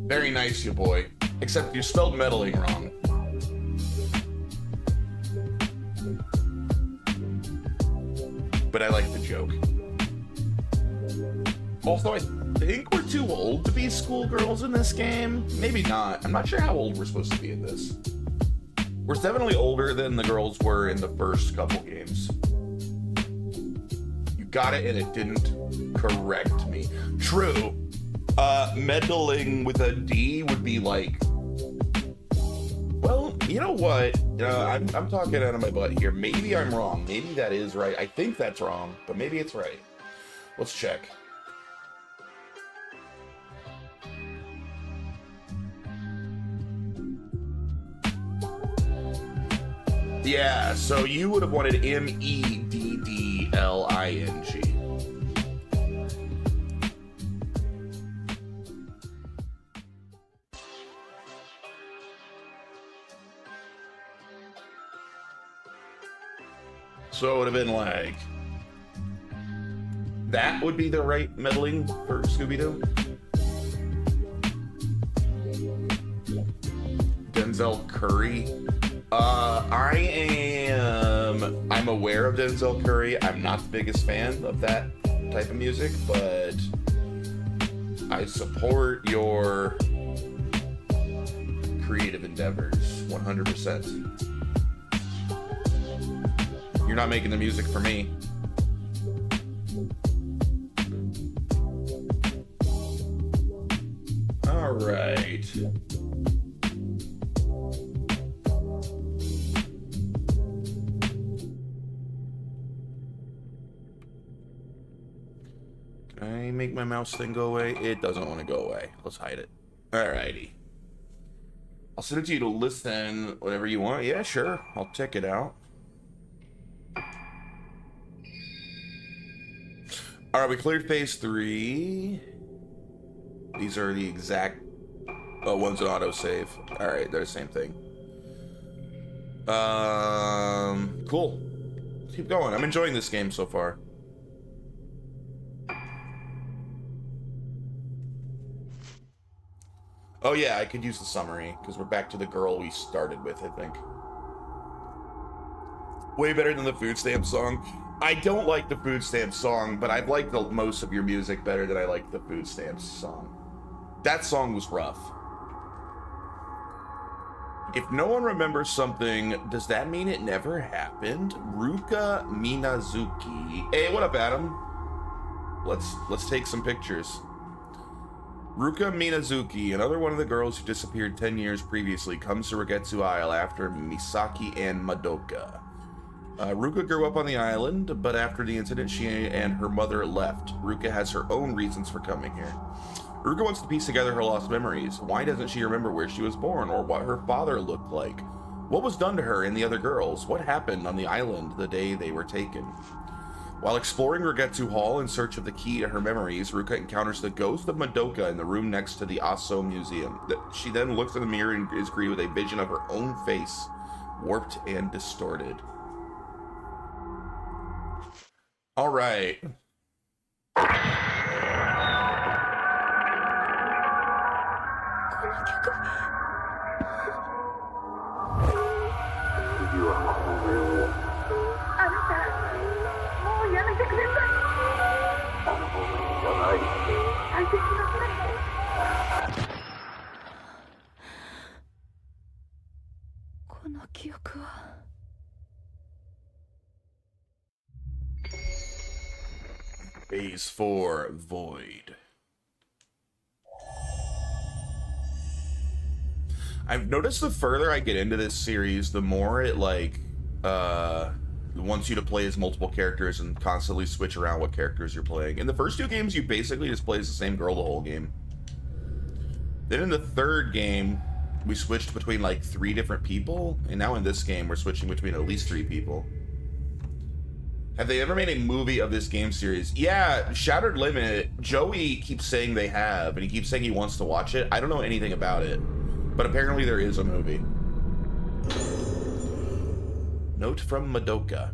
Very nice, you boy. Except you spelled meddling wrong. But I like the joke. Also, I think we're too old to be schoolgirls in this game. Maybe not. I'm not sure how old we're supposed to be in this. We're definitely older than the girls were in the first couple games. You got it, and it didn't correct me. True. Meddling with a D would be like... Well, you know what? I'm talking out of my butt here. Maybe I'm wrong. Maybe that is right. I think that's wrong, but maybe it's right. Let's check. Yeah, so you would have wanted Meddling. So it would have been like... That would be the right meddling for Scooby-Doo? Denzel Curry. I'm aware of Denzel Curry. I'm not the biggest fan of that type of music, but I support your creative endeavors 100%. You're not making the music for me. All right. Can I make my mouse thing go away? It doesn't want to go away. Let's hide it. Alrighty. I'll send it to you to listen whatever you want. Yeah, sure. I'll check it out. Alright, we cleared phase 3. These are the exact one's an autosave. Alright, they're the same thing. Cool. Let's keep going. I'm enjoying this game so far. Oh yeah, I could use the summary, because we're back to the girl we started with, I think. Way better than the food stamp song. I don't like the food stamp song, but I like most of your music better than I like the food stamps song. That song was rough. If no one remembers something, does that mean it never happened? Ruka Minazuki. Hey, what up, Adam? Let's take some pictures. Ruka Minazuki, another one of the girls who disappeared 10 years previously, comes to Regetsu Isle after Misaki and Madoka. Ruka grew up on the island, but after the incident, she and her mother left. Ruka has her own reasons for coming here. Ruka wants to piece together her lost memories. Why doesn't she remember where she was born, or what her father looked like? What was done to her and the other girls? What happened on the island the day they were taken? While exploring Regetsu Hall in search of the key to her memories, Ruka encounters the ghost of Madoka in the room next to the Aso Museum. She then looks in the mirror and is greeted with a vision of her own face, warped and distorted. All right. Phase 4, Void. I've noticed the further I get into this series, the more it wants you to play as multiple characters and constantly switch around what characters you're playing. In the first 2 games, you basically just play as the same girl the whole game. Then in the 3rd game, we switched between like 3 different people, and now in this game, we're switching between at least 3 people. Have they ever made a movie of this game series? Yeah, Shattered Limit, Joey keeps saying they have, and he keeps saying he wants to watch it. I don't know anything about it, but apparently there is a movie. Note from Madoka.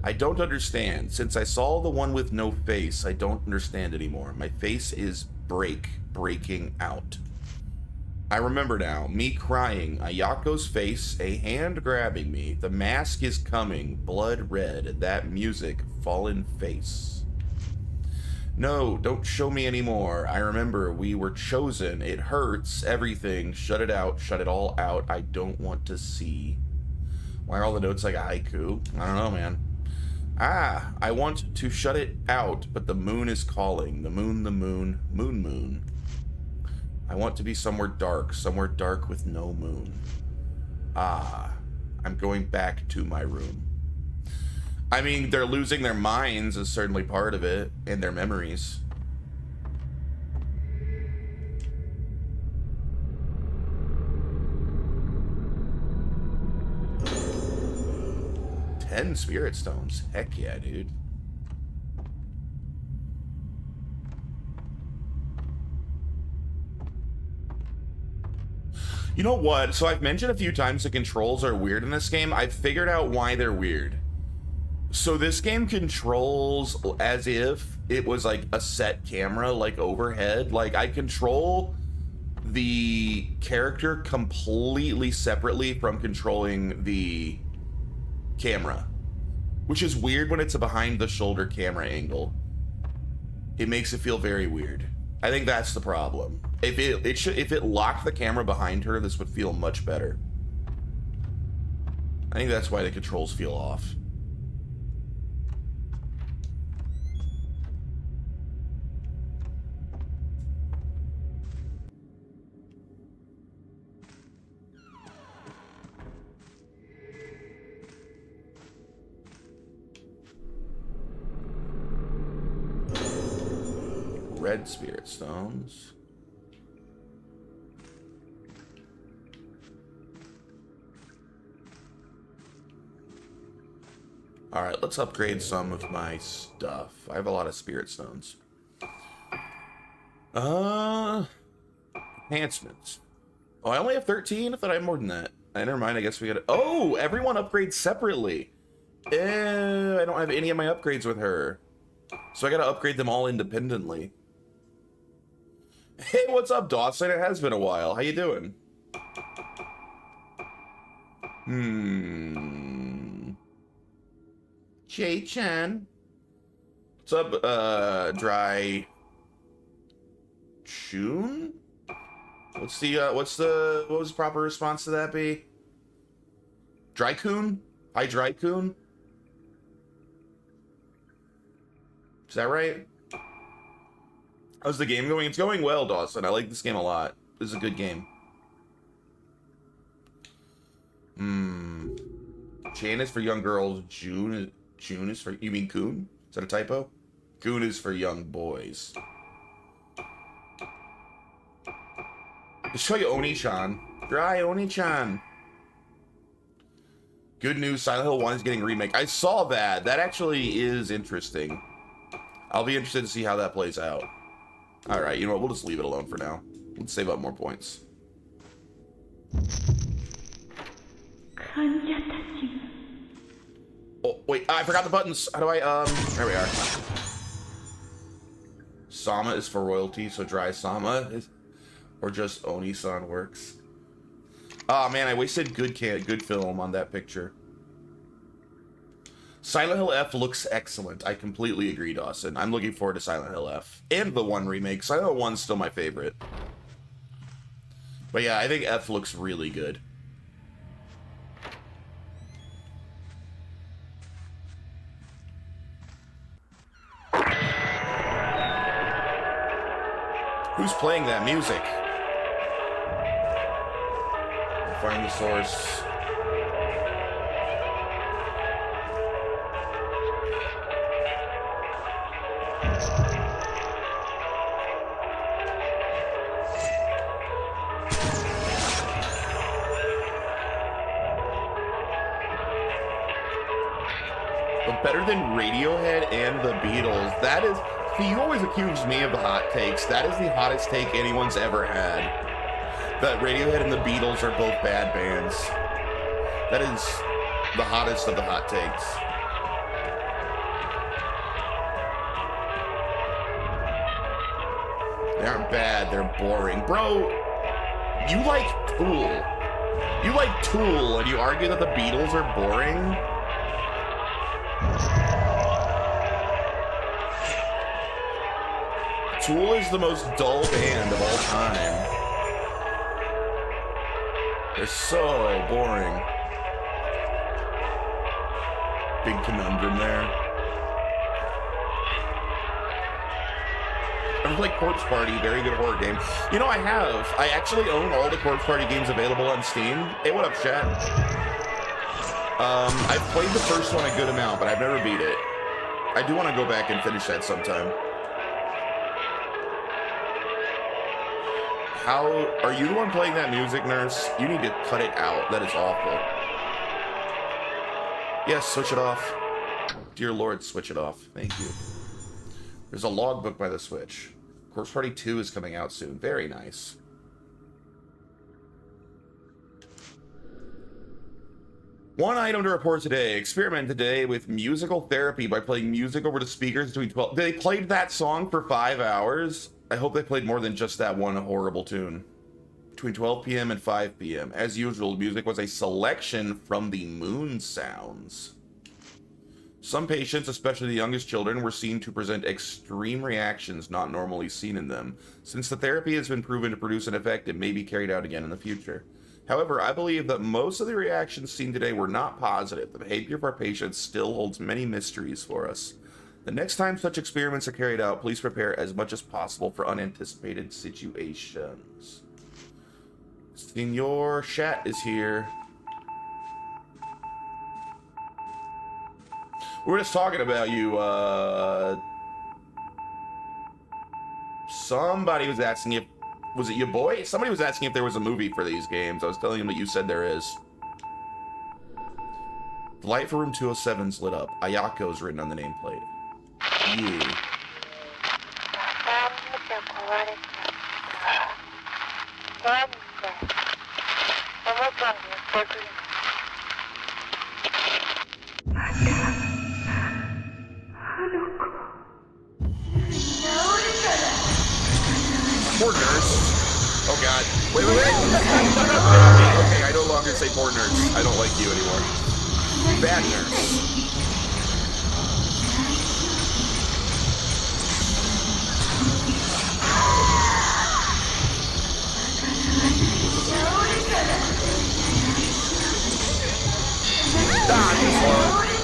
I don't understand. Since I saw the one with no face, I don't understand anymore. My face is breaking out. I remember now. Me crying. Ayako's face. A hand grabbing me. The mask is coming. Blood red. That music. Fallen face. No, don't show me anymore. I remember we were chosen. It hurts. Everything. Shut it out. Shut it all out. I don't want to see. Why are all the notes like a haiku? I don't know, man. Ah, I want to shut it out, but the moon is calling. The moon, moon, moon. I want to be somewhere dark with no moon. Ah, I'm going back to my room. I mean, they're losing their minds is certainly part of it, and their memories. Ten spirit stones. Heck yeah, dude. You know what? So I've mentioned a few times the controls are weird in this game. I've figured out why they're weird. So this game controls as if it was like a set camera, like overhead. Like I control the character completely separately from controlling the camera, which is weird when it's a behind the shoulder camera angle. It makes it feel very weird. I think that's the problem. If it locked the camera behind her, this would feel much better. I think that's why the controls feel off. Red spirit stones. All right, let's upgrade some of my stuff. I have a lot of spirit stones. Enhancements. Oh, I only have 13? I thought I had more than that. Never mind, I guess we gotta... Oh, everyone upgrades separately. I don't have any of my upgrades with her. So I gotta upgrade them all independently. Hey, what's up, Dawson? It has been a while. How you doing? Jay-chan. What's up, Dry... Chun? What was the proper response to that be? Dry-kun? Hi, Dry-kun? Is that right? How's the game going? It's going well, Dawson. I like this game a lot. This is a good game. Chan is for young girls. June is for... You mean Kun? Is that a typo? Kun is for young boys. Let's show you Oni-chan. Dry Oni-chan. Good news, Silent Hill 1 is getting a remake. I saw that. That actually is interesting. I'll be interested to see how that plays out. Alright, you know what? We'll just leave it alone for now. Let's save up more points. Oh, wait. I forgot the buttons. How do I, There we are. Sama is for royalty, so Dry Sama is... Or just Oni-san works. Oh man, I wasted good film on that picture. Silent Hill F looks excellent. I completely agree, Dawson. I'm looking forward to Silent Hill F. And the 1 remake. Silent Hill 1's still my favorite. But yeah, I think F looks really good. Who's playing that music? Find the source. But better than Radiohead and the Beatles. That is... See, you always accuse me of the hot takes. That is the hottest take anyone's ever had. That Radiohead and the Beatles are both bad bands. That is the hottest of the hot takes. They aren't bad, they're boring. Bro, You like Tool. You like Tool, and you argue that the Beatles are boring? Tool is the most dull band of all time. They're so boring. Big conundrum there. Ever play Corpse Party? Very good horror game. You know, I have. I actually own all the Corpse Party games available on Steam. Hey, what up, chat? I've played the first one a good amount, but I've never beat it. I do want to go back and finish that sometime. How are you the one playing that music, Nurse? You need to cut it out. That is awful. Yes, switch it off. Dear Lord, switch it off. Thank you. There's a logbook by the Switch. Corpse Party 2 is coming out soon. Very nice. One item to report today. Experiment today with musical therapy by playing music over the speakers between 12... They played that song for 5 hours? I hope they played more than just that one horrible tune. Between 12 p.m. and 5 p.m. As usual, music was a selection from the moon sounds. Some patients, especially the youngest children, were seen to present extreme reactions not normally seen in them. Since the therapy has been proven to produce an effect, it may be carried out again in the future. However, I believe that most of the reactions seen today were not positive. The behavior of our patients still holds many mysteries for us. The next time such experiments are carried out, please prepare as much as possible for unanticipated situations. Senor Shat is here. We were just talking about you, somebody was asking if, was it your boy? Somebody was asking if there was a movie for these games. I was telling him that you said there is. The light for room 207's lit up. Ayako's written on the nameplate. Yeah. Poor nurse. Oh god. Wait. No. Okay, I no longer say poor nurse. I don't like you anymore. Bad nurse.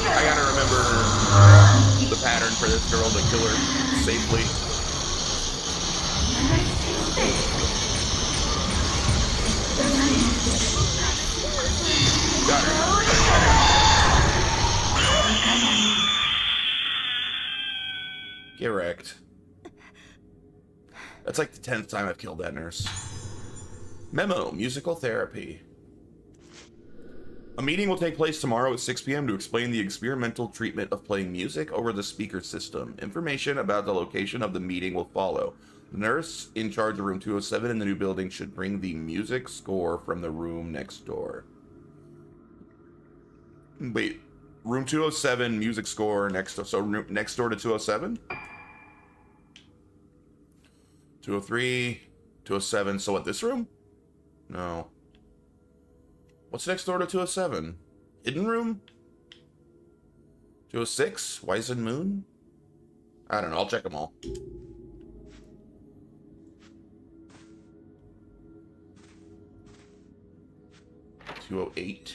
I gotta remember the pattern for this girl to kill her safely. Got her. Get wrecked. That's like the 10th time I've killed that nurse. Memo, musical therapy. A meeting will take place tomorrow at 6 p.m. to explain the experimental treatment of playing music over the speaker system. Information about the location of the meeting will follow. The nurse in charge of room 207 in the new building should bring the music score from the room next door. Wait, room 207, music score next door. So next door to 207? 203, 207. So what, this room? No. What's next door to 207? Hidden room? 206? Wizen Moon? I don't know. I'll check them all. $208.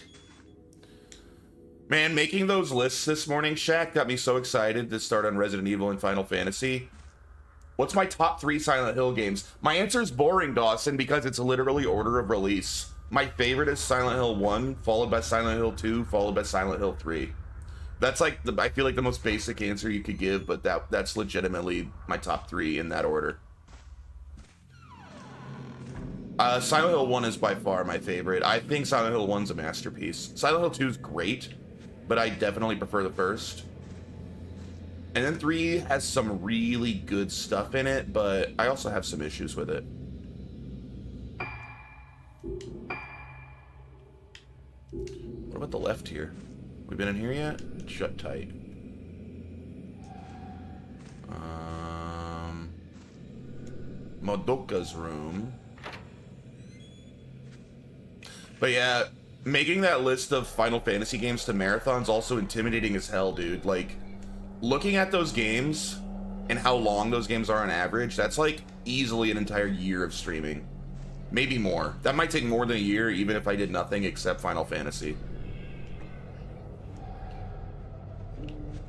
Man, making those lists this morning, Shaq, got me so excited to start on Resident Evil and Final Fantasy. What's my top 3 Silent Hill games? My answer is boring, Dawson, because it's literally order of release. My favorite is Silent Hill 1, followed by Silent Hill 2, followed by Silent Hill 3. That's like, I feel like the most basic answer you could give, but that's legitimately my top 3 in that order. Silent Hill 1 is by far my favorite. I think Silent Hill 1's a masterpiece. Silent Hill 2 is great, but I definitely prefer the first. And then 3 has some really good stuff in it, but I also have some issues with it. What about the left here? We been in here yet? Shut tight. Modoka's room. But yeah, making that list of Final Fantasy games to marathon's also intimidating as hell, dude. Like, looking at those games and how long those games are on average, that's like easily an entire year of streaming. Maybe more. That might take more than a year, even if I did nothing except Final Fantasy.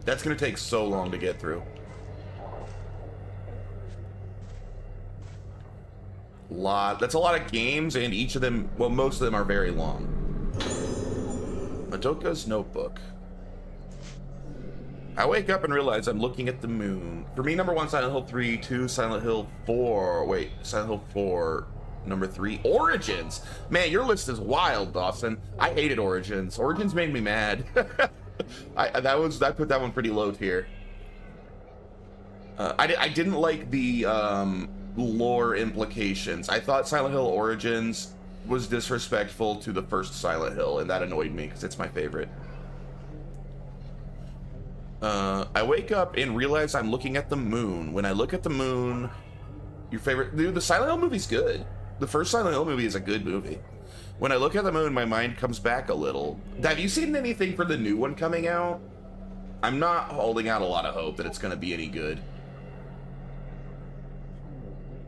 That's gonna take so long to get through. That's a lot of games, and each of them, well, most of them are very long. Madoka's Notebook. I wake up and realize I'm looking at the moon. For me, number 1, Silent Hill 3, 2, Silent Hill 4. Wait, Silent Hill 4, number 3, Origins. Man, your list is wild, Dawson. I hated Origins. Origins made me mad. I put that one pretty low tier. I didn't like the lore implications. I thought Silent Hill Origins was disrespectful to the first Silent Hill, and that annoyed me because it's my favorite. I wake up and realize I'm looking at the moon. When I look at the moon, your favorite... Dude, the Silent Hill movie's good. The first Silent Hill movie is a good movie. When I look at the moon, my mind comes back a little. Have you seen anything for the new one coming out? I'm not holding out a lot of hope that it's going to be any good.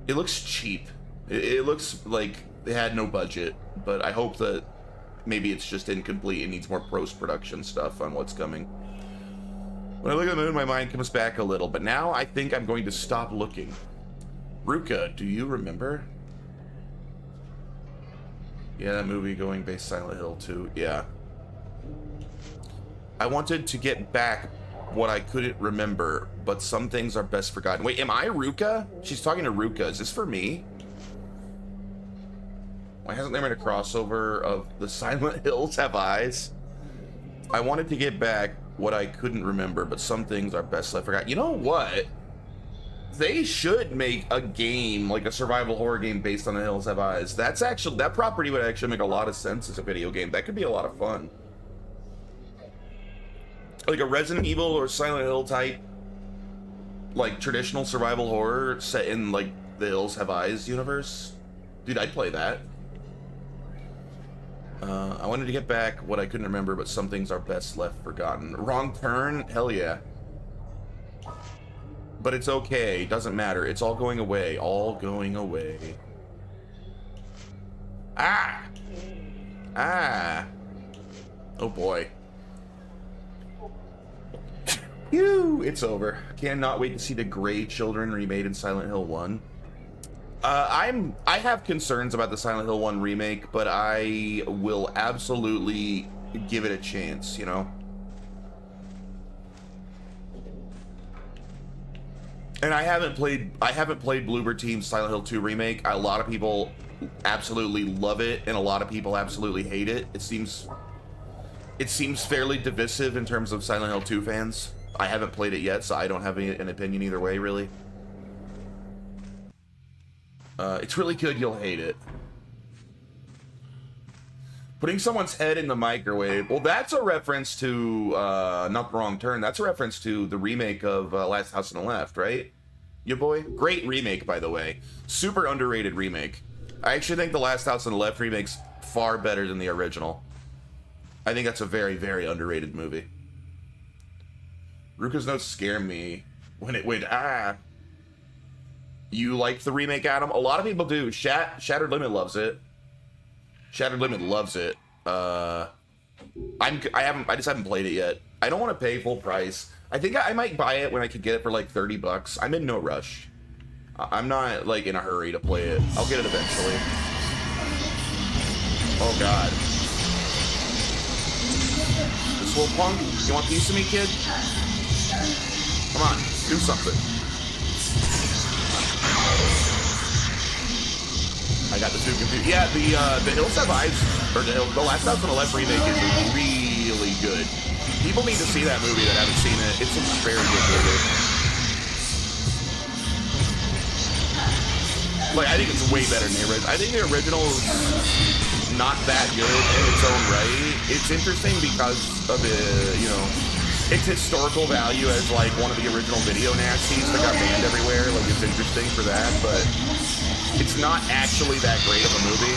It looks cheap. It looks like they had no budget, but I hope that maybe it's just incomplete and needs more post-production stuff on what's coming. When I look at the moon, my mind comes back a little, but now I think I'm going to stop looking. Ruka, do you remember? Yeah, that movie going based Silent Hill 2. Yeah. I wanted to get back what I couldn't remember, but some things are best forgotten. Wait, am I Ruka? She's talking to Ruka. Is this for me? Why hasn't there been a crossover of the Silent Hills Have Eyes? I wanted to get back what I couldn't remember, but some things are best left forgotten. You know what? They should make a game, like a survival horror game based on The Hills Have Eyes. That's actually, that property would actually make a lot of sense as a video game. That could be a lot of fun. Like a Resident Evil or Silent Hill type, like traditional survival horror set in like the Hills Have Eyes universe. Dude, I'd play that. I wanted to get back what I couldn't remember, but some things are best left forgotten. Wrong Turn? Hell yeah. But it's okay. Doesn't matter. It's all going away. All going away. Ah! Ah! Oh boy. Phew! It's over. Cannot wait to see the Grey Children remade in Silent Hill 1. I have concerns about the Silent Hill 1 remake, but I will absolutely give it a chance, you know? And I haven't played Bloober Team's Silent Hill 2 remake. A lot of people absolutely love it, and a lot of people absolutely hate it. It seems fairly divisive in terms of Silent Hill 2 fans. I haven't played it yet, so I don't have an opinion either way, really. It's really good, you'll hate it. Putting someone's head in the microwave. Well, that's a reference to, not The Wrong Turn. That's a reference to the remake of Last House on the Left, right? Ya boy? Great remake, by the way. Super underrated remake. I actually think the Last House on the Left remake's far better than the original. I think that's a very, very underrated movie. Ruka's notes scare me when it went, ah. You liked the remake, Adam? A lot of people do. Shattered Limit loves it. Shattered Limit loves it. I just haven't played it yet. I don't want to pay full price. I think I might buy it when I could get it for like $30. I'm in no rush. I'm not like in a hurry to play it. I'll get it eventually. Oh god. This little punk, you want a piece of me, kid? Come on, do something. I got the two confused. Yeah, the Hills Have Eyes, or the Last House on the Left remake is really good. People need to see that movie that haven't seen it. It's a very good movie. Like, I think it's way better than the original. I think the original is not that good in its own right. It's interesting because of the, you know, its historical value as like one of the original video nasties that got banned everywhere. Like, it's interesting for that, but it's not actually that great of a movie.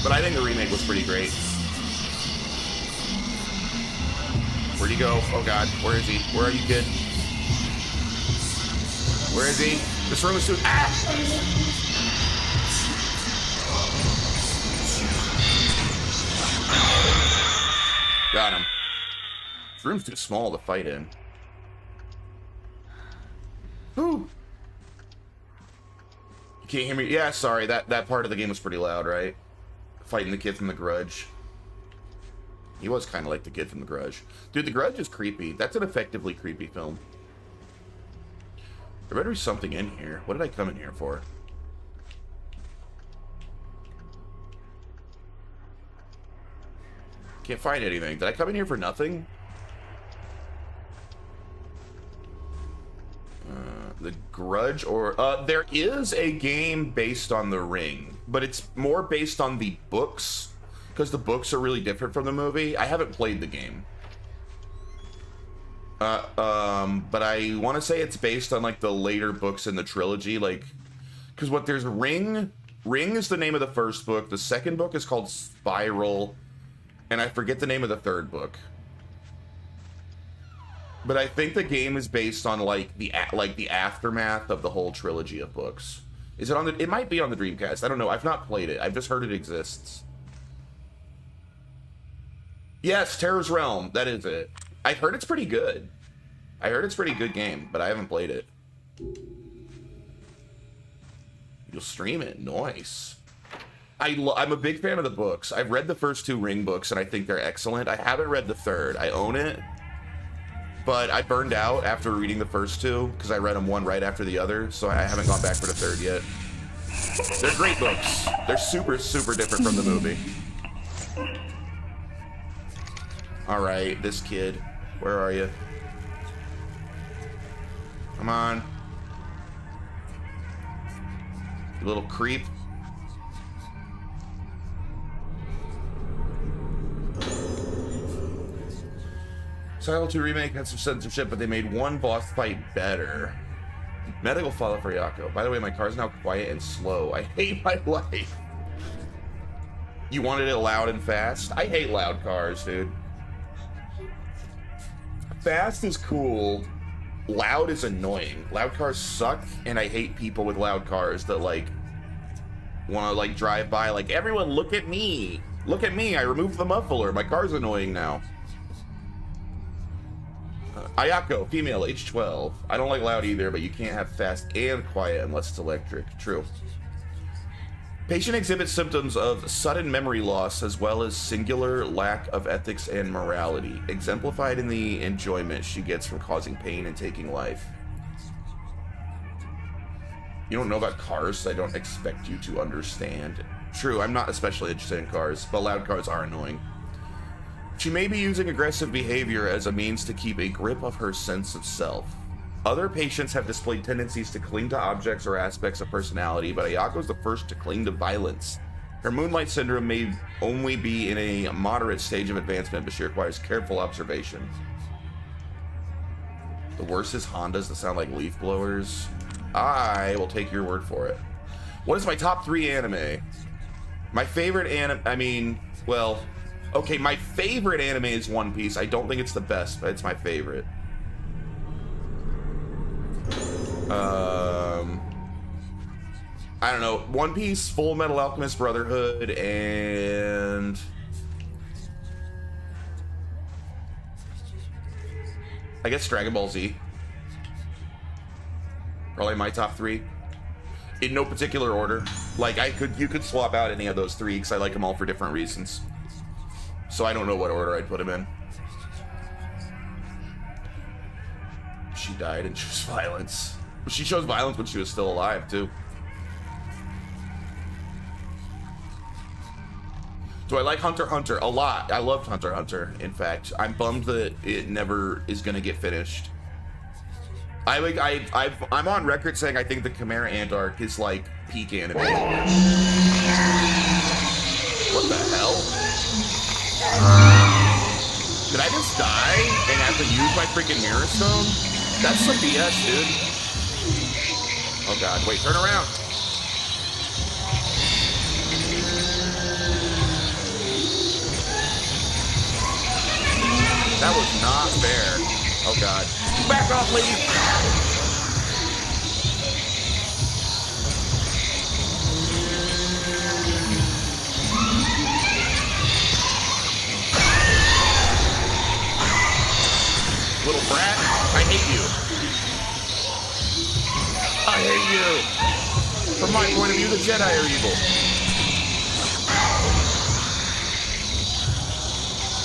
But I think the remake was pretty great. Where'd he go? Oh god, where is he? Where are you, kid? Where is he? This room is too... Ah! Got him. This room's too small to fight in. Whew. You can't hear me? Yeah, sorry. That part of the game was pretty loud, right? Fighting the kid from The Grudge. He was kind of like the kid from The Grudge. Dude, The Grudge is creepy. That's an effectively creepy film. There better be something in here. What did I come in here for? Can't find anything. Did I come in here for nothing? The Grudge, or... there is a game based on The Ring, but it's more based on the books, because the books are really different from the movie. I haven't played the game. But I want to say it's based on, like, the later books in the trilogy, like... Because what there's Ring... Ring is the name of the first book. The second book is called Spiral, and I forget the name of the third book. But I think the game is based on like the aftermath of the whole trilogy of books. Is it on the? It might be on the Dreamcast. I don't know. I've not played it. I've just heard it exists. Yes, Terror's Realm. That is it. I've heard it's pretty good. I heard it's a pretty good game, but I haven't played it. You'll stream it. Nice. I'm a big fan of the books. I've read the first two Ring books, and I think they're excellent. I haven't read the third. I own it. But I burned out after reading the first two, because I read them one right after the other, so I haven't gone back for the third yet. They're great books. They're super, super different from the movie. Alright, this kid. Where are you? Come on. You little creep. Silent 2 Remake had some censorship, but they made one boss fight better. Medical follow for Yako. By the way, my car's now quiet and slow. I hate my life. You wanted it loud and fast? I hate loud cars, dude. Fast is cool. Loud is annoying. Loud cars suck, and I hate people with loud cars that, like, want to, like, drive by, like, everyone look at me. Look at me, I removed the muffler. My car's annoying now. Ayako, female, age 12. I don't like loud either, but you can't have fast and quiet unless it's electric. True. Patient exhibits symptoms of sudden memory loss as well as singular lack of ethics and morality, exemplified in the enjoyment she gets from causing pain and taking life. You don't know about cars, so I don't expect you to understand. True, I'm not especially interested in cars, but loud cars are annoying. She may be using aggressive behavior as a means to keep a grip of her sense of self. Other patients have displayed tendencies to cling to objects or aspects of personality, but Ayako is the first to cling to violence. Her Moonlight Syndrome may only be in a moderate stage of advancement, but she requires careful observation. The worst is Hondas that sound like leaf blowers. I will take your word for it. What is my top 3 anime? My favorite okay, my favorite anime is One Piece. I don't think it's the best, but it's my favorite. I don't know. One Piece, Full Metal Alchemist Brotherhood, and... I guess Dragon Ball Z. Probably my top 3. In no particular order. Like, you could swap out any of those 3, because I like them all for different reasons. So I don't know what order I'd put him in. She died and chose violence. She chose violence when she was still alive, too. Do I like Hunter x Hunter? A lot. I loved Hunter x Hunter, in fact. I'm bummed that it never is going to get finished. I'm on record saying I think the Chimera Ant arc is, like, peak anime. What the hell? Did I just die and have to use my freaking Mirror Stone? That's some BS, dude. Oh god, wait, turn around. That was not fair. Oh, God. Back off, lady! Little brat, I hate you. I hate you. From my point of view, the Jedi are evil.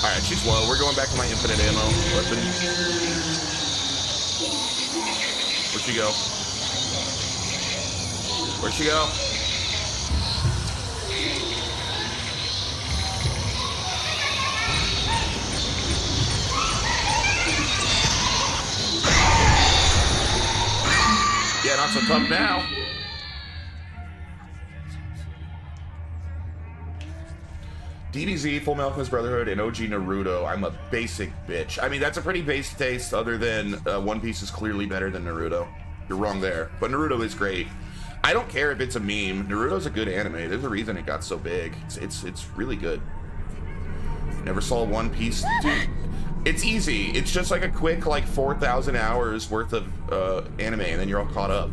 Alright, she's low. We're going back to my infinite ammo weapon. Where'd she go? Where'd she go? Yeah, not so tough now. DBZ, Full Metal Brotherhood, and OG Naruto. I'm a basic bitch. I mean, that's a pretty basic taste, other than One Piece is clearly better than Naruto. You're wrong there. But Naruto is great. I don't care if it's a meme. Naruto's a good anime. There's a reason it got so big. It's really good. Never saw One Piece. Dude, it's easy. It's just like a quick, like, 4,000 hours worth of anime, and then you're all caught up.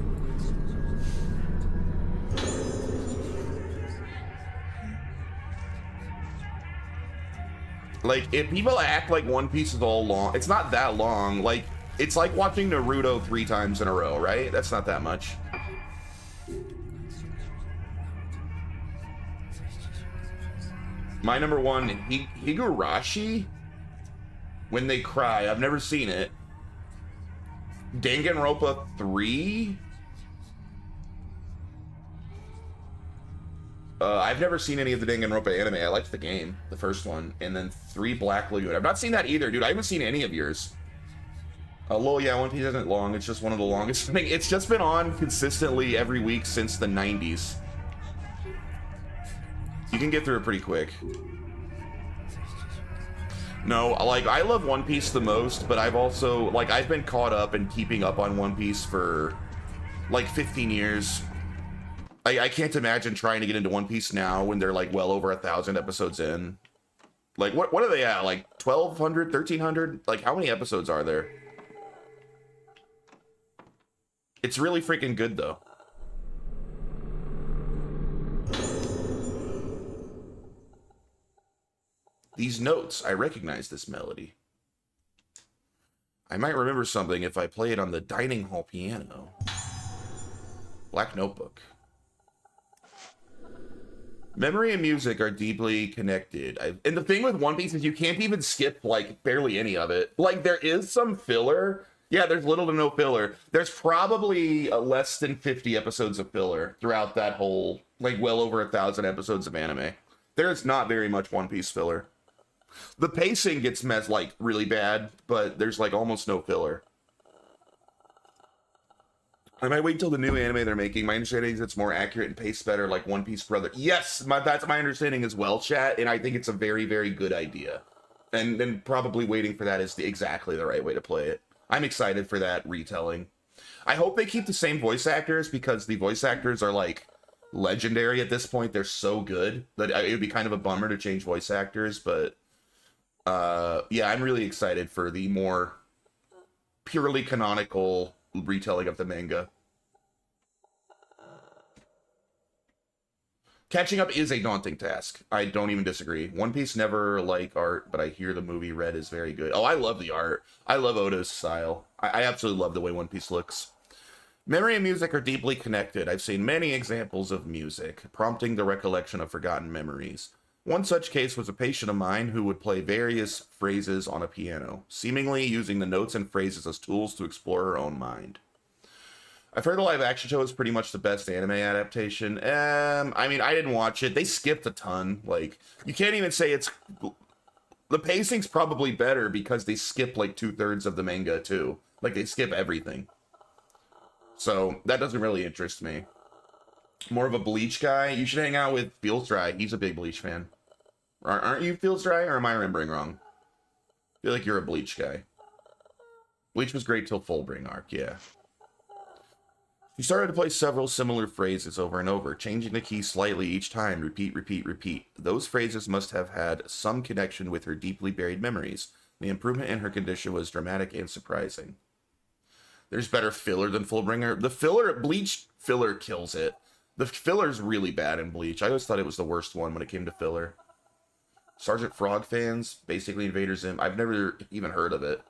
Like, if people act like One Piece is all long, it's not that long. Like, it's like watching Naruto 3 times in a row, right? That's not that much. My number one, Higurashi? When They Cry. I've never seen it. Danganronpa 3? I've never seen any of the Danganronpa anime. I liked the game, the first one. And then 3 Black Lagoon. I've not seen that either, dude. I haven't seen any of yours. Lol, yeah, One Piece isn't long. It's just one of the longest. It's just been on consistently every week since the 90s. You can get through it pretty quick. No, like, I love One Piece the most, but I've also, like, I've been caught up and keeping up on One Piece for, like, 15 years. I can't imagine trying to get into One Piece now when they're, like, well over 1,000 episodes in. Like, what are they at? Like, 1,200, 1,300? Like, how many episodes are there? It's really freaking good, though. These notes, I recognize this melody. I might remember something if I play it on the dining hall piano. Black Notebook. Memory and music are deeply connected. And the thing with One Piece is you can't even skip, like, barely any of it. Like, there is some filler. Yeah, there's little to no filler. There's probably less than 50 episodes of filler throughout that whole, like, well over 1,000 episodes of anime. There's not very much One Piece filler. The pacing gets like, really bad, but there's, like, almost no filler. I might wait till the new anime they're making. My understanding is it's more accurate and paced better, like One Piece Brother. Yes, that's my understanding as well, chat, and I think it's a very, very good idea. And then probably waiting for that is exactly the right way to play it. I'm excited for that retelling. I hope they keep the same voice actors, because the voice actors are, like, legendary at this point. They're so good that it would be kind of a bummer to change voice actors, but yeah, I'm really excited for the more purely canonical retelling of the manga. Catching up is a daunting task. I don't even disagree. One Piece never like art, but I hear the movie Red is very good. Oh, I love the art. I love Oda's style. I absolutely love the way One Piece looks. Memory and music are deeply connected. I've seen many examples of music, prompting the recollection of forgotten memories. One such case was a patient of mine who would play various phrases on a piano, seemingly using the notes and phrases as tools to explore her own mind. I've heard the live-action show is pretty much the best anime adaptation. I mean, I didn't watch it. They skipped a ton. Like, you can't even say it's... The pacing's probably better because they skip, like, 2/3 of the manga, too. Like, they skip everything. So, that doesn't really interest me. More of a Bleach guy. You should hang out with Feels Dry. He's a big Bleach fan. Aren't you Feels Dry, or am I remembering wrong? I feel like you're a Bleach guy. Bleach was great till Fullbring arc, yeah. He started to play several similar phrases over and over, changing the key slightly each time, repeat, repeat, repeat. Those phrases must have had some connection with her deeply buried memories. The improvement in her condition was dramatic and surprising. There's better filler than Fullbringer. The filler, Bleach filler kills it. The filler's really bad in Bleach. I always thought it was the worst one when it came to filler. Sergeant Frog fans, basically Invader Zim. I've never even heard of it.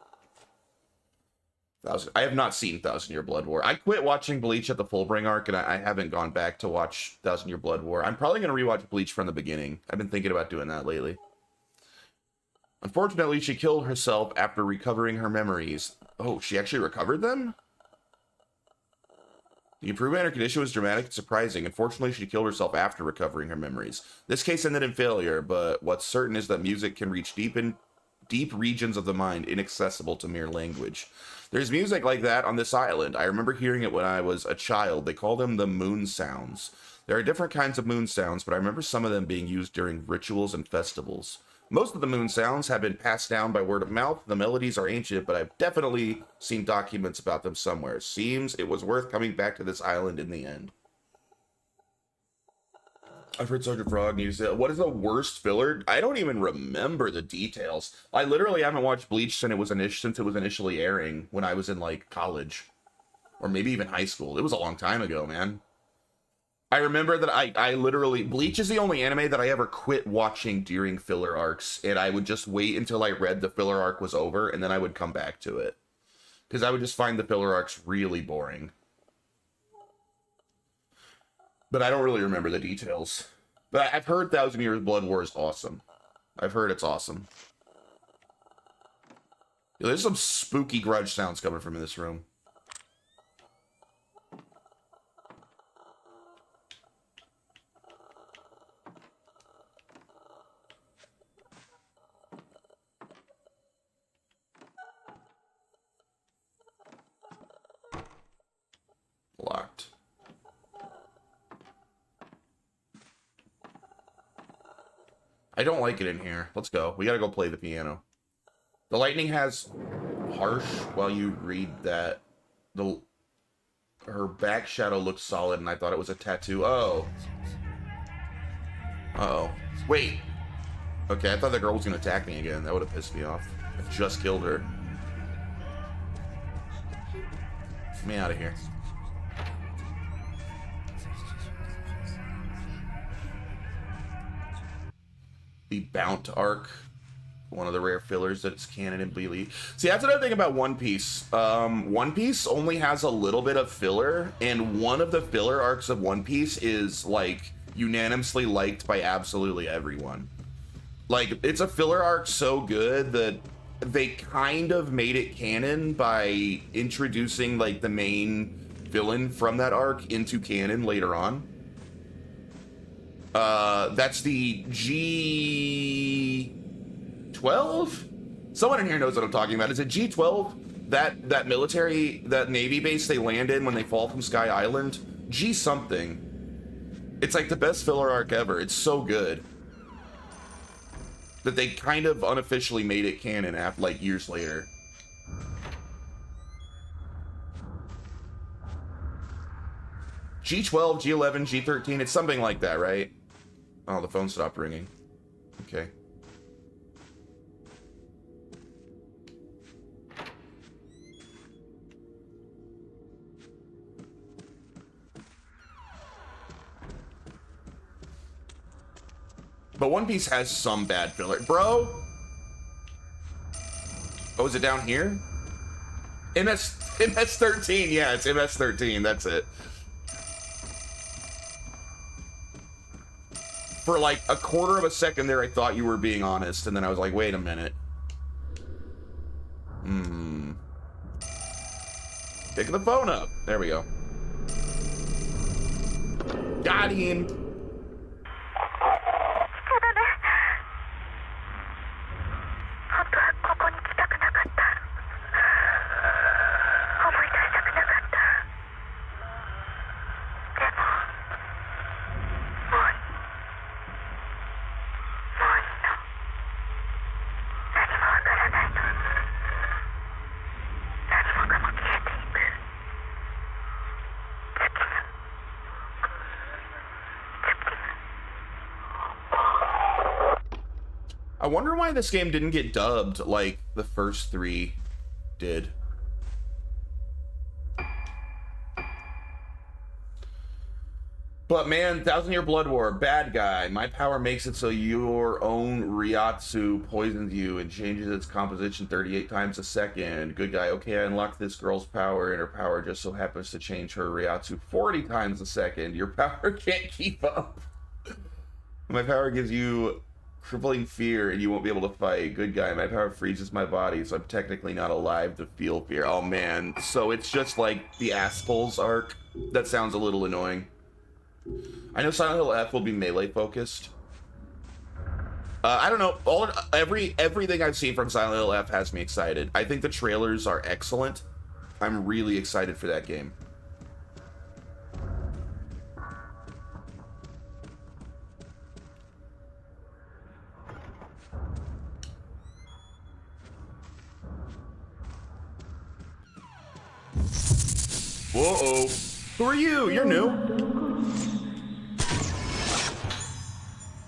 I have not seen Thousand Year Blood War. I quit watching Bleach at the Fullbring arc, and I haven't gone back to watch Thousand Year Blood War. I'm probably going to rewatch Bleach from the beginning. I've been thinking about doing that lately. Unfortunately, she killed herself after recovering her memories. Oh, she actually recovered them? The improvement in her condition was dramatic and surprising. Unfortunately, she killed herself after recovering her memories. This case ended in failure, but what's certain is that music can reach deep regions of the mind, inaccessible to mere language. There's music like that on this island. I remember hearing it when I was a child. They call them the moon sounds. There are different kinds of moon sounds, but I remember some of them being used during rituals and festivals. Most of the moon sounds have been passed down by word of mouth. The melodies are ancient, but I've definitely seen documents about them somewhere. Seems it was worth coming back to this island in the end. I've heard Sergeant Frog use it. What is the worst filler? I don't even remember the details. I literally haven't watched Bleach since it was initially airing when I was in like college, or maybe even high school. It was a long time ago, man. I remember that I literally, Bleach is the only anime that I ever quit watching during filler arcs, and I would just wait until I read the filler arc was over, and then I would come back to it. Because I would just find the filler arcs really boring. But I don't really remember the details. But I've heard Thousand Years Blood War is awesome. I've heard it's awesome. Yeah, there's some spooky grudge sounds coming from this room. Locked. I don't like it in here. Let's go. We gotta go play the piano. The lightning has harsh while you read that. Her back shadow looks solid, and I thought it was a tattoo. Oh. Uh-oh. Wait. Okay, I thought the girl was gonna attack me again. That would have pissed me off. I just killed her. Get me out of here. The Bount arc, one of the rare fillers that's canon in Bleach. See, that's another thing about One Piece. One Piece only has a little bit of filler, and one of the filler arcs of One Piece is like unanimously liked by absolutely everyone. Like, it's a filler arc so good that they kind of made it canon by introducing like the main villain from that arc into canon later on. That's the G12? Someone in here knows what I'm talking about. Is it G12? That military, that Navy base they land in when they fall from Sky Island? G something. It's like the best filler arc ever. It's so good that they kind of unofficially made it canon after, like, years later. G12, G11, G13, it's something like that, right? Oh, the phone stopped ringing. Okay. But One Piece has some bad filler. Bro? Oh, is it down here? MS-13, yeah, it's MS-13, that's it. For like a quarter of a second there, I thought you were being honest, and then I was like, wait a minute. Pick the phone up. There we go. Got him. I wonder why this game didn't get dubbed like the first 3 did. But man, Thousand Year Blood War, bad guy. My power makes it so your own Ryatsu poisons you and changes its composition 38 times a second. Good guy. Okay, I unlocked this girl's power, and her power just so happens to change her Ryatsu 40 times a second. Your power can't keep up. My power gives you crippling fear, and you won't be able to fight. Good guy. My power freezes my body, so I'm technically not alive to feel fear. Oh man, so it's just like the Aspholes arc. That sounds a little annoying. I know Silent Hill F will be melee focused. I don't know. Everything I've seen from Silent Hill F has me excited. I think the trailers are excellent. I'm really excited for that game. Whoa-oh. Who are you? You're new.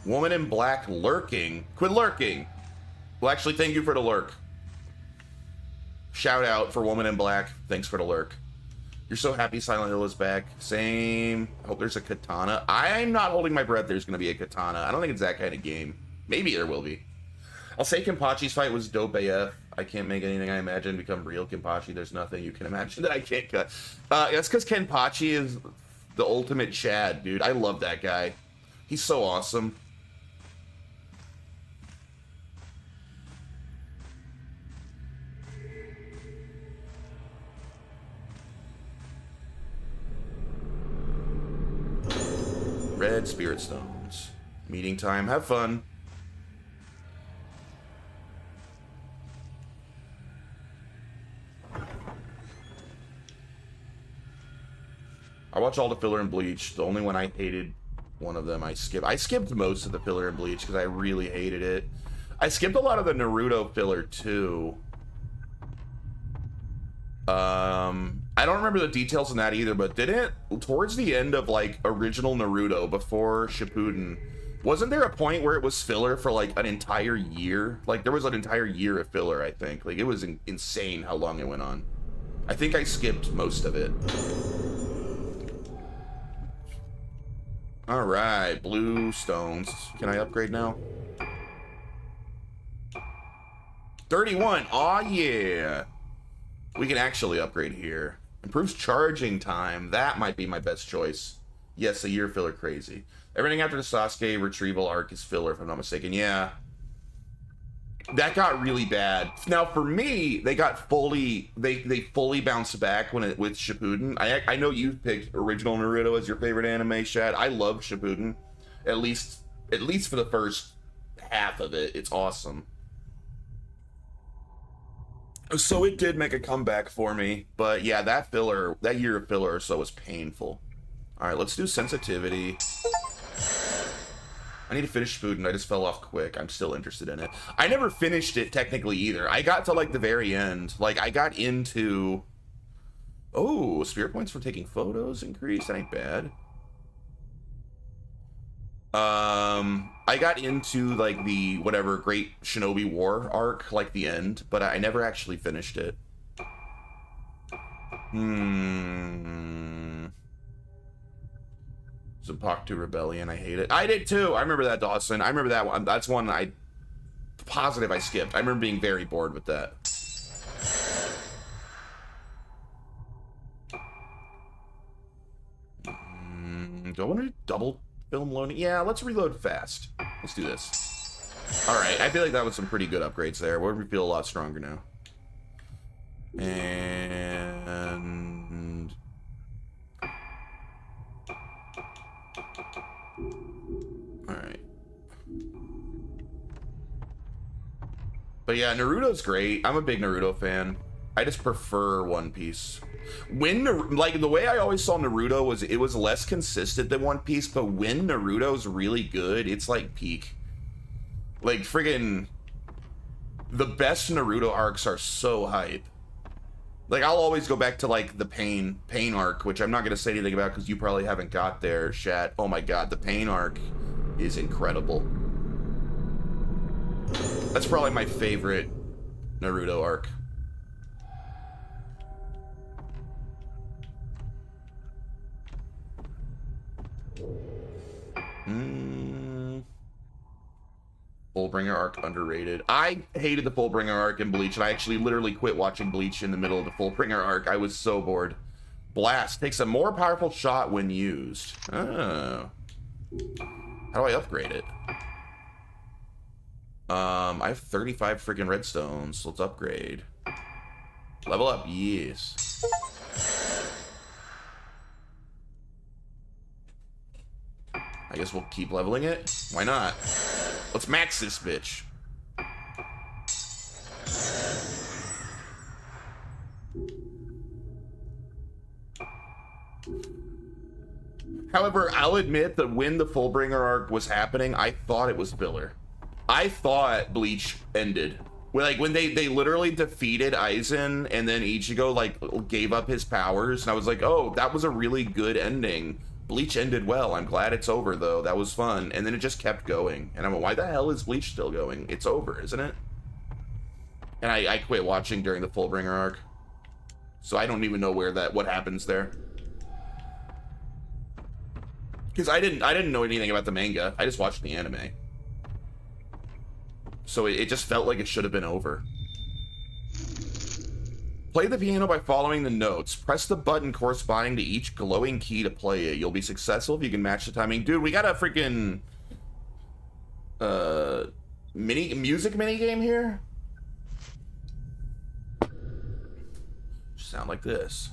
Woman in black lurking. Quit lurking. Well, actually, thank you for the lurk. Shout out for Woman in Black. Thanks for the lurk. You're so happy Silent Hill is back. Same. I hope there's a katana. I'm not holding my breath there's going to be a katana. I don't think it's that kind of game. Maybe there will be. I'll say Kenpachi's fight was dope AF. I can't make anything I imagine become real. Kenpachi, there's nothing you can imagine that I can't cut. That's because Kenpachi is the ultimate Chad, dude. I love that guy. He's so awesome. Red spirit stones. Meeting time. Have fun. I watched all the filler and Bleach. The only one I hated, one of them I skipped. I skipped most of the filler and Bleach because I really hated it. I skipped a lot of the Naruto filler too. I don't remember the details on that either, but didn't towards the end of like original Naruto before Shippuden, wasn't there a point where it was filler for like an entire year? Like there was an entire year of filler, I think. Like it was insane how long it went on. I think I skipped most of it. All right, blue stones. Can I upgrade now? 31. Aw, yeah. We can actually upgrade here. Improves charging time. That might be my best choice. Yes, a year filler crazy. Everything after the Sasuke retrieval arc is filler, if I'm not mistaken. Yeah. That got really bad. Now, for me, they got fully... They fully bounced back when with Shippuden. I know you picked original Naruto as your favorite anime, Shad. I love Shippuden. At least for the first half of it. It's awesome. So it did make a comeback for me, but yeah, that year of filler or so was painful. All right, let's do sensitivity. I need to finish Shippuden. I just fell off quick. I'm still interested in it. I never finished it technically either. I got to like the very end. Like I got into... Oh, spirit points for taking photos increased. That ain't bad. I got into like the whatever Great Shinobi War arc, like the end, but I never actually finished it. Zanpakuto Rebellion, I hate it. I did too. I remember that, Dawson. I remember that one. That's one positive I skipped. I remember being very bored with that. Do I want to double film loading? Yeah, let's reload fast. Let's do this. Alright, I feel like that was some pretty good upgrades there. We feel a lot stronger now. And... Alright. But yeah, Naruto's great. I'm a big Naruto fan. I just prefer One Piece. Like, the way I always saw Naruto was it was less consistent than One Piece, but when Naruto's really good, it's like peak. Like, friggin' the best Naruto arcs are so hype. Like, I'll always go back to, like, the Pain arc, which I'm not going to say anything about because you probably haven't got there, Shat. Oh my god, the Pain arc is incredible. That's probably my favorite Naruto arc. Fullbringer arc underrated. I hated the Fullbringer arc in Bleach, and I actually literally quit watching Bleach in the middle of the Fullbringer arc. I was so bored. Blast takes a more powerful shot when used. Oh. How do I upgrade it? I have 35 freaking redstones, so let's upgrade. Level up, yes. I guess we'll keep leveling it. Why not? Let's max this bitch. However, I'll admit that when the Fullbringer arc was happening, I thought it was filler. I thought Bleach ended. When they literally defeated Aizen and then Ichigo like gave up his powers, and I was like, oh, that was a really good ending. Bleach ended well. I'm glad it's over though. That was fun. And then it just kept going. And I'm like, why the hell is Bleach still going? It's over, isn't it? And I quit watching during the Fullbringer arc. So I don't even know what happens there. Because I didn't know anything about the manga. I just watched the anime. So it just felt like it should have been over. Play the piano by following the notes. Press the button corresponding to each glowing key to play it. You'll be successful if you can match the timing. Dude, we got a freaking music mini game here. Sound like this.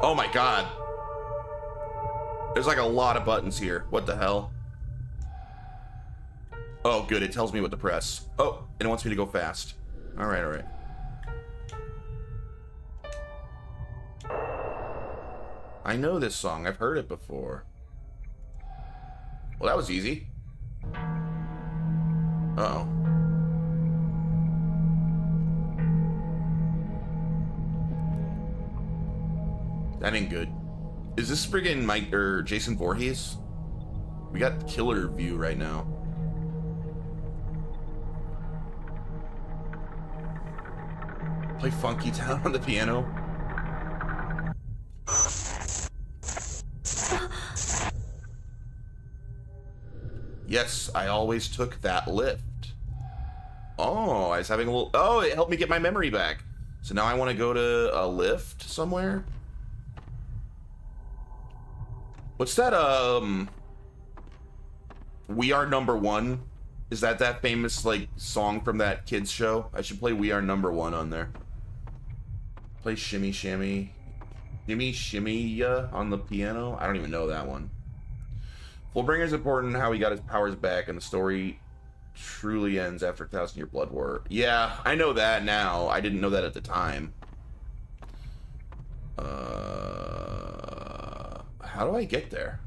Oh my god. There's like a lot of buttons here. What the hell? Oh, good. It tells me what to press. Oh, and it wants me to go fast. All right, all right. I know this song. I've heard it before. Well, that was easy. Uh-oh. That ain't good. Is this friggin' Mike or Jason Voorhees? We got killer view right now. Play Funky Town on the piano. Yes, I always took that lift. Oh, I was having a little... Oh, it helped me get my memory back. So now I want to go to a lift somewhere. What's that, We Are Number One? Is that famous, like, song from that kids show? I should play We Are Number One on there. Play Shimmy Shimmy. Shimmy Shimmy Ya on the piano? I don't even know that one. Fullbringer's important how he got his powers back, and the story truly ends after 1,000-year blood war. Yeah, I know that now. I didn't know that at the time. How do I get there?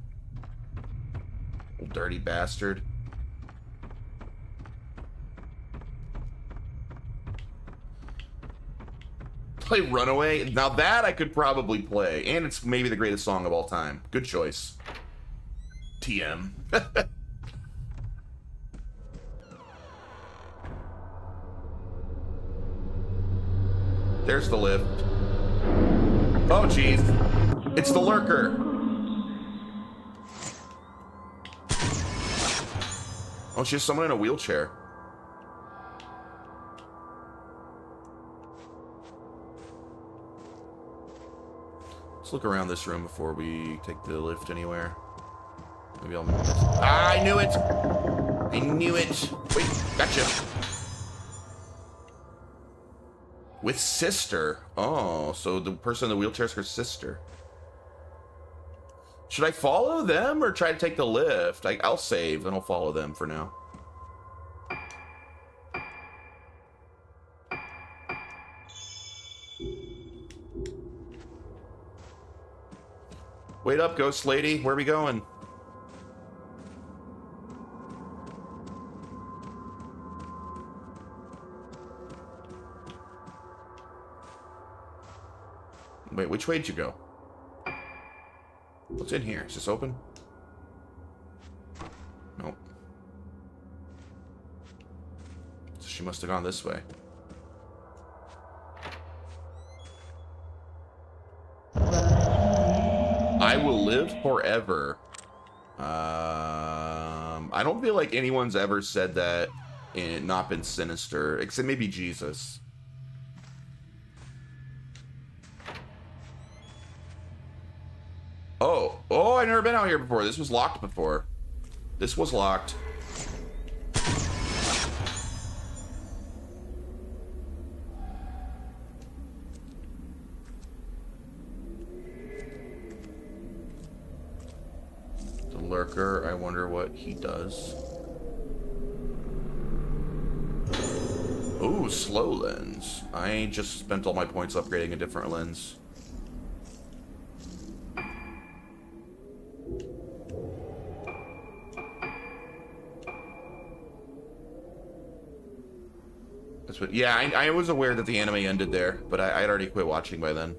Old dirty bastard. Play Runaway? Now that I could probably play. And it's maybe the greatest song of all time. Good choice. TM. There's the lift. Oh, jeez. It's the lurker. Oh, she's someone in a wheelchair. Let's look around this room before we take the lift anywhere. Maybe I'll... Ah, I knew it! I knew it! Wait, gotcha! With sister. Oh, so the person in the wheelchair is her sister. Should I follow them or try to take the lift? I'll save, then I'll follow them for now. Wait up, ghost lady. Where are we going? Wait, which way did you go? What's in here? Is this open? Nope. She must have gone this way. I will live forever. I don't feel like anyone's ever said that and not been sinister, except maybe Jesus. Oh, I've never been out here before. This was locked before. This was locked. The lurker, I wonder what he does. Ooh, slow lens. I just spent all my points upgrading a different lens. That's what, yeah, I was aware that the anime ended there, but I'd already quit watching by then.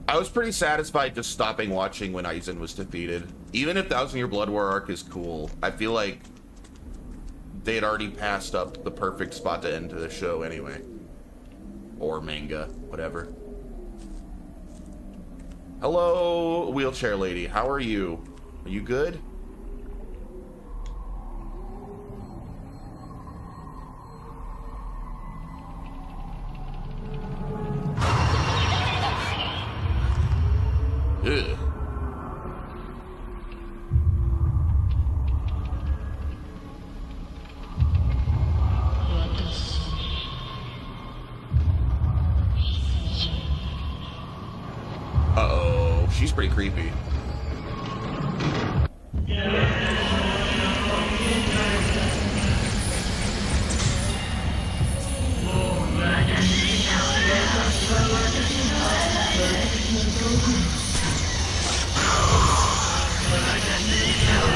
I was pretty satisfied just stopping watching when Aizen was defeated. Even if Thousand Year Blood War arc is cool, I feel like they had already passed up the perfect spot to end the show anyway. Or manga, whatever. Hello, wheelchair lady. How are you? Are you good? Ugh. Uh-oh, she's pretty creepy.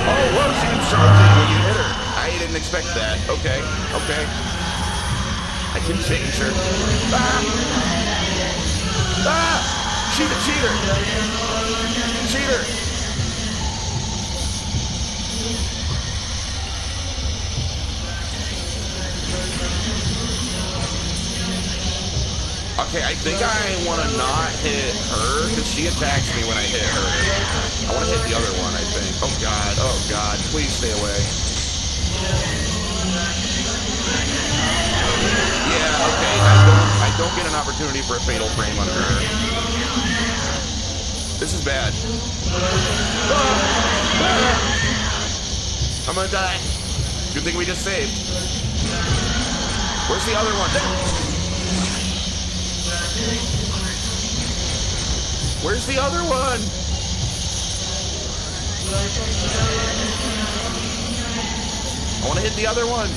Oh, whoa, she can charge it when you hit her. I didn't expect that. Okay, okay. I can change her. Ah! Ah! She's a cheater! Cheater! Okay, I think I want to not hit her, because she attacks me when I hit her. I want to hit the other one, I think. Oh god, please stay away. Yeah, okay, I don't get an opportunity for a fatal frame on her. This is bad. I'm gonna die. Good thing we just saved. Where's the other one? Where's the other one? I want to hit the other one.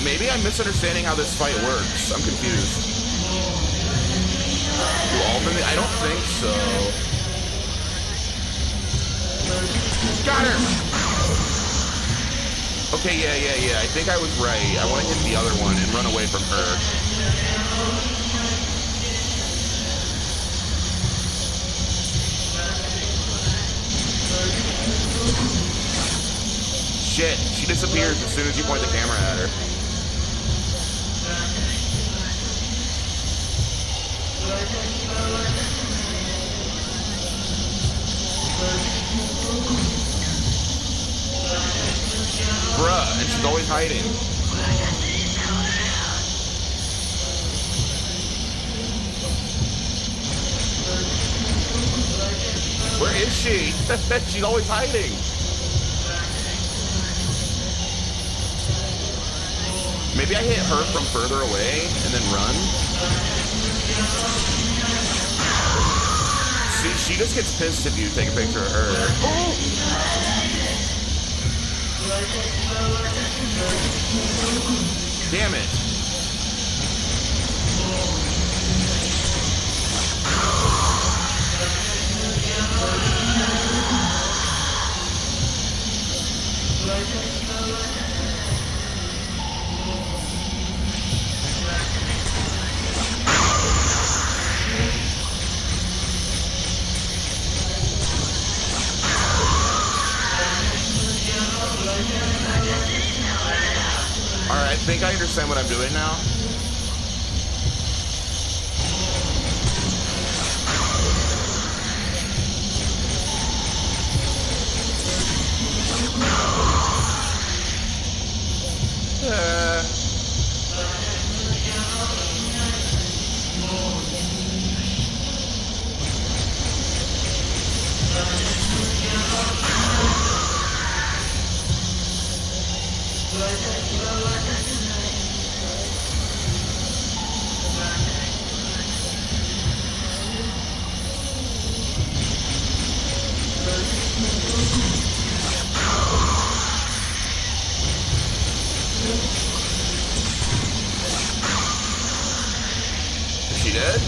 Maybe I'm misunderstanding how this fight works. I'm confused. Do all of them? I don't think so. Got her! Okay, yeah. I think I was right. I want to hit the other one and run away from her. Shit, she disappears as soon as you point the camera at her. Bruh, and she's always hiding. Where is she? She's always hiding. Maybe I hit her from further away and then run. See, she just gets pissed if you take a picture of her. Oh! Damn it. think I understand what I'm doing now. Is she dead?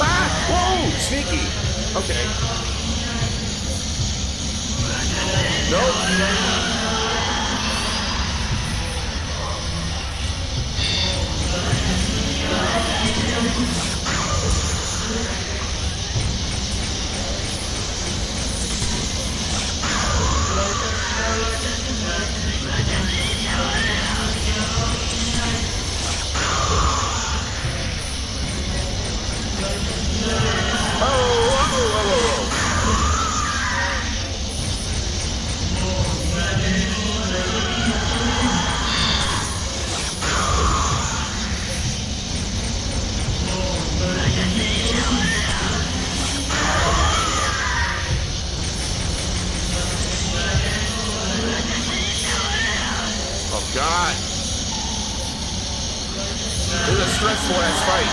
Ah! Whoa! Sneaky. Okay. Nope. God. This is a stressful ass fight.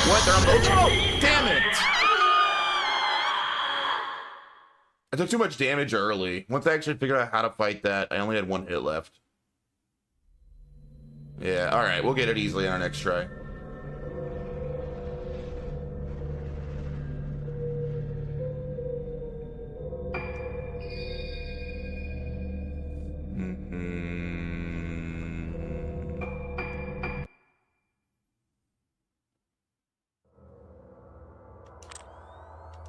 What? They're on both. Oh, damn it! I took too much damage early. Once I actually figured out how to fight that, I only had 1 hit left. Yeah, alright. We'll get it easily on our next try.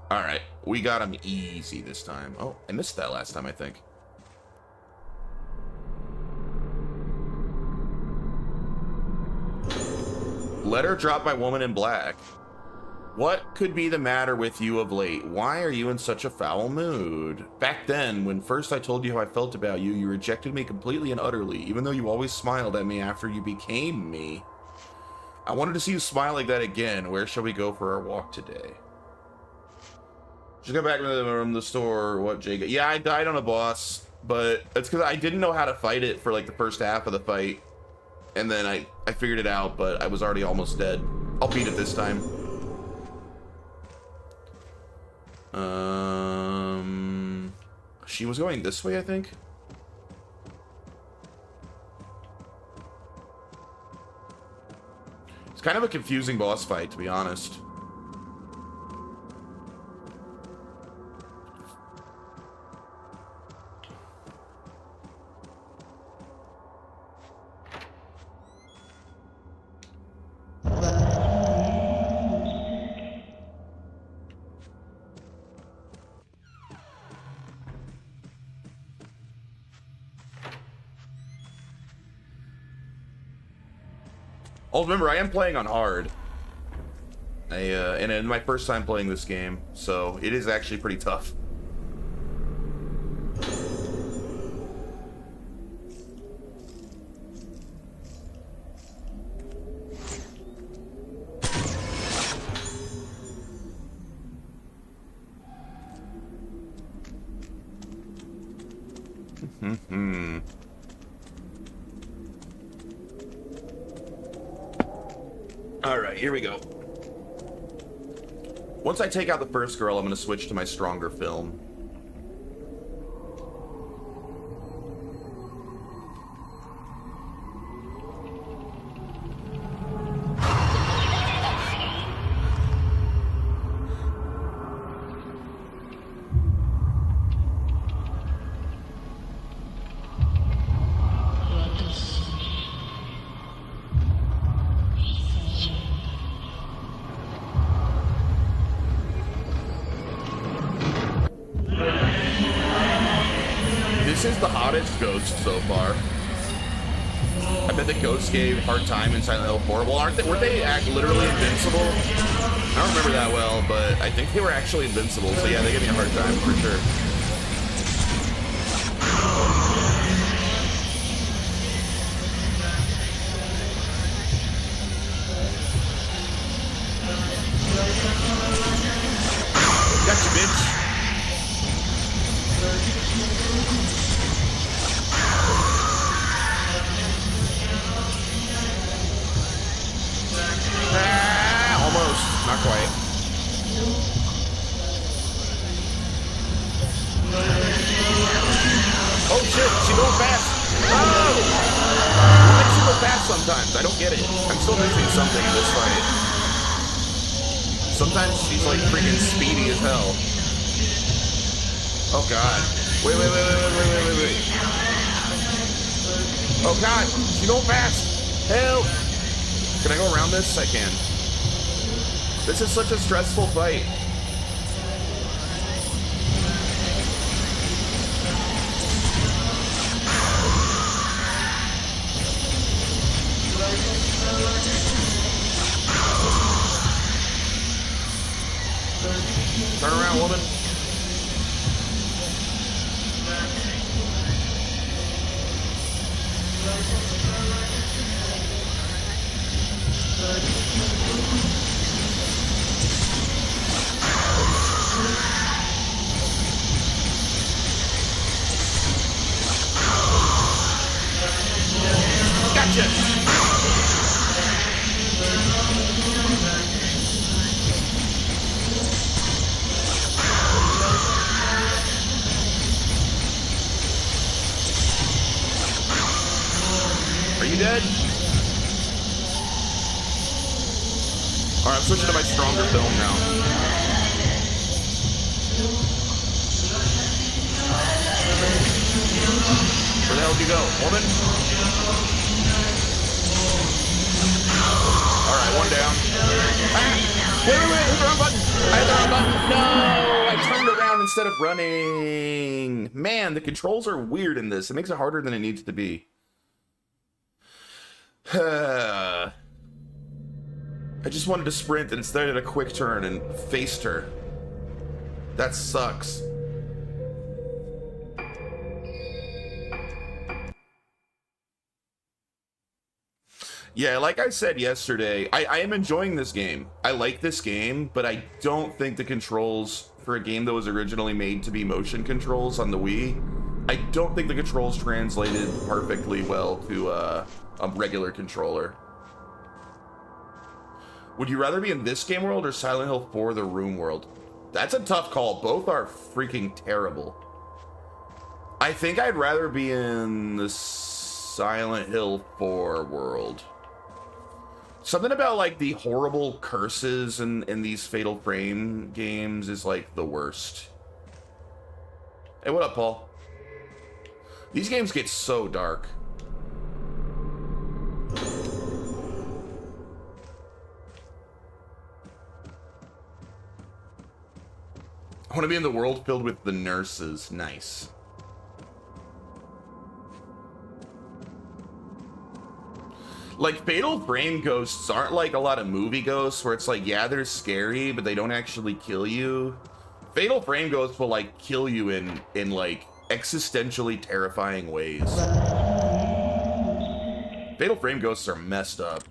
Alright, we got him easy this time. Oh, I missed that last time, I think. Letter dropped by woman in black. What could be the matter with you of late? Why are you in such a foul mood? Back then, when first I told you how I felt about you, you rejected me completely and utterly, even though you always smiled at me after you became me. I wanted to see you smile like that again. Where shall we go for our walk today? Just got back from the store. What, Jake? Yeah, I died on a boss, but it's because I didn't know how to fight it for like the first half of the fight. And then I figured it out, but I was already almost dead. I'll beat it this time. She was going this way, I think. It's kind of a confusing boss fight, to be honest. Oh, remember, I am playing on hard. And it's my first time playing this game, so it is actually pretty tough. Alright, here we go. Once I take out the first girl, I'm going to switch to my stronger film. is the hottest ghost so far. I bet the ghosts gave hard time in Silent Hill 4. Well, weren't they literally invincible? I don't remember that well, but I think they were actually invincible. So yeah, they gave me a hard time for sure. Gotcha, bitch. Almost. Not quite. Oh shit, she's going fast. Oh! Why does she go fast sometimes? I don't get it. I'm still missing something in this fight. Sometimes she's like freaking speedy as hell. Oh god. Wait. Oh god, she's going fast. Help! Can I go around this? I can. This is such a stressful fight. Turn around, woman. Gotcha. Are you dead? Alright, I'm switching to my stronger film now. Where the hell did you go, woman? Alright, one down. Ah! Wait, hit the wrong button! I hit the wrong button! No! I turned around instead of running! Man, the controls are weird in this. It makes it harder than it needs to be. I just wanted to sprint and instead did a quick turn and faced her. That sucks. Yeah, like I said yesterday, I am enjoying this game. I like this game, but I don't think the controls for a game that was originally made to be motion controls on the Wii, I don't think the controls translated perfectly well to a regular controller. Would you rather be in this game world or Silent Hill 4 The Room world? That's a tough call. Both are freaking terrible. I think I'd rather be in the Silent Hill 4 world. Something about like the horrible curses in these Fatal Frame games is like the worst. Hey, what up, Paul? These games get so dark. I want to be in the world filled with the nurses. Nice. Like, Fatal Frame ghosts aren't like a lot of movie ghosts where it's like, yeah, they're scary, but they don't actually kill you. Fatal Frame ghosts will like kill you in like existentially terrifying ways. Fatal Frame ghosts are messed up.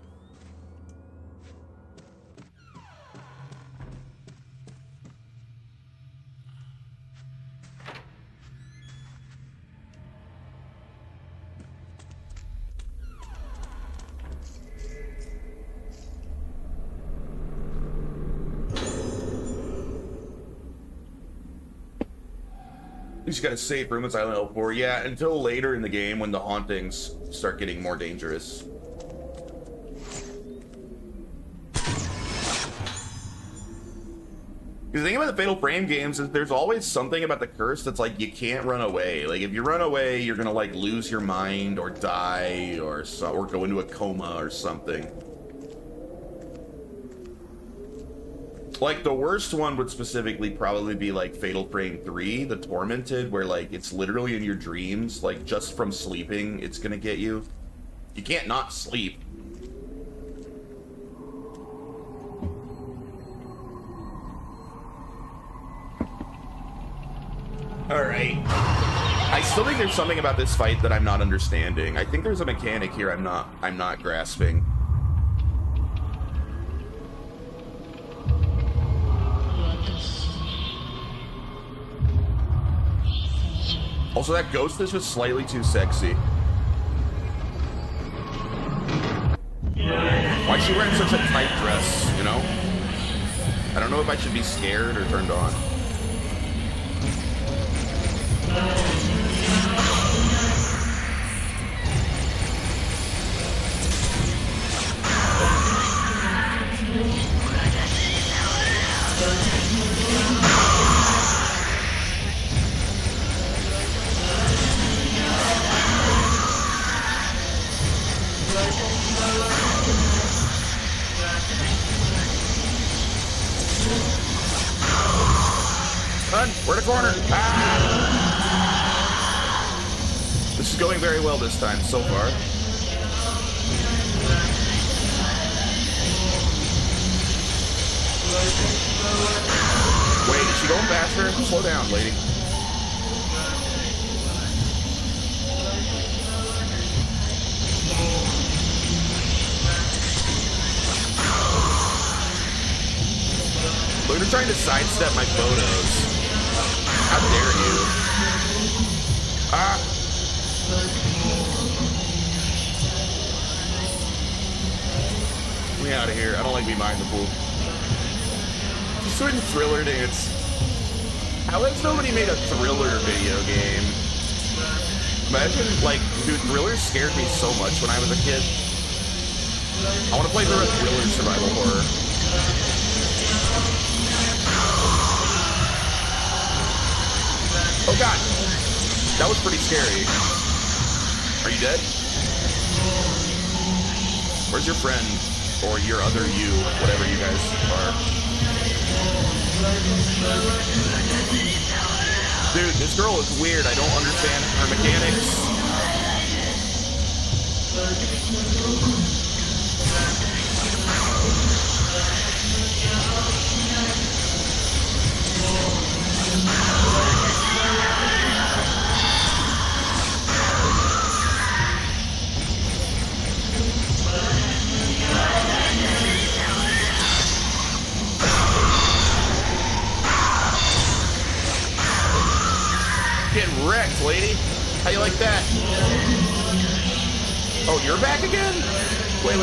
You just gotta save room in Silent Hill 4. Yeah, until later in the game when the hauntings start getting more dangerous. The thing about the Fatal Frame games is there's always something about the curse that's like you can't run away. Like if you run away, you're gonna like lose your mind or die or go into a coma or something. Like, the worst one would specifically probably be, like, Fatal Frame 3, the Tormented, where, like, it's literally in your dreams. Like, just from sleeping, it's gonna get you. You can't not sleep. Alright. I still think there's something about this fight that I'm not understanding. I think there's a mechanic here I'm not grasping. Also, that ghost is just slightly too sexy. Why is she wearing such a tight dress, you know? I don't know if I should be scared or turned on. Run! We're in a corner! Ah! This is going very well this time, so far. Wait, is she going faster? Slow down, lady. Look, they're trying to sidestep my photos. How dare you? Ah! Get me out of here. I don't like being behind the pool. She's doing Thriller dance. How has nobody made a Thriller video game? Imagine, like, dude, Thriller scared me so much when I was a kid. I want to play the Thriller survival horror. Oh god! That was pretty scary. Are you dead? Where's your friend? Or your other you? Whatever you guys are. Dude, this girl is weird. I don't understand her mechanics. Get wrecked, lady. How you like that? Oh, you're back again? Wait.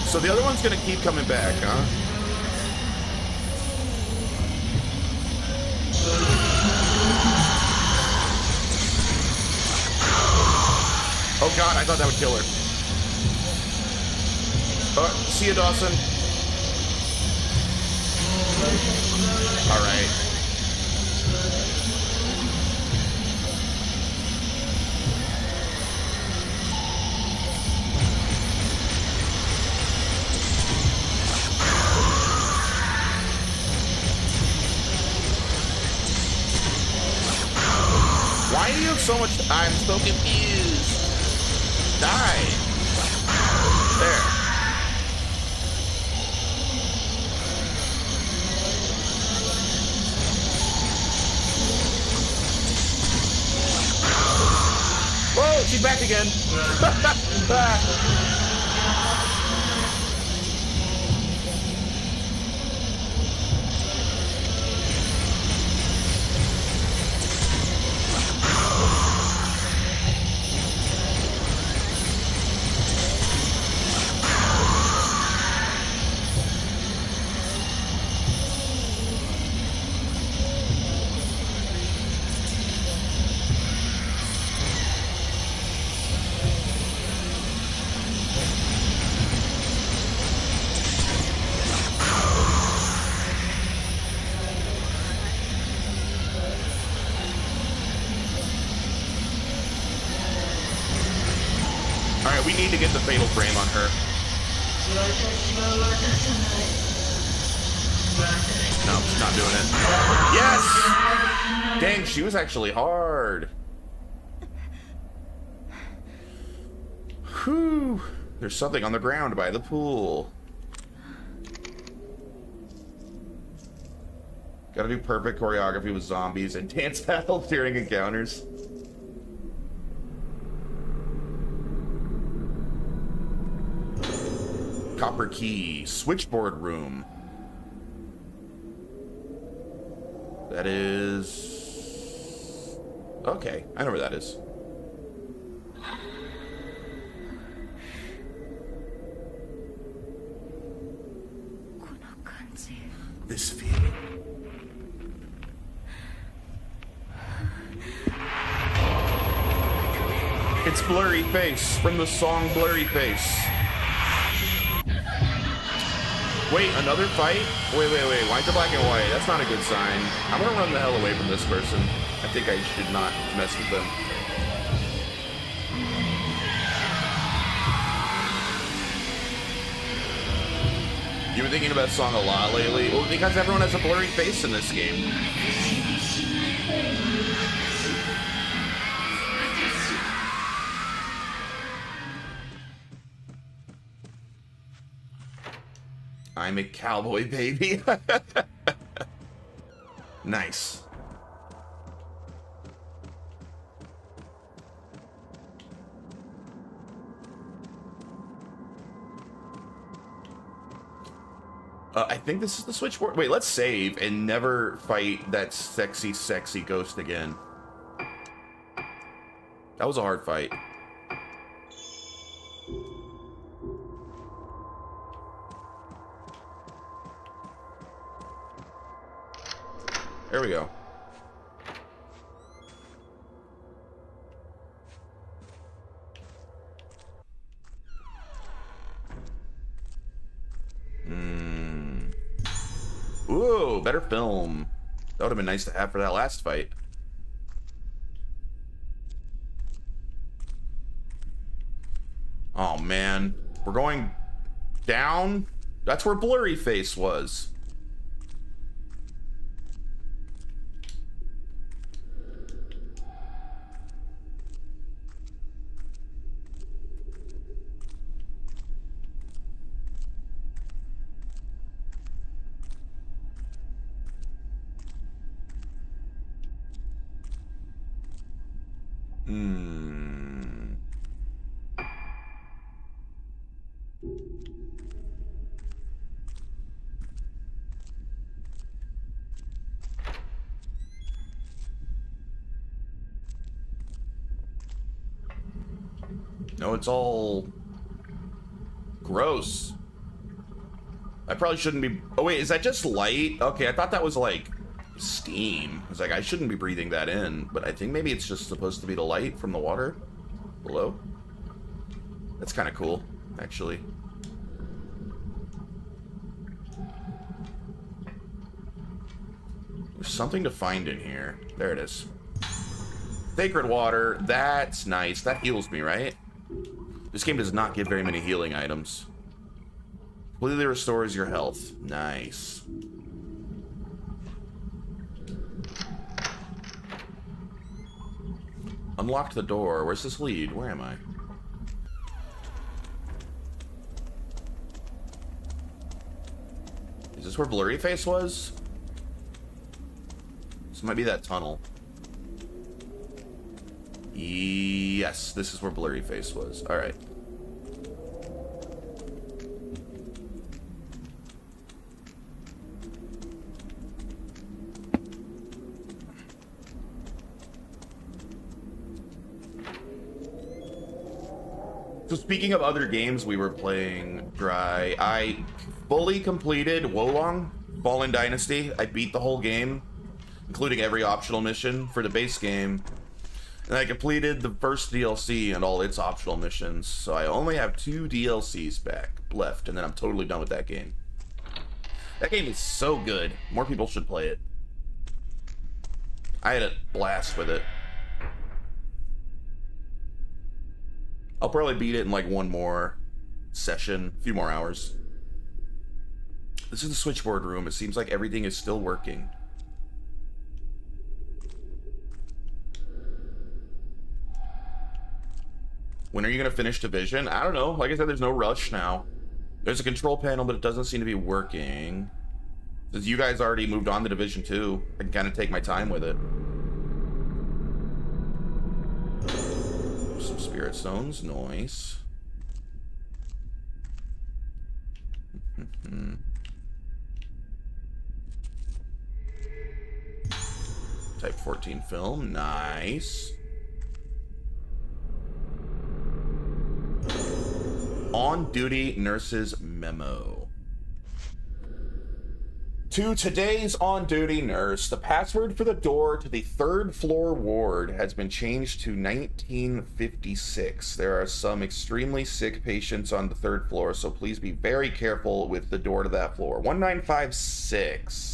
So the other one's gonna keep coming back, huh? Oh god, I thought that would kill her. See you, Dawson. Alright. Why do you have so much? I'm so confused. Die. There. Whoa, she's back again. Alright, we need to get the fatal frame on her. No, she's not doing it. Yes! Dang, she was actually hard. Whew. There's something on the ground by the pool. Gotta do perfect choreography with zombies and dance battles during encounters. Copper key. Switchboard room. That is... Okay, I know where that is. This feeling. It's Blurry Face from the song Blurry Face. Wait, another fight? Wait. Why's the black and white? That's not a good sign. I'm gonna run the hell away from this person. I think I should not mess with them. You've been thinking about this song a lot lately? Well, because everyone has a blurry face in this game. I'm a cowboy baby. Nice. I think this is the switchboard. Wait, let's save and never fight that sexy, sexy ghost again. That was a hard fight. There we go. Ooh, better film. That would have been nice to have for that last fight. Oh man, we're going down? That's where Blurry Face was. No, it's all gross. I probably shouldn't be... Oh wait, is that just light? Okay, I thought that was like steam. I was like, I shouldn't be breathing that in, but I think maybe it's just supposed to be the light from the water below. That's kind of cool, actually. There's something to find in here. There it is. Sacred water. That's nice. That heals me, right? This game does not give very many healing items. Completely restores your health. Nice. Unlocked the door. Where's this lead? Where am I? Is this where Blurry Face was? This might be that tunnel. Yes, this is where Blurry Face was. Alright. So speaking of other games we were playing, Dry, I fully completed Wolong, Fallen Dynasty. I beat the whole game, including every optional mission for the base game. And I completed the first DLC and all its optional missions, so I only have 2 DLCs left, and then I'm totally done with that game. That game is so good. More people should play it. I had a blast with it. I'll probably beat it in like one more session, a few more hours. This is the switchboard room. It seems like everything is still working. When are you going to finish Division? I don't know. Like I said, there's no rush now. There's a control panel, but it doesn't seem to be working. Since you guys already moved on to Division 2, I can kind of take my time with it. Some spirit stones. Nice. Type 14 film. Nice. On-duty nurse's memo. To today's on-duty nurse, the password for the door to the third-floor ward has been changed to 1956. There are some extremely sick patients on the third floor, so please be very careful with the door to that floor. 1956.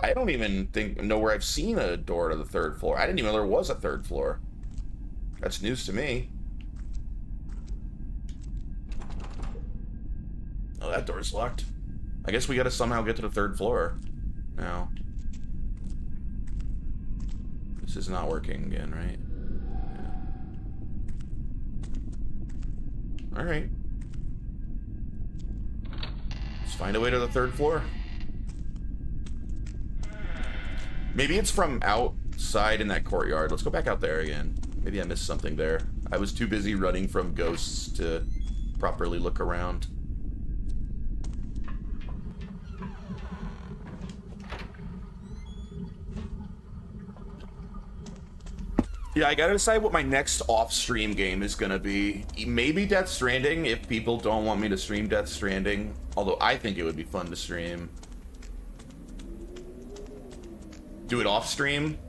I don't even know where I've seen a door to the third floor. I didn't even know there was a third floor. That's news to me. Oh, that door's locked. I guess we gotta somehow get to the third floor now. This is not working again, right? Yeah. Alright. Let's find a way to the third floor. Maybe it's from outside in that courtyard. Let's go back out there again. Maybe I missed something there. I was too busy running from ghosts to properly look around. Yeah, I gotta decide what my next off-stream game is gonna be. Maybe Death Stranding, if people don't want me to stream Death Stranding. Although I think it would be fun to stream. Do it off-stream?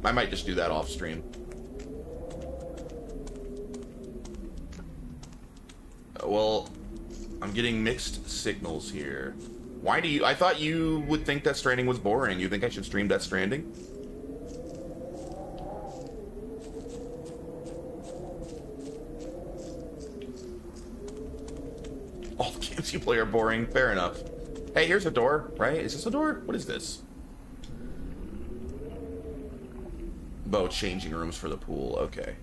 I might just do that off-stream. Well, I'm getting mixed signals here. Why do you... I thought you would think Death Stranding was boring. You think I should stream Death Stranding? All the games you play are boring. Fair enough. Hey, here's a door, right? Is this a door? What is this? Oh, changing rooms for the pool. Okay.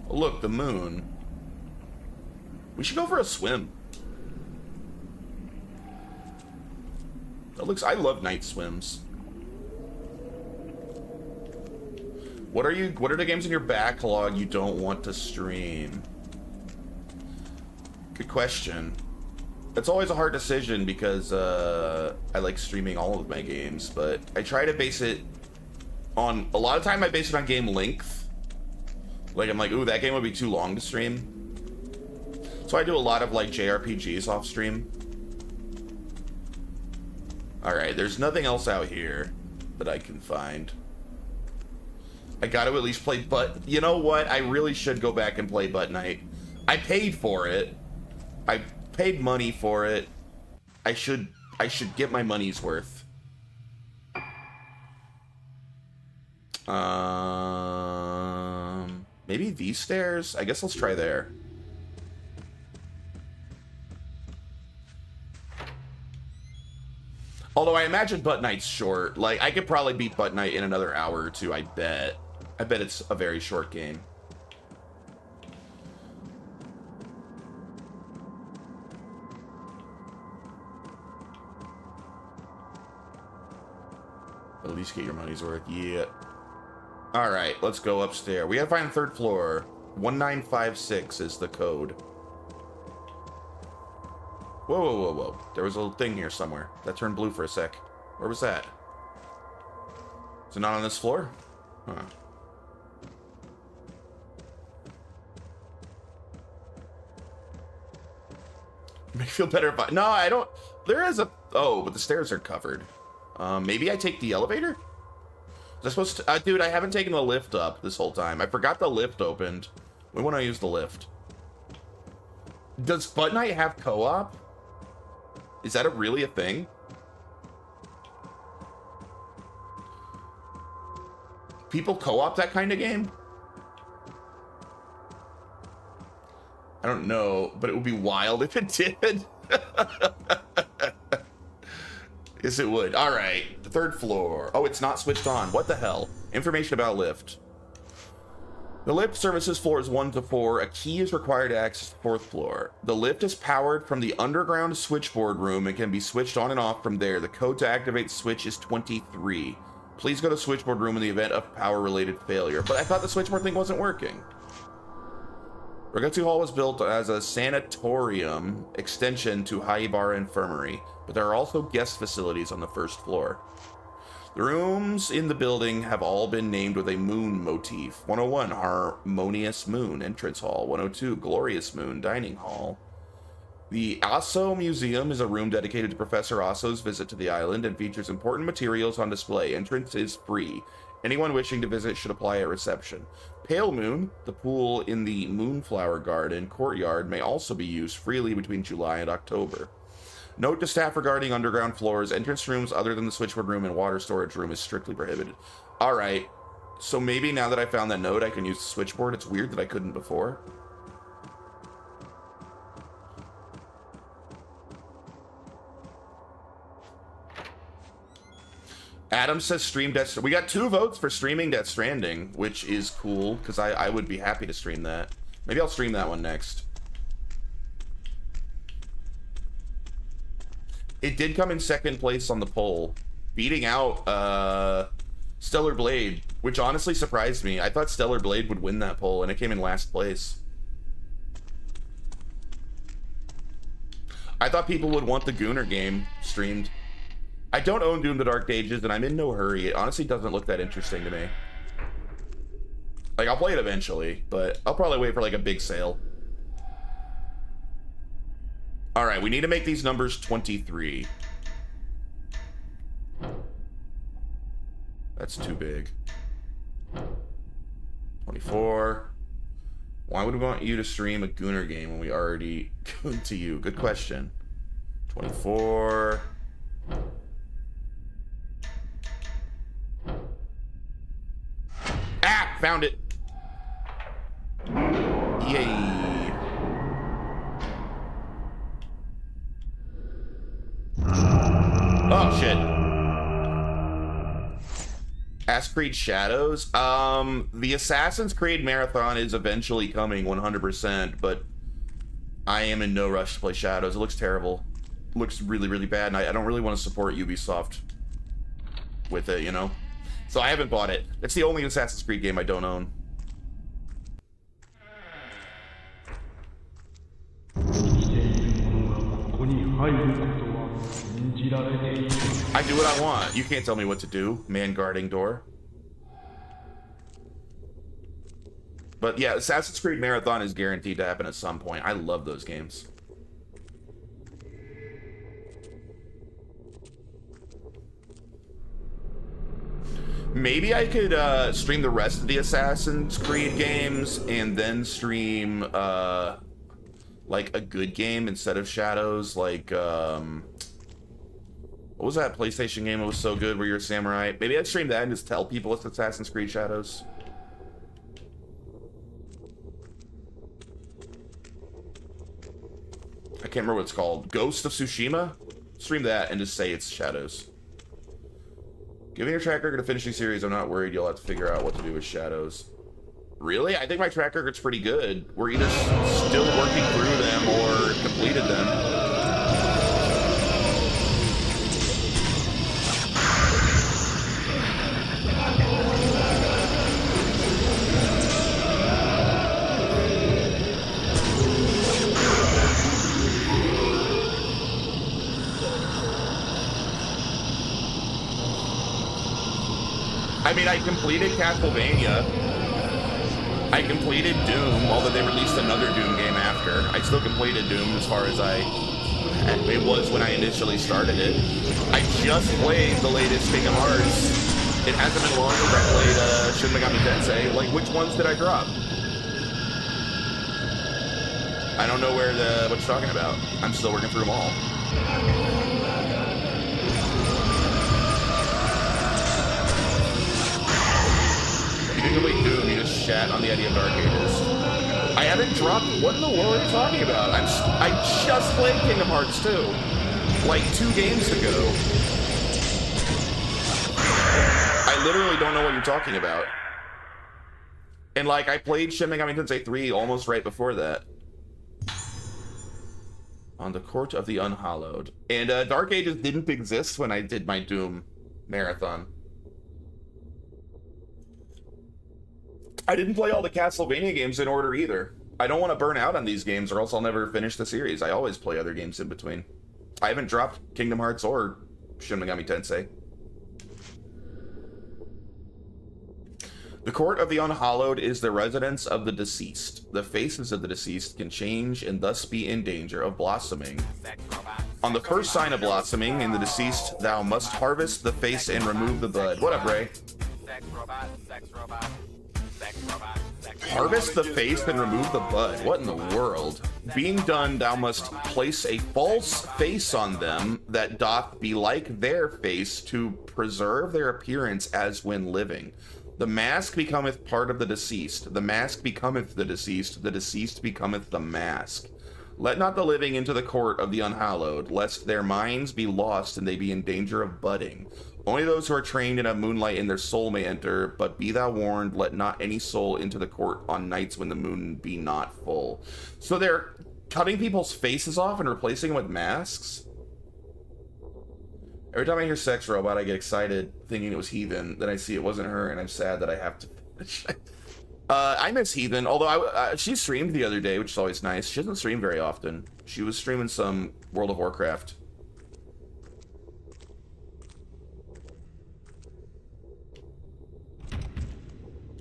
Oh, look, the moon. We should go for a swim. That looks... I love night swims. What are the games in your backlog you don't want to stream? Good question. It's always a hard decision because I like streaming all of my games, but I try to base it on... A lot of time I base it on game length. Like, I'm like, ooh, that game would be too long to stream. So I do a lot of, like, JRPGs off stream. Alright, there's nothing else out here that I can find. I gotta at least play, but you know what? I really should go back and play Butt Night. I paid for it. I paid money for it. I should get my money's worth. Maybe these stairs? I guess let's try there. Although I imagine Butt Night's short. Like, I could probably beat Butt Night in another hour or two, I bet. I bet it's a very short game. At least get your money's worth. Yeah. Alright, let's go upstairs. We gotta find the third floor. 1956 is the code. Whoa, whoa, whoa, whoa. There was a little thing here somewhere. That turned blue for a sec. Where was that? Is it not on this floor? Huh. Make me feel better if I... No, I don't... There is a... Oh, but the stairs are covered. Maybe I take the elevator? Was I supposed to... dude, I haven't taken the lift up this whole time. I forgot the lift opened. When would I use the lift? Does Butt Night have co-op? Is that really a thing? people co-op that kind of game? I don't know, but it would be wild if it did. Yes, it would. All right, the 3rd floor. Oh, it's not switched on. What the hell? Information about lift. The lift services floors 1 to 4. A key is required to access the 4th floor. The lift is powered from the underground switchboard room and can be switched on and off from there. The code to activate the switch is 23. Please go to switchboard room in the event of power-related failure. But I thought the switchboard thing wasn't working. Ragazzi Hall was built as a sanatorium extension to Haibara Infirmary, but there are also guest facilities on the 1st floor. The rooms in the building have all been named with a moon motif. 101, Harmonious Moon, Entrance Hall. 102, Glorious Moon, Dining Hall. The Asso Museum is a room dedicated to Professor Asso's visit to the island and features important materials on display. Entrance is free. Anyone wishing to visit should apply at reception. Pale Moon, the pool in the Moonflower Garden courtyard, may also be used freely between July and October. Note to staff regarding underground floors, entrance rooms other than the switchboard room and water storage room is strictly prohibited. All right, so maybe now that I found that note, I can use the switchboard. It's weird that I couldn't before. Adam says stream Death Stranding. We got 2 votes for streaming Death Stranding, which is cool, because I would be happy to stream that. Maybe I'll stream that one next. It did come in 2nd place on the poll, beating out Stellar Blade, which honestly surprised me. I thought Stellar Blade would win that poll, and it came in last place. I thought people would want the Gooner game streamed. I don't own Doom the Dark Ages, and I'm in no hurry. It honestly doesn't look that interesting to me. Like, I'll play it eventually, but I'll probably wait for, like, a big sale. Alright, we need to make these numbers 23. That's too big. 24. Why would we want you to stream a Gooner game when we already gooned to you? Good question. 24. Ah! Found it! Yay! Oh, shit. Assassin's Creed Shadows? The Assassin's Creed Marathon is eventually coming 100%, but I am in no rush to play Shadows. It looks terrible. It looks really, really bad, and I don't really want to support Ubisoft with it, you know? So I haven't bought it. It's the only Assassin's Creed game I don't own. I do what I want. You can't tell me what to do, man guarding door. But yeah, Assassin's Creed Marathon is guaranteed to happen at some point. I love those games. Maybe I could stream the rest of the Assassin's Creed games and then stream like a good game instead of Shadows, like what was that PlayStation game that was so good where you're a samurai? Maybe I'd stream that and just tell people it's Assassin's Creed Shadows. I can't remember what it's called. Ghost of Tsushima? Stream that and just say it's Shadows. Given your track record of finishing series, I'm not worried you'll have to figure out what to do with Shadows. Really? I think my track record's pretty good. We're either still working through them or completed them. I mean, I completed Castlevania. I completed Doom, although they released another Doom game after. I still completed Doom as far as it was when I initially started it. I just played the latest Kingdom Hearts. It hasn't been long since I played Shin Megami Tensei. Like, which ones did I drop? I don't know what you're talking about. I'm still working through them all. didn't complete Doom, you just shat on the idea of Dark Ages. I haven't dropped... What in the world are you talking about? I just played Kingdom Hearts 2. Like 2 games ago. I literally don't know what you're talking about. And like, I played Shin Megami Tensei 3 almost right before that. On the Court of the Unhallowed. And Dark Ages didn't exist when I did my Doom marathon. I didn't play all the Castlevania games in order either. I don't want to burn out on these games or else I'll never finish the series. I always play other games in between. I haven't dropped Kingdom Hearts or Shin Megami Tensei. The Court of the Unhallowed is the residence of the deceased. The faces of the deceased can change and thus be in danger of blossoming. On the first sign of blossoming in the deceased, thou must harvest the face and remove the bud. What up, Ray? Harvest the face and remove the bud. What in the world? Being done, thou must place a false face on them that doth be like their face to preserve their appearance as when living. The mask becometh part of the deceased. The mask becometh the deceased. The deceased becometh the mask. Let not the living into the court of the unhallowed, lest their minds be lost and they be in danger of budding. Only those who are trained and have moonlight in their soul may enter, but be thou warned, let not any soul into the court on nights when the moon be not full. So they're cutting people's faces off and replacing them with masks? Every time I hear Sex Robot, I get excited thinking it was Heathen. Then I see it wasn't her, and I'm sad that I have to finish. I miss Heathen, although she streamed the other day, which is always nice. She doesn't stream very often. She was streaming some World of Warcraft.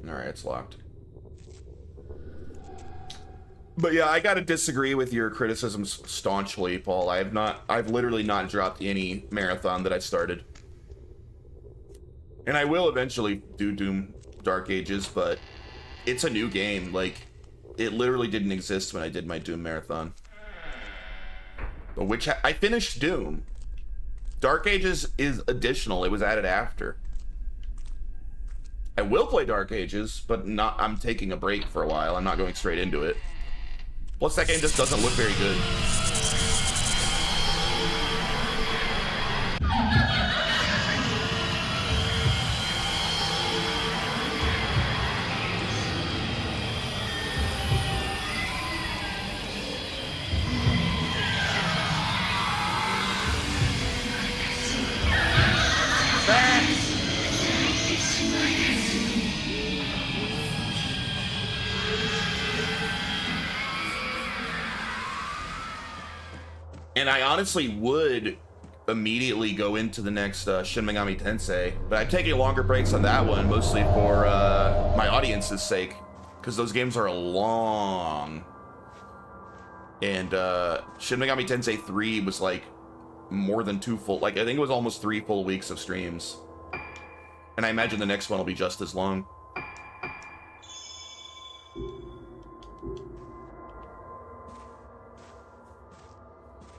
Alright, it's locked. But yeah, I gotta disagree with your criticisms staunchly, Paul. I've literally not dropped any marathon that I started. And I will eventually do Doom Dark Ages, but it's a new game. Like, it literally didn't exist when I did my Doom marathon. But which I finished Doom. Dark Ages is additional. It was added after. I will play Dark Ages, but I'm taking a break for a while. I'm not going straight into it. Plus, that game just doesn't look very good. And I honestly would immediately go into the next Shin Megami Tensei, but I'm taking longer breaks on that one, mostly for my audience's sake, because those games are long. And Shin Megami Tensei 3 was like more than 2 full, like I think it was almost 3 full weeks of streams. And I imagine the next one will be just as long.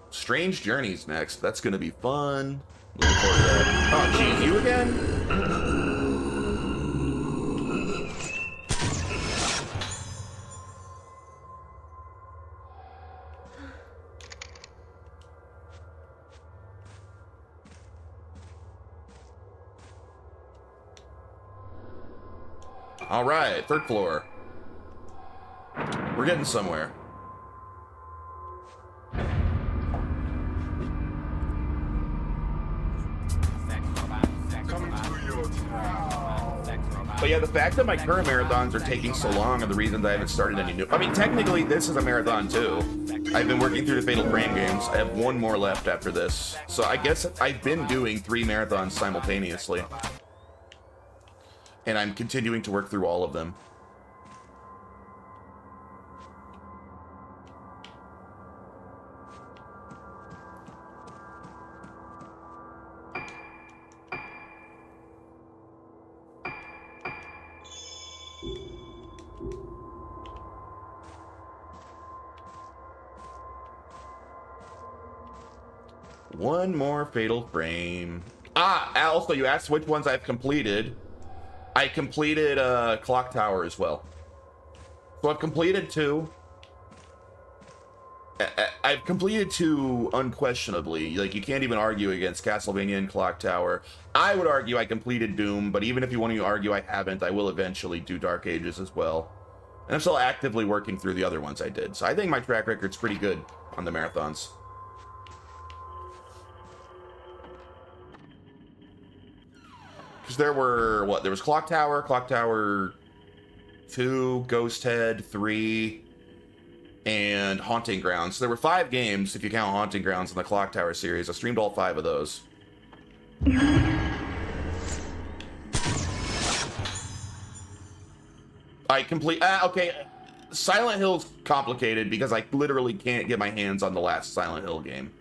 Strange Journeys next. That's gonna be fun. Looking forward to that. Oh, geez, you again? All right, 3rd floor. We're getting somewhere. But yeah, the fact that my current marathons are taking so long are the reasons I haven't started any new. I mean, technically, this is a marathon too. I've been working through the Fatal Frame games. I have 1 more left after this. So I guess I've been doing 3 marathons simultaneously. And I'm continuing to work through all of them. One more Fatal Frame. Also, you asked which ones I've completed. I completed Clock Tower as well. So I've completed 2. I've completed 2 unquestionably. Like, you can't even argue against Castlevania and Clock Tower. I would argue I completed Doom, but even if you want to argue I haven't, I will eventually do Dark Ages as well. And I'm still actively working through the other ones I did. So I think my track record's pretty good on the marathons. Because there were, what? There was Clock Tower 2, Ghost Head 3, and Haunting Grounds. So there were 5 games, if you count Haunting Grounds in the Clock Tower series. I streamed all 5 of those. Okay, Silent Hill's complicated because I literally can't get my hands on the last Silent Hill game.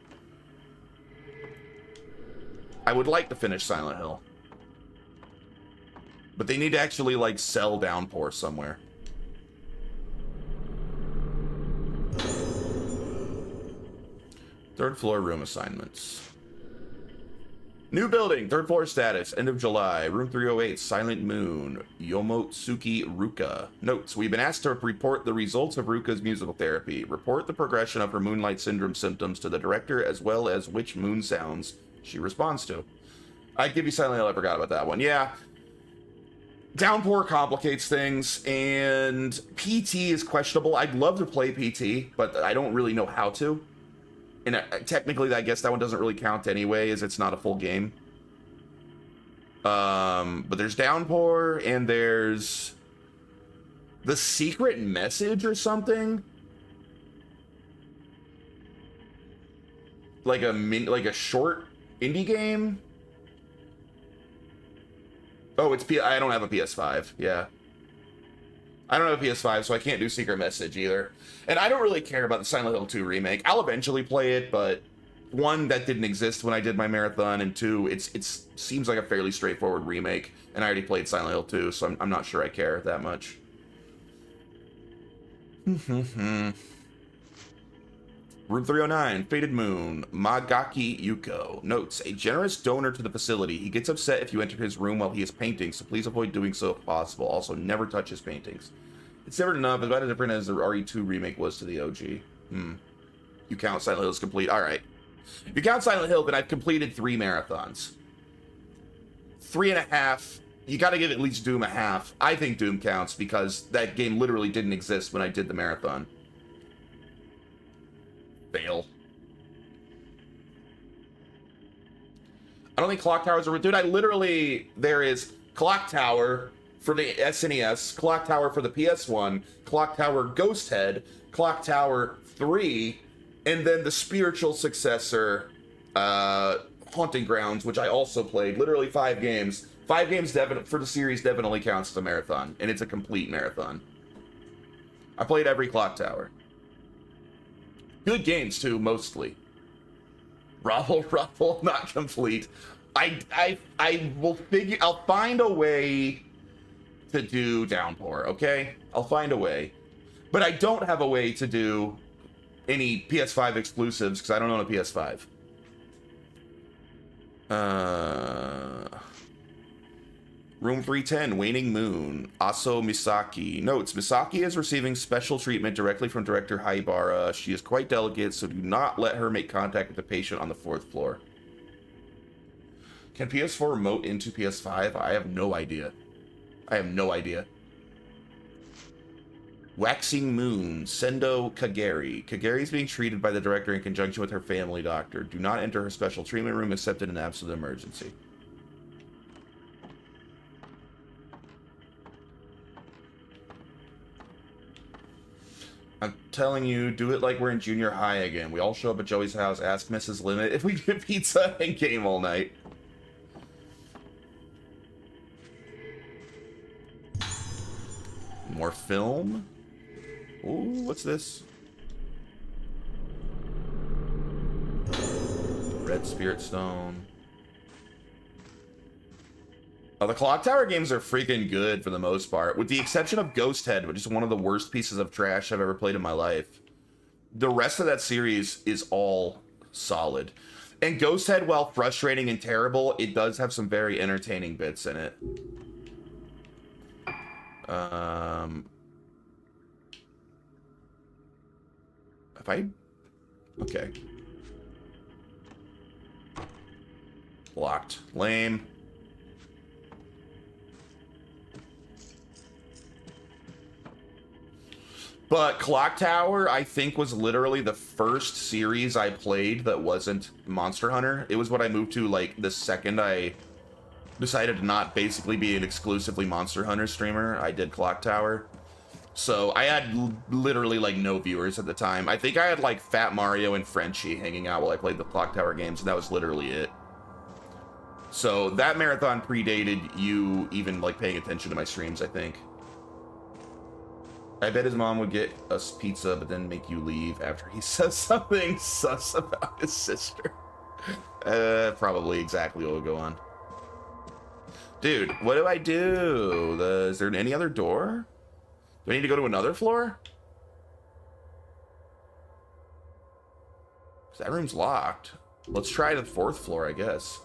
I would like to finish Silent Hill. But they need to actually, like, sell Downpour somewhere. Third floor room assignments. New building, 3rd floor status, end of July. Room 308, Silent Moon, Yomotsuki Ruka. Notes, we've been asked to report the results of Ruka's musical therapy. Report the progression of her Moonlight Syndrome symptoms to the director, as well as which moon sounds she responds to. I'd give you Silent Hill, I forgot about that one. Yeah. Downpour complicates things, and PT is questionable. I'd love to play PT, but I don't really know how to. And technically, I guess that one doesn't really count anyway, as it's not a full game. But there's Downpour, and there's The Secret Message or something. Like a short indie game. Oh, I don't have a PS5. Yeah. I don't have a PS5, so I can't do Secret Message either. And I don't really care about the Silent Hill 2 remake. I'll eventually play it, but 1, that didn't exist when I did my marathon, and 2, it seems like a fairly straightforward remake, and I already played Silent Hill 2, so I'm not sure I care that much. Room 309, Faded Moon, Magaki Yuko. Notes, a generous donor to the facility. He gets upset if you enter his room while he is painting, so please avoid doing so if possible. Also, never touch his paintings. It's never enough, as about as different as the RE2 remake was to the OG. You count Silent Hill as complete. Alright. If you count Silent Hill, then I've completed 3 marathons. 3.5. You gotta give at least Doom a half. I think Doom counts, because that game literally didn't exist when I did the marathon. Fail. I don't think Clock Towers are... Dude, there is Clock Tower for the SNES, Clock Tower for the PS1, Clock Tower Ghost Head, Clock Tower 3, and then the spiritual successor, Haunting Grounds, which I also played. Literally 5 games. 5 games for the series definitely counts as a marathon, and it's a complete marathon. I played every Clock Tower. Good games, too, mostly. Ruffle, not complete. I will figure... I'll find a way to do Downpour, okay? I'll find a way. But I don't have a way to do any PS5 exclusives, because I don't own a PS5. Room 310, Waning Moon, Aso Misaki. Notes, Misaki is receiving special treatment directly from director Haibara. She is quite delicate, so do not let her make contact with the patient on the 4th floor. Can PS4 remote into PS5? I have no idea. Waxing Moon, Sendo Kageri. Kageri is being treated by the director in conjunction with her family doctor. Do not enter her special treatment room except in an absolute emergency. I'm telling you, do it like we're in junior high again. We all show up at Joey's house, ask Mrs. Limit if we get pizza, and game all night. More film? Ooh, what's this? Red Spirit Stone. The Clock Tower games are freaking good for the most part, with the exception of Ghost Head, which is one of the worst pieces of trash I've ever played in my life. The rest of that series is all solid. And Ghost Head, while frustrating and terrible, it does have some very entertaining bits in it. If I... Okay. Locked. Lame. But Clock Tower, I think, was literally the first series I played that wasn't Monster Hunter. It was what I moved to, like, the second I decided to not basically be an exclusively Monster Hunter streamer. I did Clock Tower. So I had literally, like, no viewers at the time. I think I had, like, Fat Mario and Frenchie hanging out while I played the Clock Tower games, and that was literally it. So that marathon predated you even, like, paying attention to my streams, I think. I bet his mom would get us pizza, but then make you leave after he says something sus about his sister. Probably exactly what will go on. Dude, what do I do? Is there any other door? Do I need to go to another floor? 'Cause that room's locked. Let's try the 4th floor, I guess.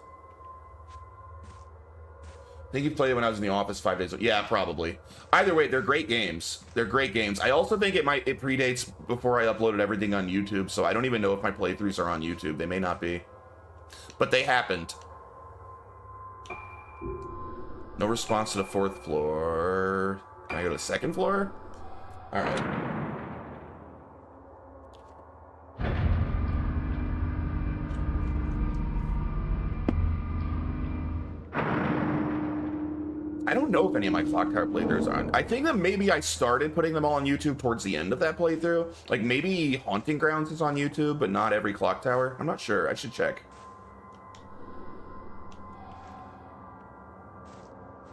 I think you played it when I was in the office 5 days ago. Yeah, probably. Either way, they're great games. They're great games. I also think it predates before I uploaded everything on YouTube, so I don't even know if my playthroughs are on YouTube. They may not be. But they happened. No response to the 4th floor. Can I go to the 2nd floor? Alright. I don't know if any of my Clock Tower playthroughs are on. I think that maybe I started putting them all on YouTube towards the end of that playthrough. Like, maybe Haunting Grounds is on YouTube, but not every Clock Tower. I'm not sure. I should check.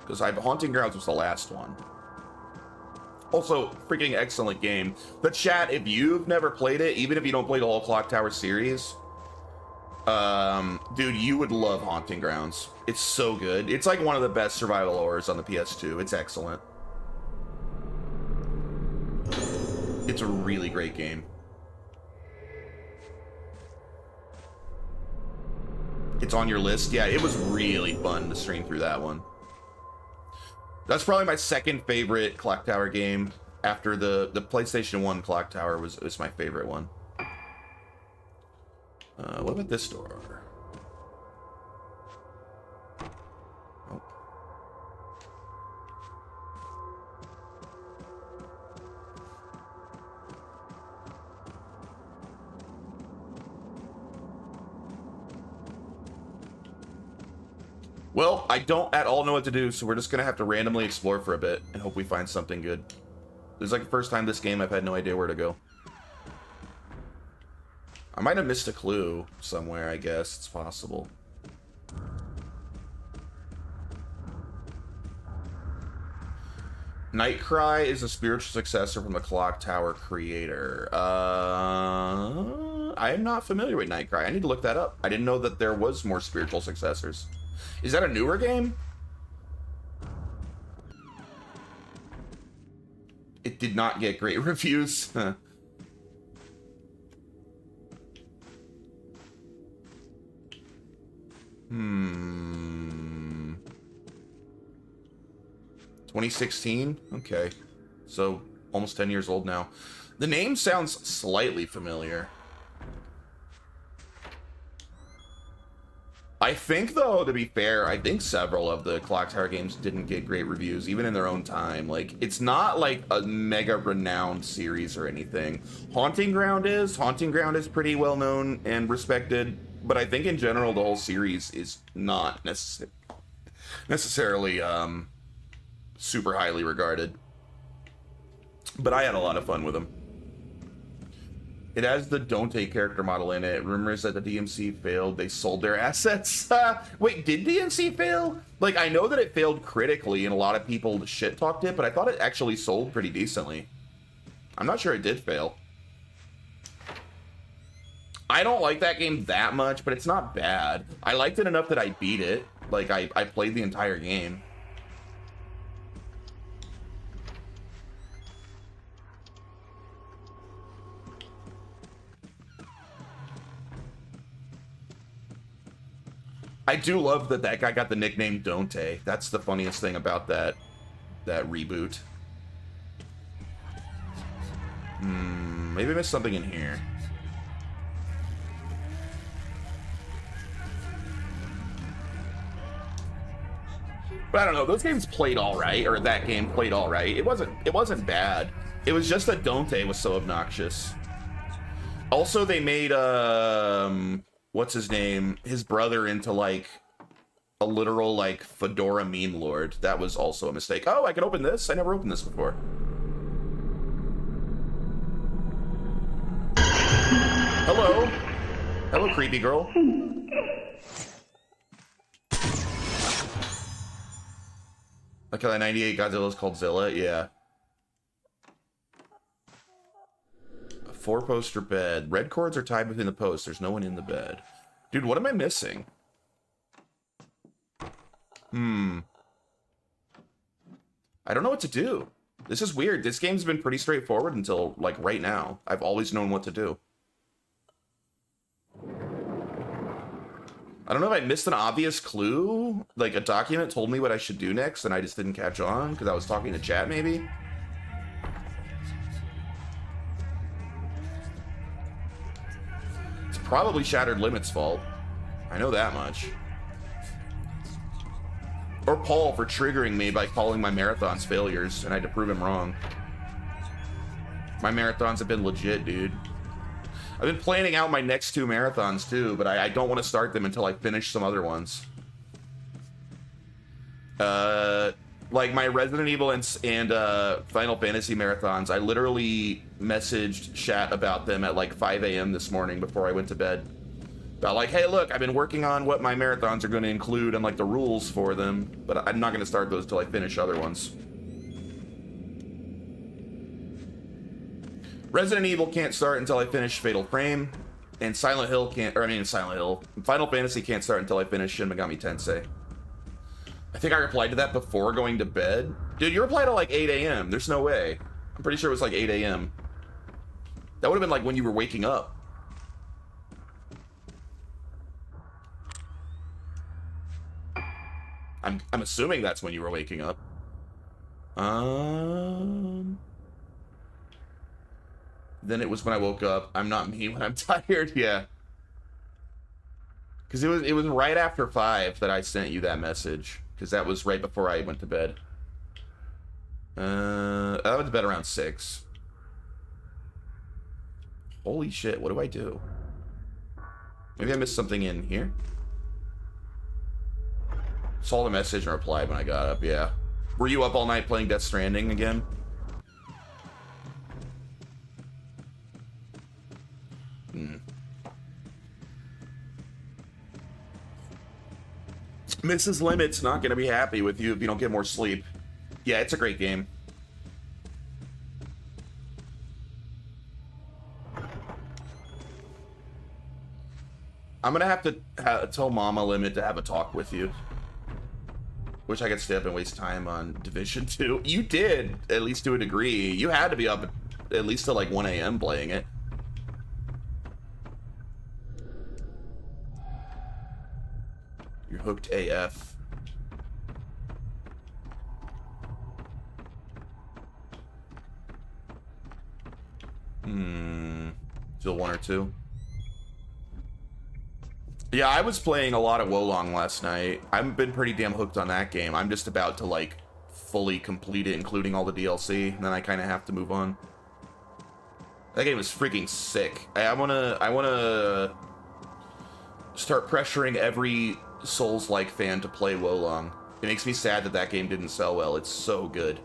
Because Haunting Grounds was the last one. Also, freaking excellent game. The chat, if you've never played it, even if you don't play the whole Clock Tower series, dude, you would love Haunting Grounds. It's so good. It's like one of the best survival horrors on the PS2. It's excellent. It's a really great game. It's on your list? Yeah, it was really fun to stream through that one. That's probably my second favorite Clock Tower game. After the PlayStation 1 Clock Tower was my favorite one. What about this door? Oh. Well, I don't at all know what to do, so we're just gonna have to randomly explore for a bit and hope we find something good. This is like the first time this game I've had no idea where to go. I might have missed a clue somewhere, I guess. It's possible. Nightcry is a spiritual successor from the Clock Tower creator. I am not familiar with Nightcry. I need to look that up. I didn't know that there was more spiritual successors. Is that a newer game? It did not get great reviews. 2016? Okay. So, almost 10 years old now. The name sounds slightly familiar. I think, though, to be fair, I think several of the Clock Tower games didn't get great reviews, even in their own time. Like, it's not like a mega renowned series or anything. Haunting Ground is pretty well known and respected, but I think in general the whole series is not necessarily super highly regarded. But I had a lot of fun with them. It has the Dante character model in it. Rumors that the DMC failed. They sold their assets. Wait, did DMC fail? Like, I know that it failed critically and a lot of people shit-talked it, but I thought it actually sold pretty decently. I'm not sure it did fail. I don't like that game that much, but it's not bad. I liked it enough that I beat it. Like, I played the entire game. I do love that that guy got the nickname Dante. That's the funniest thing about that reboot. Maybe I missed something in here. But I don't know, those games played all right, or that game played all right. It wasn't bad. It was just that Dante was so obnoxious. Also, they made what's his name? His brother into like a literal like fedora meme lord. That was also a mistake. Oh, I can open this. I never opened this before. Hello. Hello, creepy girl. Like that 98 Godzilla's called Zilla, yeah. A 4-poster bed. Red cords are tied within the post. There's no one in the bed. Dude, what am I missing? I don't know what to do. This is weird. This game's been pretty straightforward until, like, right now. I've always known what to do. I don't know if I missed an obvious clue. Like, a document told me what I should do next, and I just didn't catch on because I was talking to chat, maybe? It's probably Shattered Limit's fault. I know that much. Or Paul for triggering me by calling my marathons failures, and I had to prove him wrong. My marathons have been legit, dude. I've been planning out my next 2 marathons too, but I don't want to start them until I finish some other ones. Like my Resident Evil and Final Fantasy marathons, I literally messaged chat about them at like 5 a.m. this morning before I went to bed. About like, hey, look, I've been working on what my marathons are going to include and like the rules for them, but I'm not going to start those till I finish other ones. Resident Evil can't start until I finish Fatal Frame, and Final Fantasy can't start until I finish Shin Megami Tensei. I think I replied to that before going to bed. Dude, you replied at like 8 a.m. There's no way. I'm pretty sure it was like 8 a.m. That would have been like when you were waking up. I'm assuming that's when you were waking up. Then it was when I woke up. I'm not me when I'm tired. Yeah. Because it was right after 5 that I sent you that message. Because that was right before I went to bed. I went to bed around 6. Holy shit, what do I do? Maybe I missed something in here? Saw the message and replied when I got up, yeah. Were you up all night playing Death Stranding again? Mrs. Limit's not going to be happy with you if you don't get more sleep. Yeah, it's a great game. I'm going to have to tell Mama Limit to have a talk with you. Wish I could stay up and waste time on Division 2. You did, at least to a degree. You had to be up at least till like 1 a.m. playing it. You're hooked AF. Still 1 or 2? Yeah, I was playing a lot of Wolong last night. I've been pretty damn hooked on that game. I'm just about to like fully complete it, including all the DLC, and then I kind of have to move on. That game is freaking sick. I wanna start pressuring every Souls-like fan to play Wolong. It makes me sad that that game didn't sell well. It's so good.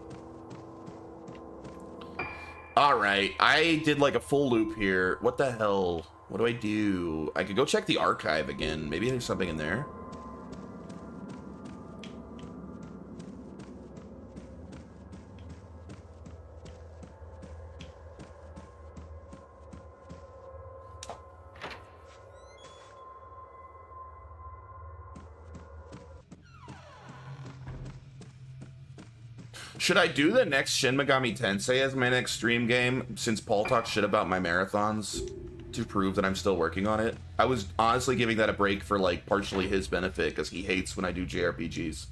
Alright, I did like a full loop here. What the hell? What do I do? I could go check the archive again. Maybe there's something in there. Should I do the next Shin Megami Tensei as my next stream game, since Paul talks shit about my marathons to prove that I'm still working on it? I was honestly giving that a break for, like, partially his benefit, because he hates when I do JRPGs.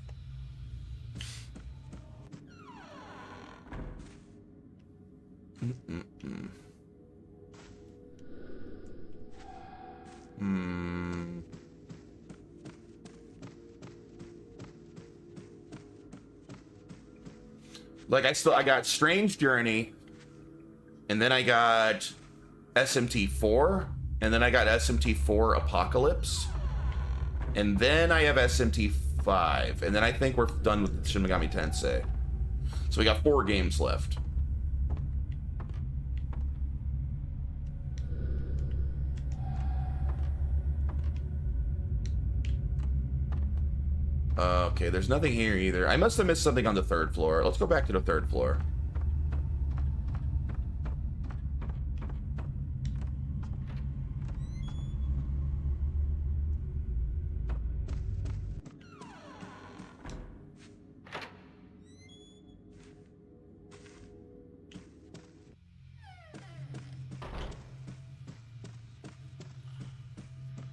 Like, I got Strange Journey, and then I got SMT4, and then I got SMT4 Apocalypse, and then I have SMT5, and then I think we're done with Shin Megami Tensei. So we got 4 games left. Okay, there's nothing here either. I must have missed something on the 3rd floor. Let's go back to the 3rd floor.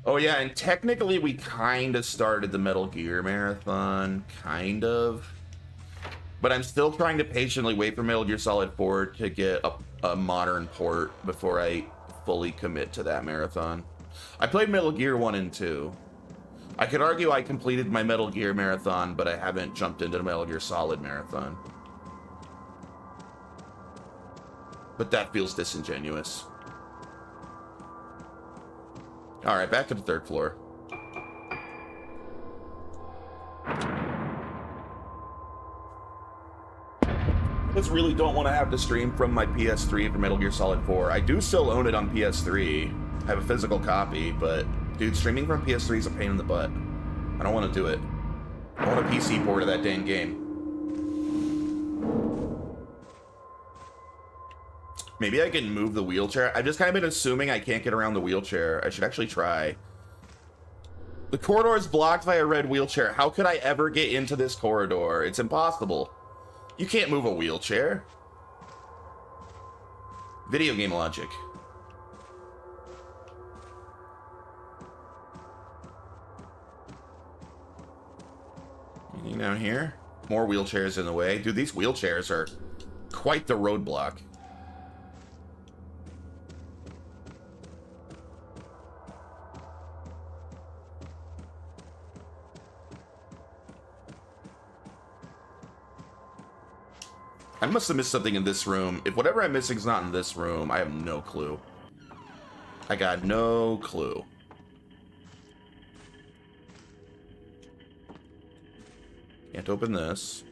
Oh yeah, and technically we kind of started the Metal Gear Marathon, kind of. But I'm still trying to patiently wait for Metal Gear Solid 4 to get a modern port before I fully commit to that marathon. I played Metal Gear 1 and 2. I could argue I completed my Metal Gear Marathon, but I haven't jumped into the Metal Gear Solid Marathon. But that feels disingenuous. Alright, back to the 3rd floor. I just really don't want to have to stream from my PS3 for Metal Gear Solid 4. I do still own it on PS3. I have a physical copy, but dude, streaming from PS3 is a pain in the butt. I don't want to do it. I want a PC port of that dang game. Maybe I can move the wheelchair. I've just kind of been assuming I can't get around the wheelchair. I should actually try. The corridor is blocked by a red wheelchair. How could I ever get into this corridor? It's impossible. You can't move a wheelchair. Video game logic. Anything down here? More wheelchairs in the way. Dude, these wheelchairs are quite the roadblock. I must have missed something in this room. If whatever I'm missing is not in this room, I have no clue. I got no clue. Can't open this.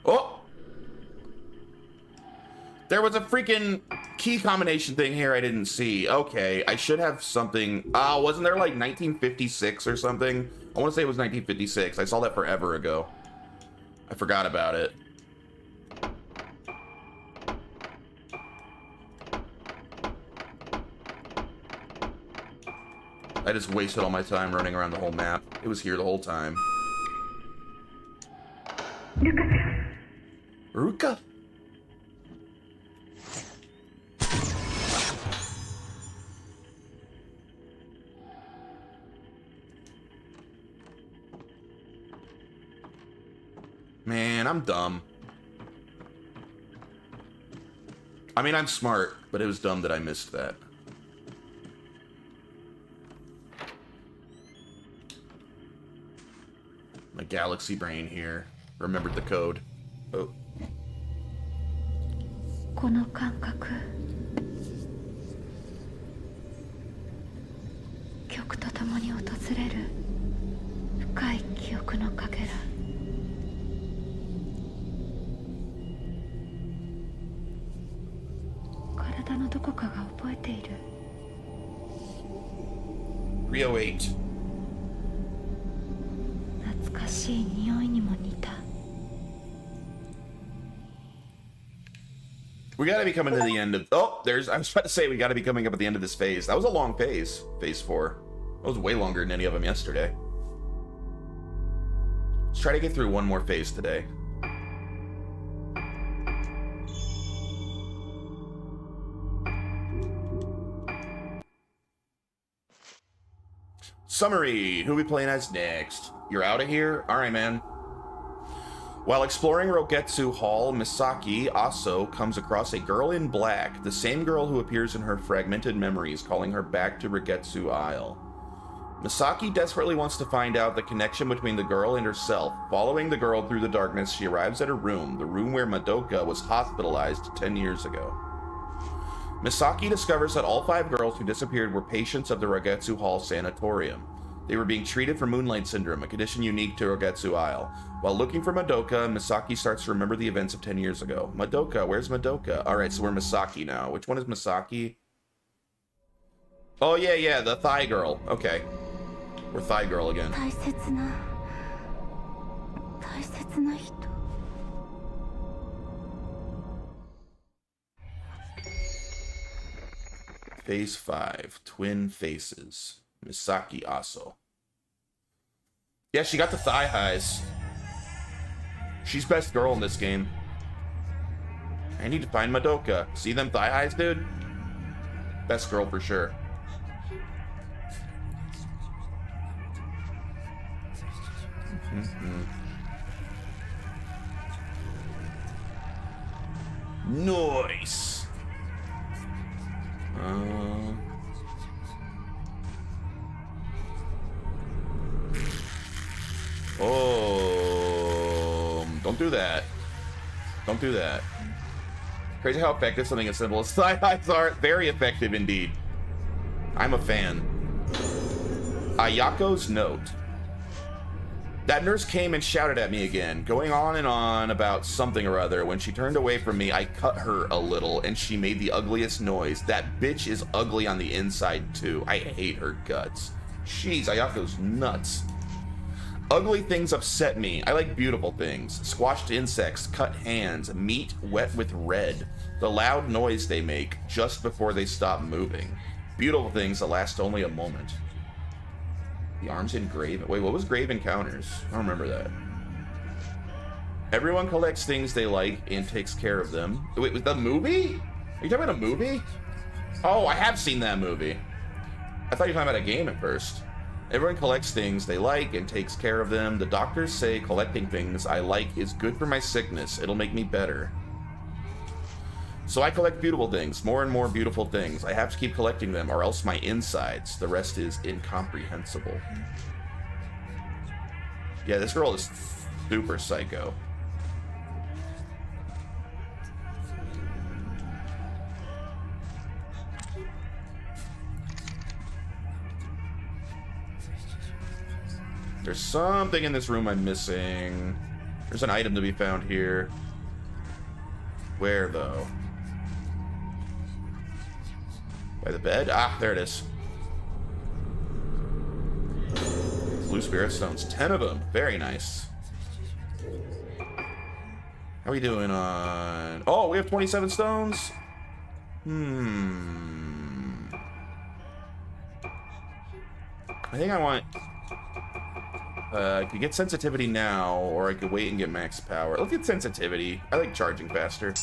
Oh! There was a freaking key combination thing here I didn't see. Okay, I should have something. Wasn't there like 1956 or something? I want to say it was 1956. I saw that forever ago. I forgot about it. I just wasted all my time running around the whole map. It was here the whole time. Ruka? Man, I'm dumb. I mean, I'm smart, but it was dumb that I missed that. My galaxy brain here remembered the code. Oh. この感覚曲とともに訪れる深い記憶のかけら体のどこかが覚えている308懐かしい匂いにも似た We gotta be coming to the end of... Oh, there's... I was about to say we gotta be coming up at the end of this phase. That was a long phase. Phase 4. That was way longer than any of them yesterday. Let's try to get through one more phase today. Summary. Who are we playing as next? You're out of here? Alright, man. While exploring Rogetsu Hall, Misaki Aso comes across a girl in black, the same girl who appears in her fragmented memories, calling her back to Rogetsu Isle. Misaki desperately wants to find out the connection between the girl and herself. Following the girl through the darkness, she arrives at her room, the room where Madoka was hospitalized 10 years ago. Misaki discovers that all 5 girls who disappeared were patients of the Rogetsu Hall Sanatorium. They were being treated for Moonlight Syndrome, a condition unique to Rogetsu Isle. While looking for Madoka, Misaki starts to remember the events of 10 years ago. Madoka, where's Madoka? Alright, so we're Misaki now. Which one is Misaki? Oh, yeah, the Thigh Girl. Okay. We're Thigh Girl again. Phase 5, Twin Faces. Misaki Aso. Yeah, she got the thigh highs. She's best girl in this game. I need to find Madoka. See them thigh highs, dude? Best girl for sure. Nice. Oh, don't do that. Don't do that. Crazy how effective something as simple as thigh highs are. Very effective indeed. I'm a fan. Ayako's note. That nurse came and shouted at me again, going on and on about something or other. When she turned away from me, I cut her a little, and she made the ugliest noise. That bitch is ugly on the inside, too. I hate her guts. Jeez, Ayako's nuts. Ugly things upset me. I like beautiful things. Squashed insects, cut hands, meat wet with red. The loud noise they make just before they stop moving. Beautiful things that last only a moment. The arms in Grave... Wait, what was Grave Encounters? I don't remember that. Everyone collects things they like and takes care of them. Wait, was the movie? Are you talking about a movie? Oh, I have seen that movie. I thought you were talking about a game at first. Everyone collects things they like and takes care of them. The doctors say collecting things I like is good for my sickness. It'll make me better. So I collect beautiful things, more and more beautiful things. I have to keep collecting them or else my insides. The rest is incomprehensible. Yeah, this girl is super psycho. There's something in this room I'm missing. There's an item to be found here. Where, though? By the bed? Ah, there it is. Blue spirit stones. 10 of them. Very nice. How are we doing on... Oh, we have 27 stones? I think I want... I could get sensitivity now, or I could wait and get max power. Let's get sensitivity. I like charging faster.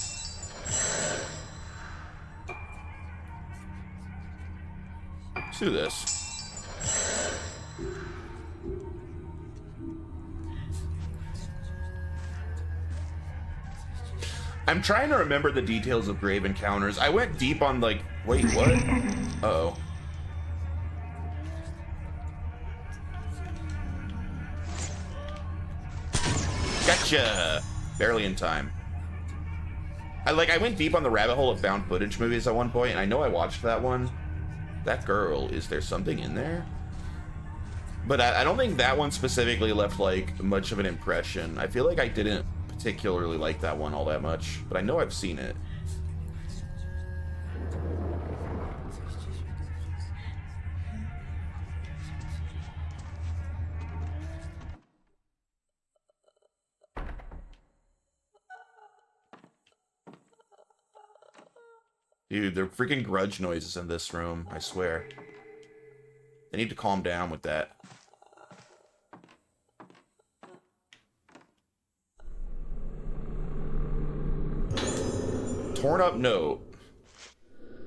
Let's do this. I'm trying to remember the details of Grave Encounters. I went deep on, like... Wait, what? Uh-oh. Gotcha! Barely in time. I went deep on the rabbit hole of found footage movies at one point, and I know I watched that one. That girl, is there something in there? But I don't think that one specifically left, like, much of an impression. I feel like I didn't particularly like that one all that much, but I know I've seen it. Dude, there are freaking grudge noises in this room, I swear. They need to calm down with that. Torn up note.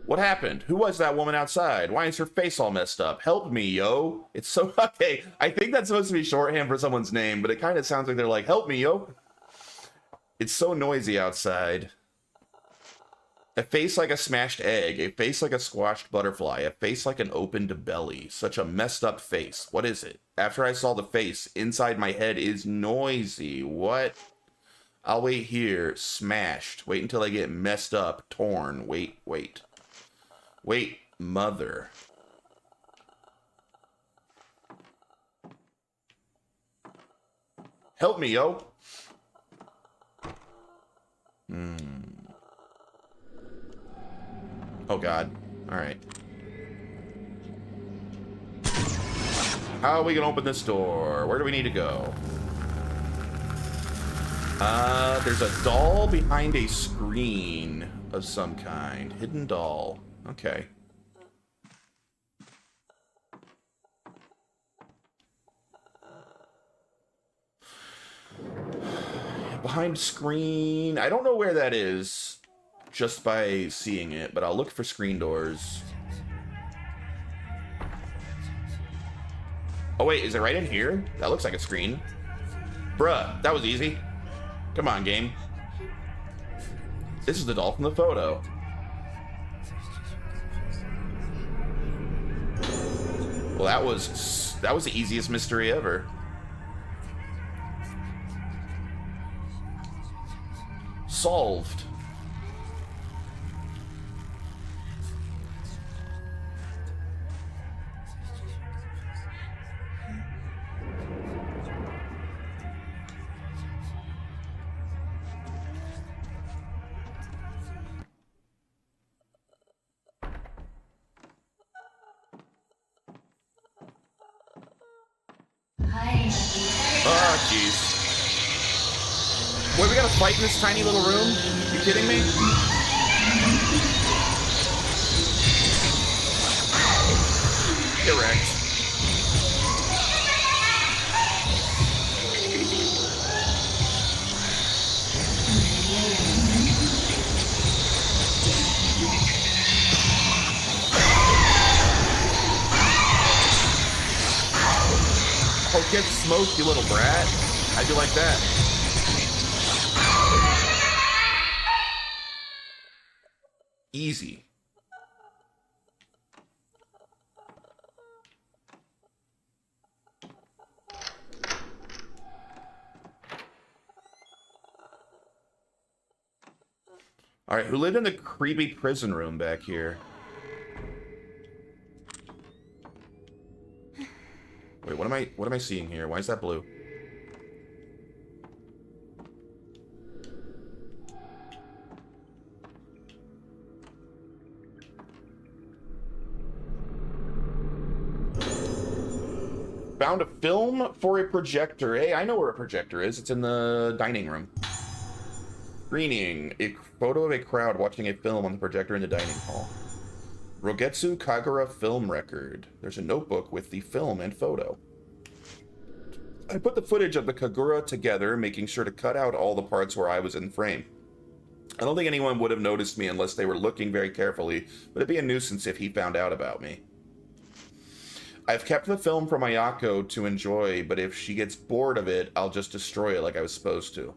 What happened? Who was that woman outside? Why is her face all messed up? Help me, yo. It's so... Okay, I think that's supposed to be shorthand for someone's name, but it kind of sounds like they're like, help me, yo. It's so noisy outside. A face like a smashed egg, a face like a squashed butterfly, a face like an opened belly. Such a messed up face. What is it? After I saw the face, inside my head is noisy. What? I'll wait here. Smashed. Wait until I get messed up. Torn. Wait. Wait, mother. Help me, yo. Oh, God. All right. How are we going to open this door? Where do we need to go? There's a doll behind a screen of some kind. Hidden doll. Okay. Behind screen. I don't know where that is just by seeing it, but I'll look for screen doors. Oh, wait, is it right in here? That looks like a screen. Bruh, that was easy. Come on, game. This is the doll from the photo. Well, that was the easiest mystery ever. Solved. Oh, jeez. Boy, we gotta fight in this tiny little room? You kidding me? Get wrecked. Oh, get smoked, you little brat. How'd you like that? Easy. All right, who lived in the creepy prison room back here? Wait, what am I seeing here? Why is that blue? Found a film for a projector. Hey, I know where a projector is. It's in the dining room. Screening. A photo of a crowd watching a film on the projector in the dining hall. Rogetsu Kagura film record. There's a notebook with the film and photo. I put the footage of the Kagura together, making sure to cut out all the parts where I was in frame. I don't think anyone would have noticed me unless they were looking very carefully, but it'd be a nuisance if he found out about me. I've kept the film for Ayako to enjoy, but if she gets bored of it, I'll just destroy it like I was supposed to.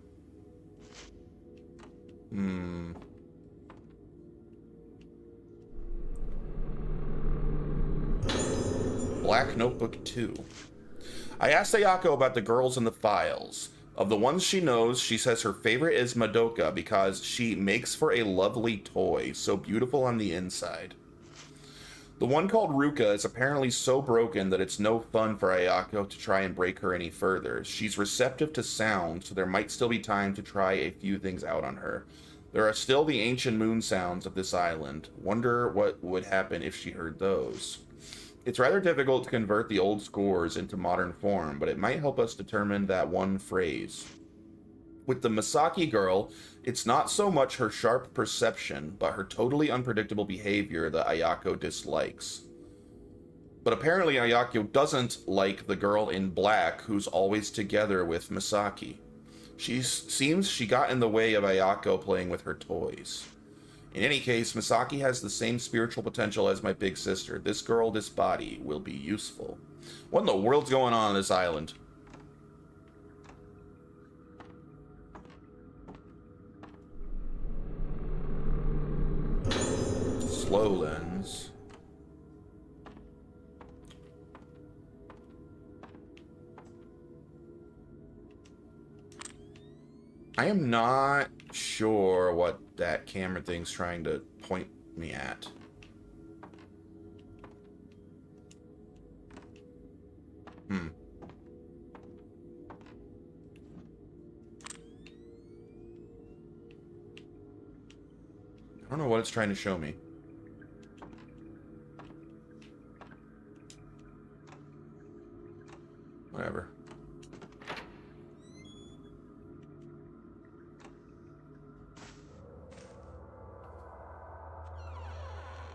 Black Notebook 2. I asked Ayako about the girls in the files. Of the ones she knows, she says her favorite is Madoka because she makes for a lovely toy, so beautiful on the inside. The one called Ruka is apparently so broken that it's no fun for Ayako to try and break her any further. She's receptive to sound, so there might still be time to try a few things out on her. There are still the ancient moon sounds of this island. Wonder what would happen if she heard those. It's rather difficult to convert the old scores into modern form, but it might help us determine that one phrase. With the Misaki girl, it's not so much her sharp perception, but her totally unpredictable behavior that Ayako dislikes. But apparently Ayako doesn't like the girl in black who's always together with Misaki. Seems she got in the way of Ayako playing with her toys. In any case, Misaki has the same spiritual potential as my big sister. This girl, this body, will be useful. What in the world's going on this island? slow lens. I am not sure what that camera thing's trying to point me at. I don't know what it's trying to show me. Whatever.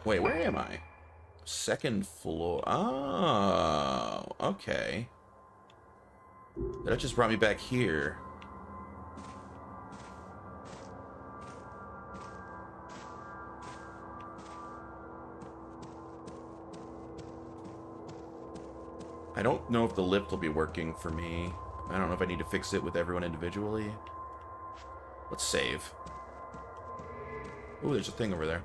Wait, where am I? Second floor. Oh, okay. That just brought me back here. I don't know if the lift will be working for me. I don't know if I need to fix it with everyone individually. Let's save. Ooh, there's a thing over there.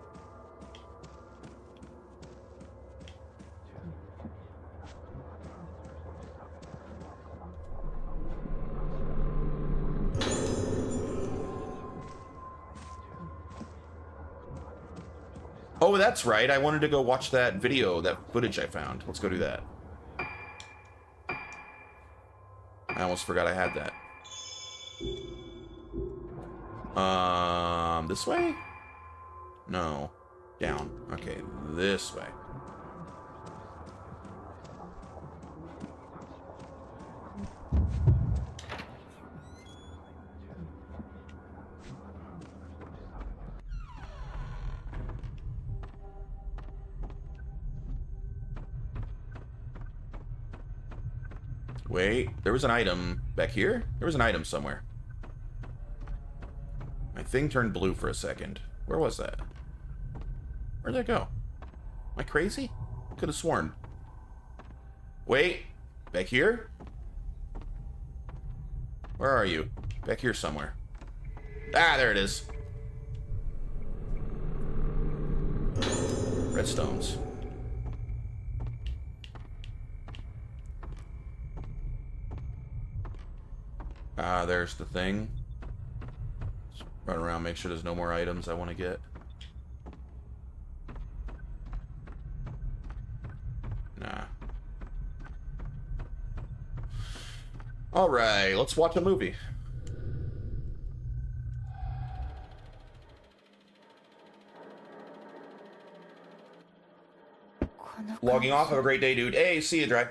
Oh, that's right. I wanted to go watch that video, that footage I found. Let's go do that. I almost forgot I had that. This way? No. Down. Okay, this way. Wait, there was an item back here? There was an item somewhere. My thing turned blue for a second. Where was that? Where'd that go? Am I crazy? Could have sworn. Wait, back here? Where are you? Back here somewhere. Ah, there it is. Redstones. Ah, there's the thing. Just run around, make sure there's no more items I want to get. Nah. Alright, let's watch a movie. Logging off. Have a great day, dude. Hey, see you, Dry.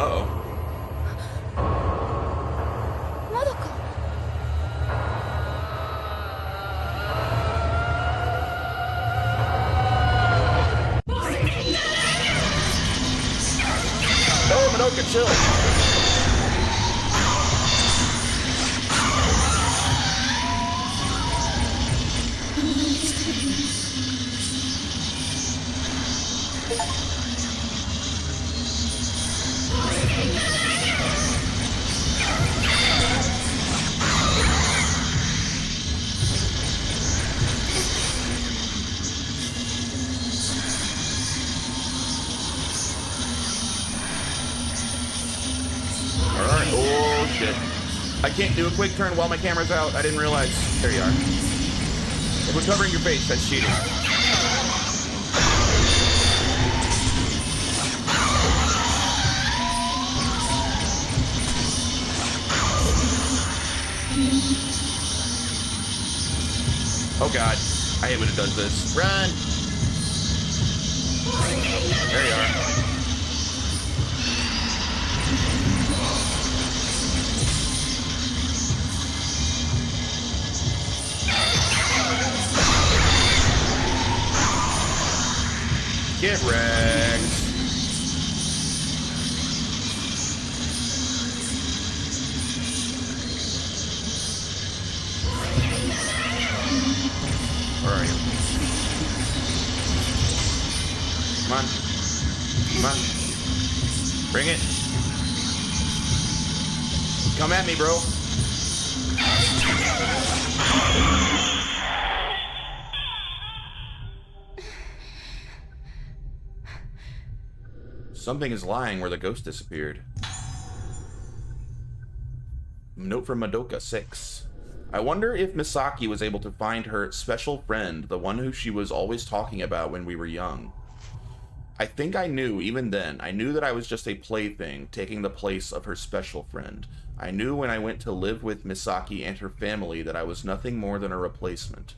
Uh-oh. Oh, Minoka, chill. I can't do a quick turn while my camera's out. I didn't realize. There you are. If we're covering your face, that's cheating. Oh god. I hate when it does this. Run! There you are. Get wrecked. Where are you? Come on. Come on. Bring it. Come at me, bro. Something is lying where the ghost disappeared. Note from Madoka 6. I wonder if Misaki was able to find her special friend, the one who she was always talking about when we were young. I think I knew, even then, I knew that I was just a plaything, taking the place of her special friend. I knew when I went to live with Misaki and her family that I was nothing more than a replacement.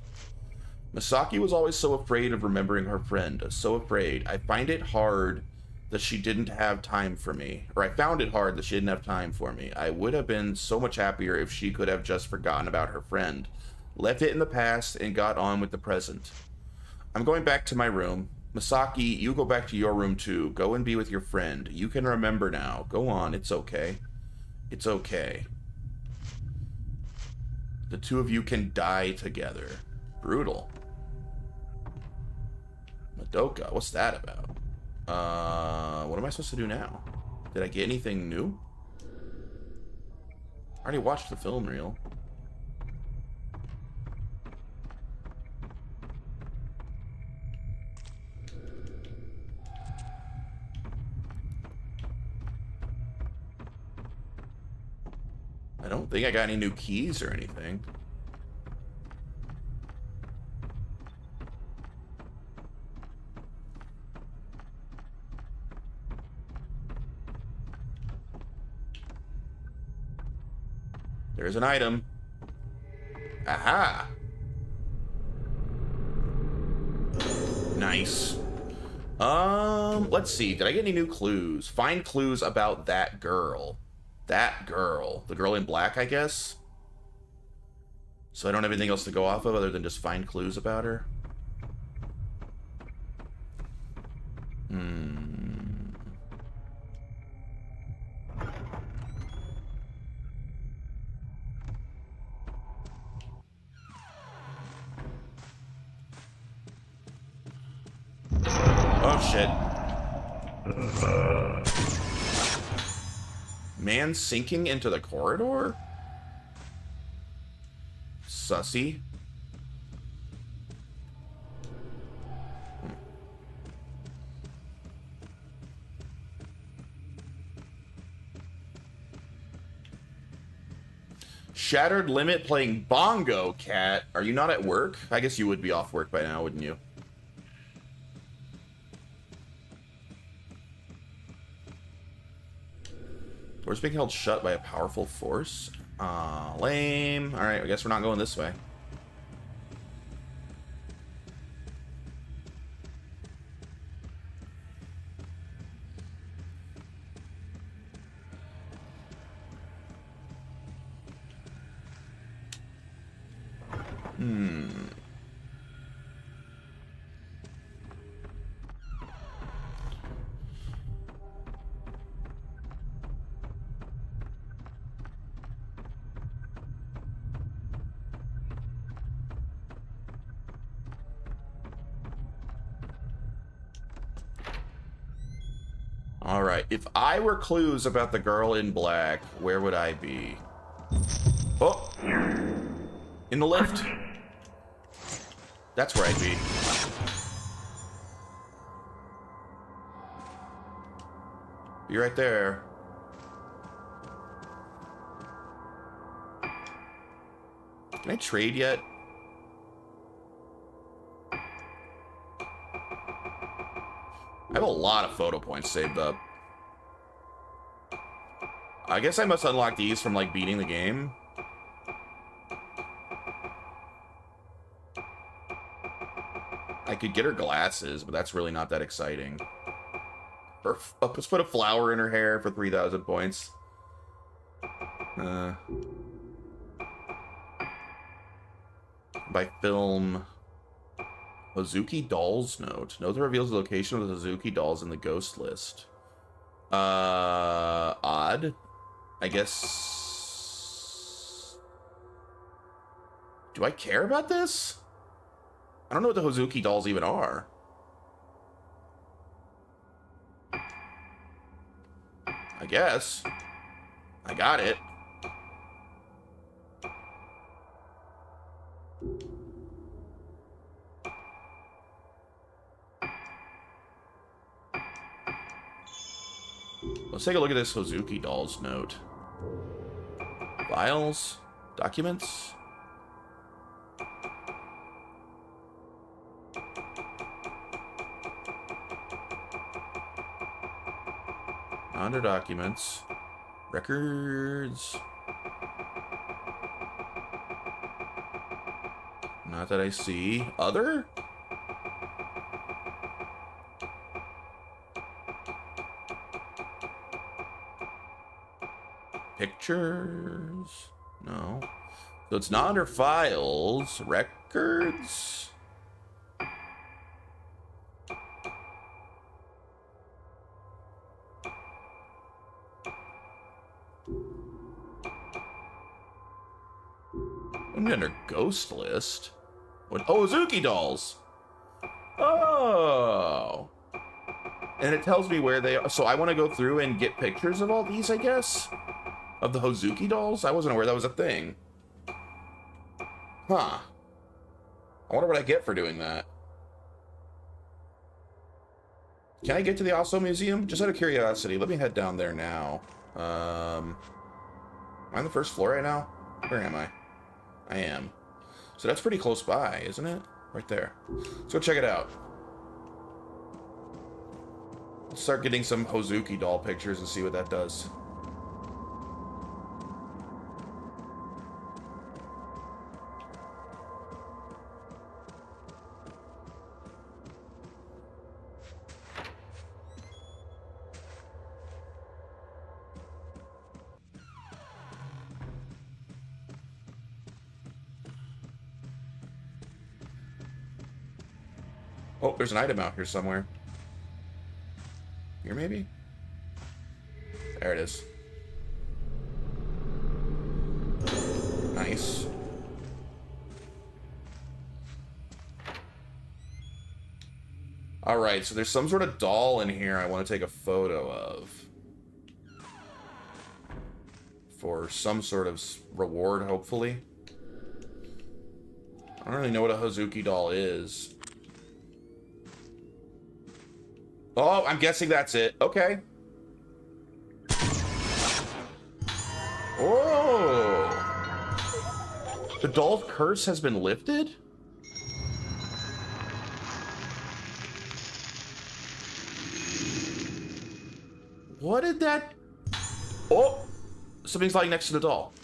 Misaki was always so afraid of remembering her friend, so afraid. I find it hard that she didn't have time for me, or I found it hard that she didn't have time for me. I would have been so much happier if she could have just forgotten about her friend, left it in the past, and got on with the present. I'm going back to my room. Misaki, you go back to your room too. Go and be with your friend. You can remember now. Go on, it's okay. It's okay. The two of you can die together. Brutal. Madoka, what's that about? What am I supposed to do now? Did I get anything new? I already watched the film reel. I don't think I got any new keys or anything. There's an item. Aha! Nice. Let's see. Did I get any new clues? Find clues about that girl. That girl. The girl in black, I guess? So I don't have anything else to go off of other than just find clues about her? Oh, shit. Man sinking into the corridor? Sussy. Shattered Limit playing Bongo, Cat. Are you not at work? I guess you would be off work by now, wouldn't you? Doors being held shut by a powerful force? Lame. Alright, I guess we're not going this way. Alright, if I were clues about the girl in black, where would I be? Oh! In the lift. That's where I'd be. Be right there. Can I trade yet? I have a lot of photo points saved up. I guess I must unlock these from, like, beating the game. I could get her glasses, but that's really not that exciting. Or let's put a flower in her hair for 3,000 points. By film... Hozuki dolls note. Note that reveals the location of the Hozuki dolls in the ghost list. Odd. I guess... Do I care about this? I don't know what the Hozuki dolls even are. I guess. I got it. Let's take a look at this Hozuki dolls note. Files, documents. Under documents, records. Not that I see. Other? Pictures? No. So it's not under files. Records? I'm under ghost list. What? Oh, Hozuki dolls. Oh. And it tells me where they are. So I want to go through and get pictures of all these, I guess? Of the Hozuki dolls? I wasn't aware that was a thing. Huh. I wonder what I get for doing that. Can I get to the Osso Museum? Just out of curiosity. Let me head down there now. Am I on the first floor right now? Where am I? I am. So that's pretty close by, isn't it? Right there. Let's go check it out. Let's start getting some Hozuki doll pictures and see what that does. Oh, there's an item out here somewhere. Here, maybe? There it is. Nice. Alright, so there's some sort of doll in here I want to take a photo of. For some sort of reward, hopefully. I don't really know what a Hozuki doll is. Oh, I'm guessing that's it. Okay. Oh. The doll's curse has been lifted? What did that... Oh! Something's lying next to the doll.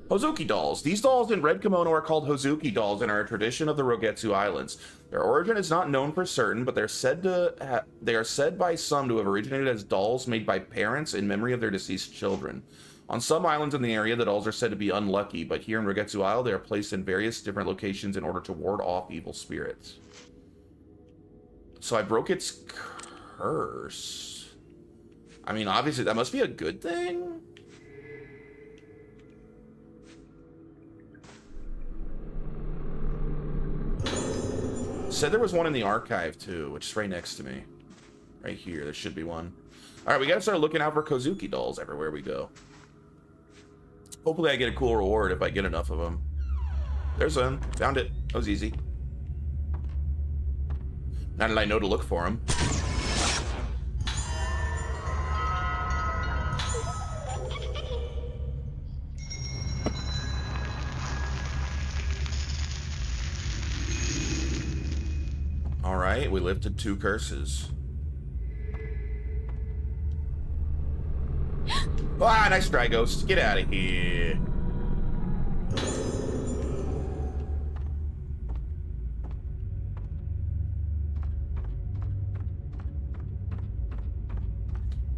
Hozuki dolls. These dolls in red kimono are called Hozuki dolls and are a tradition of the Rogetsu Islands. Their origin is not known for certain, but they are said by some to have originated as dolls made by parents in memory of their deceased children. On some islands in the area, the dolls are said to be unlucky, but here in Rogetsu Isle, they are placed in various different locations in order to ward off evil spirits. So I broke its curse. I mean, obviously, that must be a good thing? Said there was one in the archive too, which is right next to me. Right here, there should be one. Alright, we gotta start looking out for Hozuki dolls everywhere we go. Hopefully I get a cool reward if I get enough of them. There's one. Found it. That was easy. Now that I know to look for them. Alright, we lifted 2 curses. Ah, nice dry ghost. Get out of here.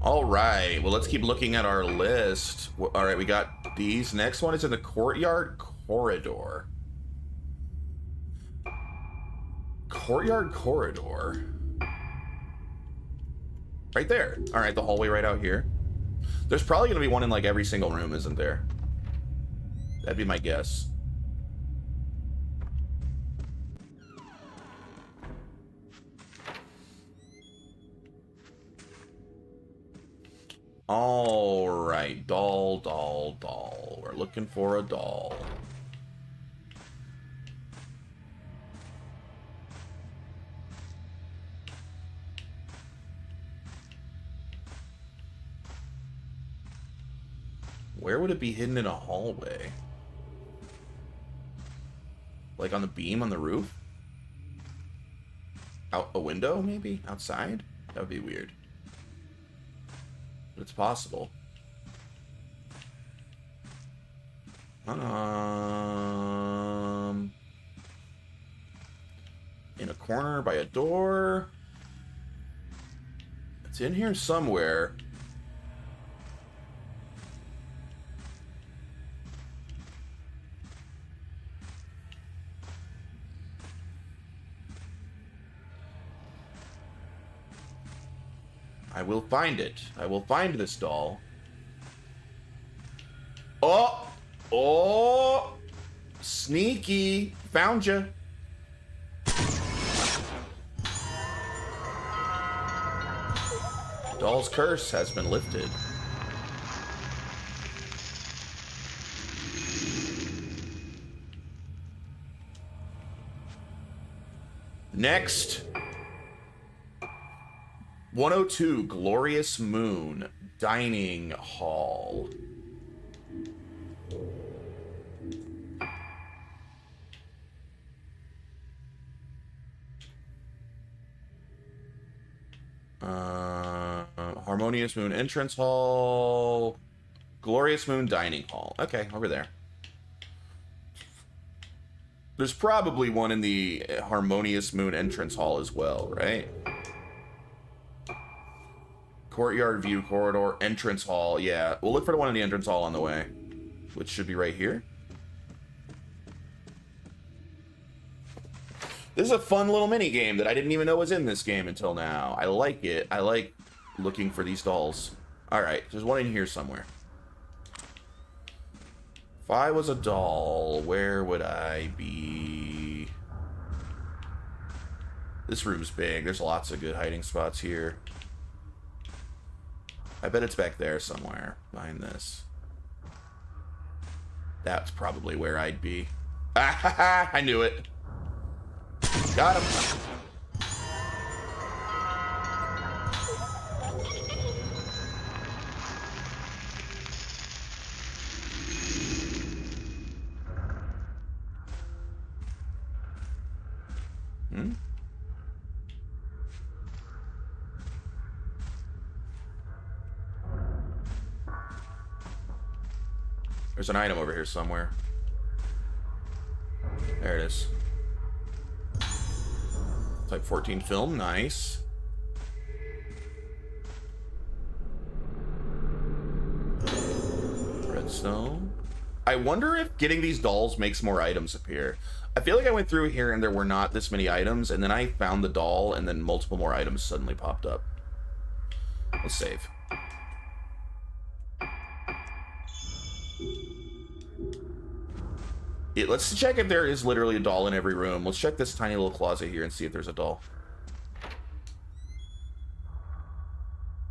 Alright, well, let's keep looking at our list. Alright, we got these. Next one is in the courtyard corridor. Courtyard corridor. Right there. All right, the hallway right out here. There's probably going to be one in like every single room, isn't there? That'd be my guess. All right, doll, doll, doll. We're looking for a doll. Where would it be hidden in a hallway? Like on the beam on the roof? Out a window, maybe? Outside? That would be weird. But it's possible. In a corner by a door. It's in here somewhere. I will find it. I will find this doll. Oh! Oh! Sneaky! Found you. Doll's curse has been lifted. Next. 102 Glorious Moon Dining Hall. Harmonious Moon Entrance Hall. Glorious Moon Dining Hall. Okay, over there. There's probably one in the Harmonious Moon Entrance Hall as well, right? Courtyard View Corridor, Entrance Hall. Yeah, we'll look for the one in the Entrance Hall on the way, which should be right here. This is a fun little mini game that I didn't even know was in this game until now. I like it. I like looking for these dolls. All right, there's one in here somewhere. If I was a doll, where would I be? This room's big. There's lots of good hiding spots here. I bet it's back there somewhere, behind this. That's probably where I'd be. Ah, ha, ha, I knew it. Got him. There's an item over here somewhere. There it is. Type 14 film, nice. Redstone. I wonder if getting these dolls makes more items appear. I feel like I went through here and there were not this many items, and then I found the doll, and then multiple more items suddenly popped up. Let's save. Let's check if there is literally a doll in every room. Let's check this tiny little closet here and see if there's a doll.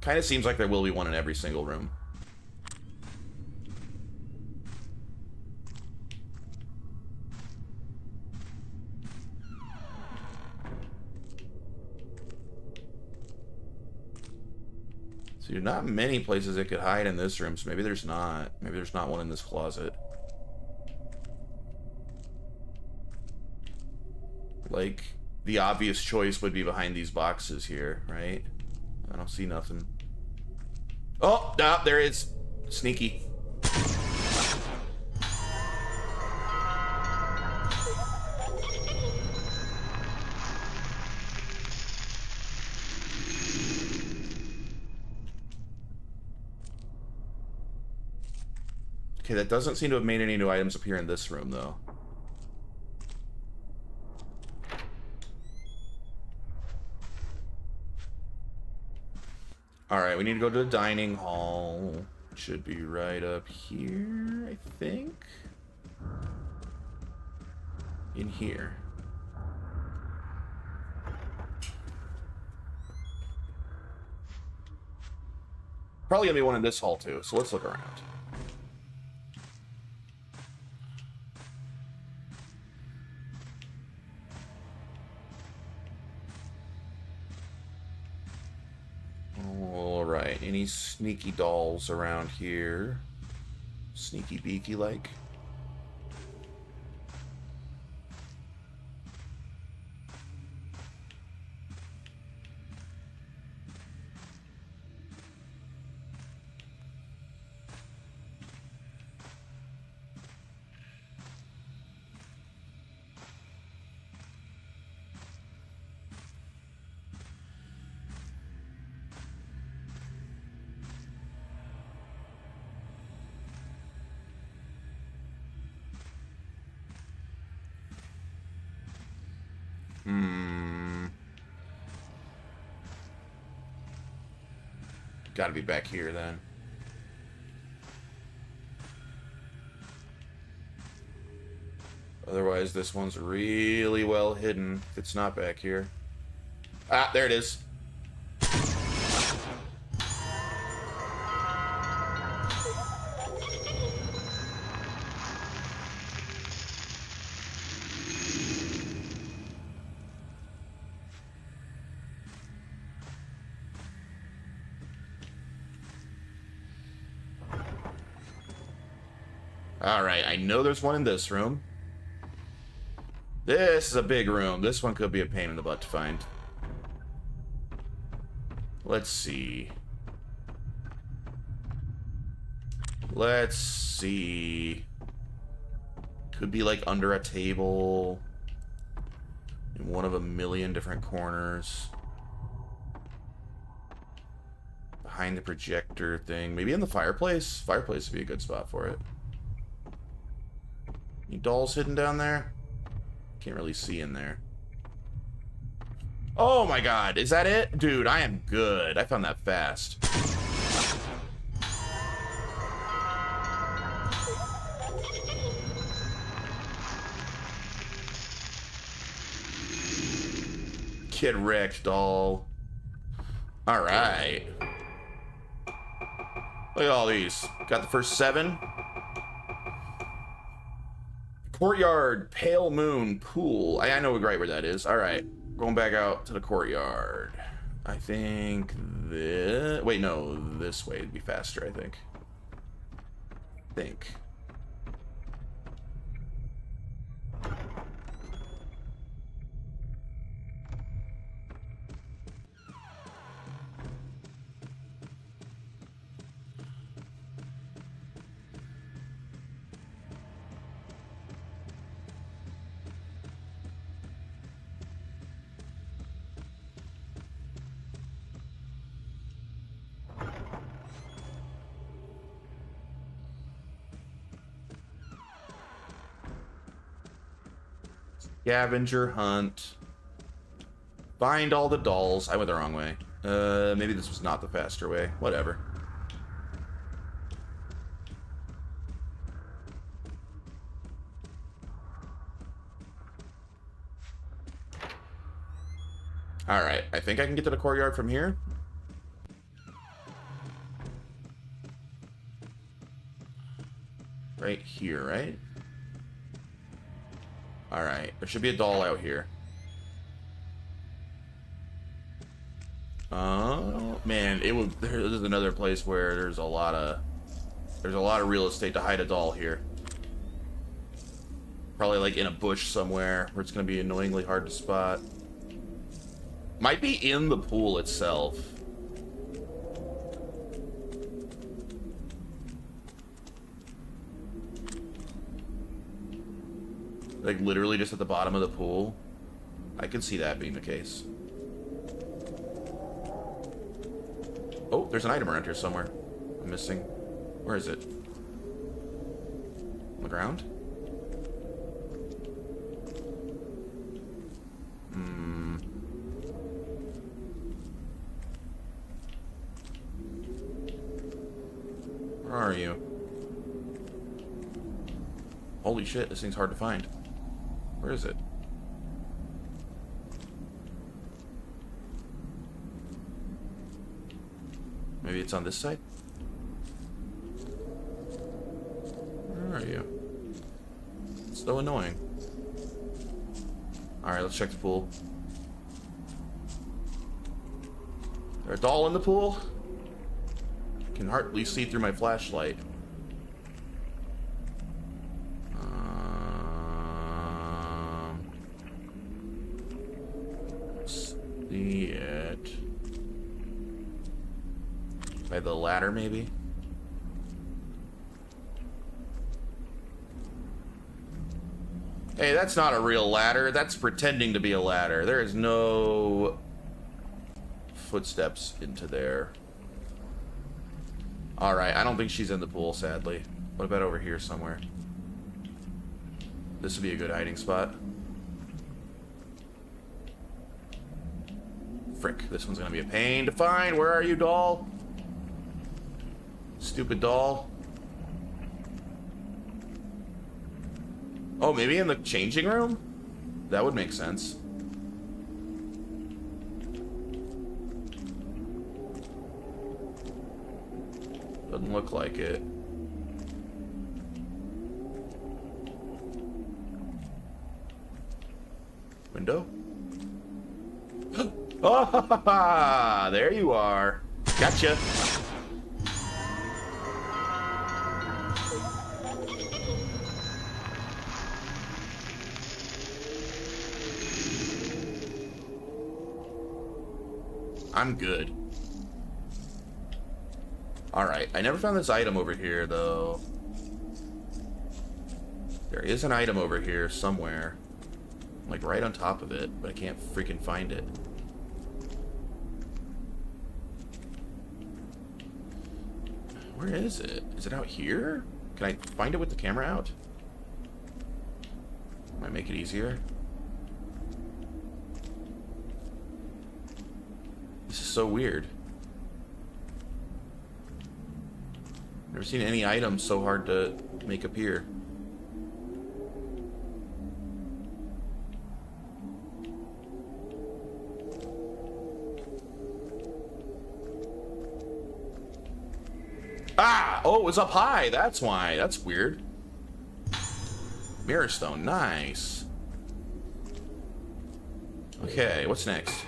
Kind of seems like there will be one in every single room. So not many places it could hide in this room, so maybe there's not. Maybe there's not one in this closet. Like, the obvious choice would be behind these boxes here, right? I don't see nothing. Oh, no, there it is. Sneaky. Okay, that doesn't seem to have made any new items appear in this room, though. Alright, we need to go to the dining hall. Should be right up here, I think. In here. Probably gonna be one in this hall too, so let's look around. Alright, any sneaky dolls around here? Sneaky beaky like? Gotta be back here then. Otherwise, this one's really well hidden if it's not back here. Ah, there it is. Alright, I know there's one in this room. This is a big room. This one could be a pain in the butt to find. Let's see. Let's see. Could be like under a table. In one of a million different corners. Behind the projector thing. Maybe in the fireplace? Fireplace would be a good spot for it. Any dolls hidden down there? Can't really see in there. Oh my god, is that it? Dude, I am good. I found that fast. Kid wrecked doll. Alright. Look at all these. Got the first 7. Courtyard, Pale Moon, Pool. I know right where that is. Alright. Going back out to the courtyard. I think this... Wait, no. This way would be faster, I think. Scavenger hunt. Find all the dolls. I went the wrong way. Maybe this was not the faster way. Whatever. Alright, I think I can get to the courtyard from here. Right here, right? Alright, there should be a doll out here. Oh, man, there's another place where there's a lot of real estate to hide a doll here. Probably like in a bush somewhere where it's going to be annoyingly hard to spot. Might be in the pool itself. Like, literally just at the bottom of the pool. I could see that being the case. Oh, there's an item around here somewhere. I'm missing. Where is it? On the ground? Where are you? Holy shit, this thing's hard to find. Where is it? Maybe it's on this side? Where are you? It's so annoying. Alright, let's check the pool. Is there a doll in the pool? I can hardly see through my flashlight. See it. By the ladder, maybe? Hey, that's not a real ladder. That's pretending to be a ladder. There is no footsteps into there. Alright, I don't think she's in the pool, sadly. What about over here somewhere? This would be a good hiding spot. Frick, this one's gonna be a pain to find. Where are you, doll? Stupid doll. Oh, maybe in the changing room? That would make sense. Doesn't look like it. Window? Oh, ha, ha, ha. There you are. Gotcha. I'm good. Alright, I never found this item over here, though. There is an item over here somewhere. Like, right on top of it, but I can't freaking find it. Where is it? Is it out here? Can I find it with the camera out? Might make it easier. This is so weird. Never seen any item so hard to make appear. Ah! Oh, it was up high. That's why. That's weird. Mirror stone. Nice. Okay, what's next?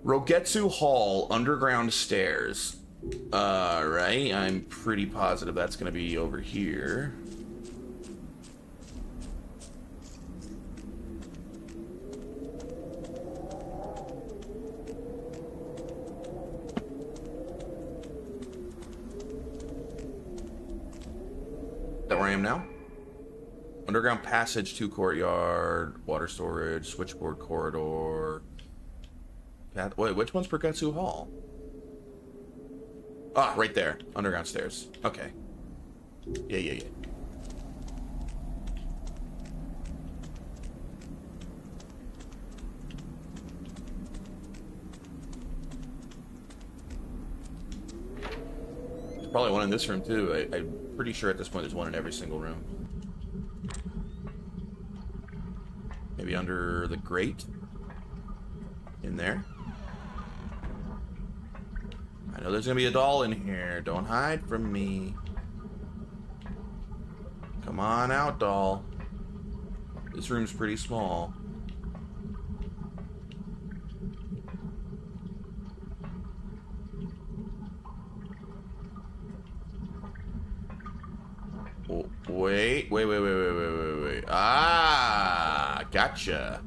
Rogetsu Hall, underground stairs. Right, I'm pretty positive that's gonna be over here. Is that where I am now? Underground passage to courtyard, water storage, switchboard corridor. Wait, which one's Rogetsu Hall? Ah, right there. Underground stairs. Okay. Yeah. There's probably one in this room, too. I'm pretty sure at this point there's one in every single room. Maybe under the grate? In there? I know there's gonna be a doll in here. Don't hide from me. Come on out, doll. This room's pretty small. Oh, wait. Ah, gotcha.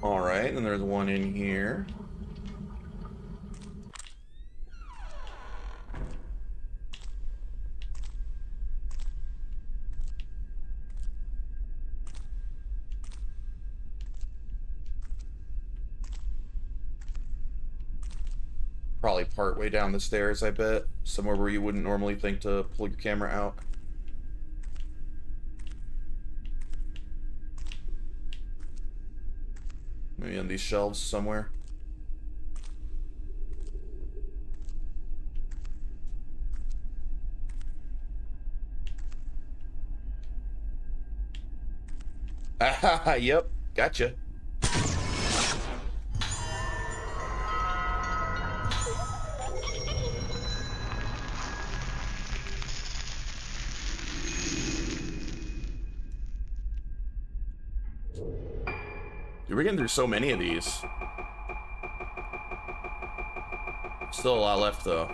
Alright, and there's one in here. Probably part way down the stairs, I bet. Somewhere where you wouldn't normally think to pull your camera out. Maybe on these shelves somewhere. Ah, yep, gotcha. Dude, we're getting through so many of these. Still a lot left, though.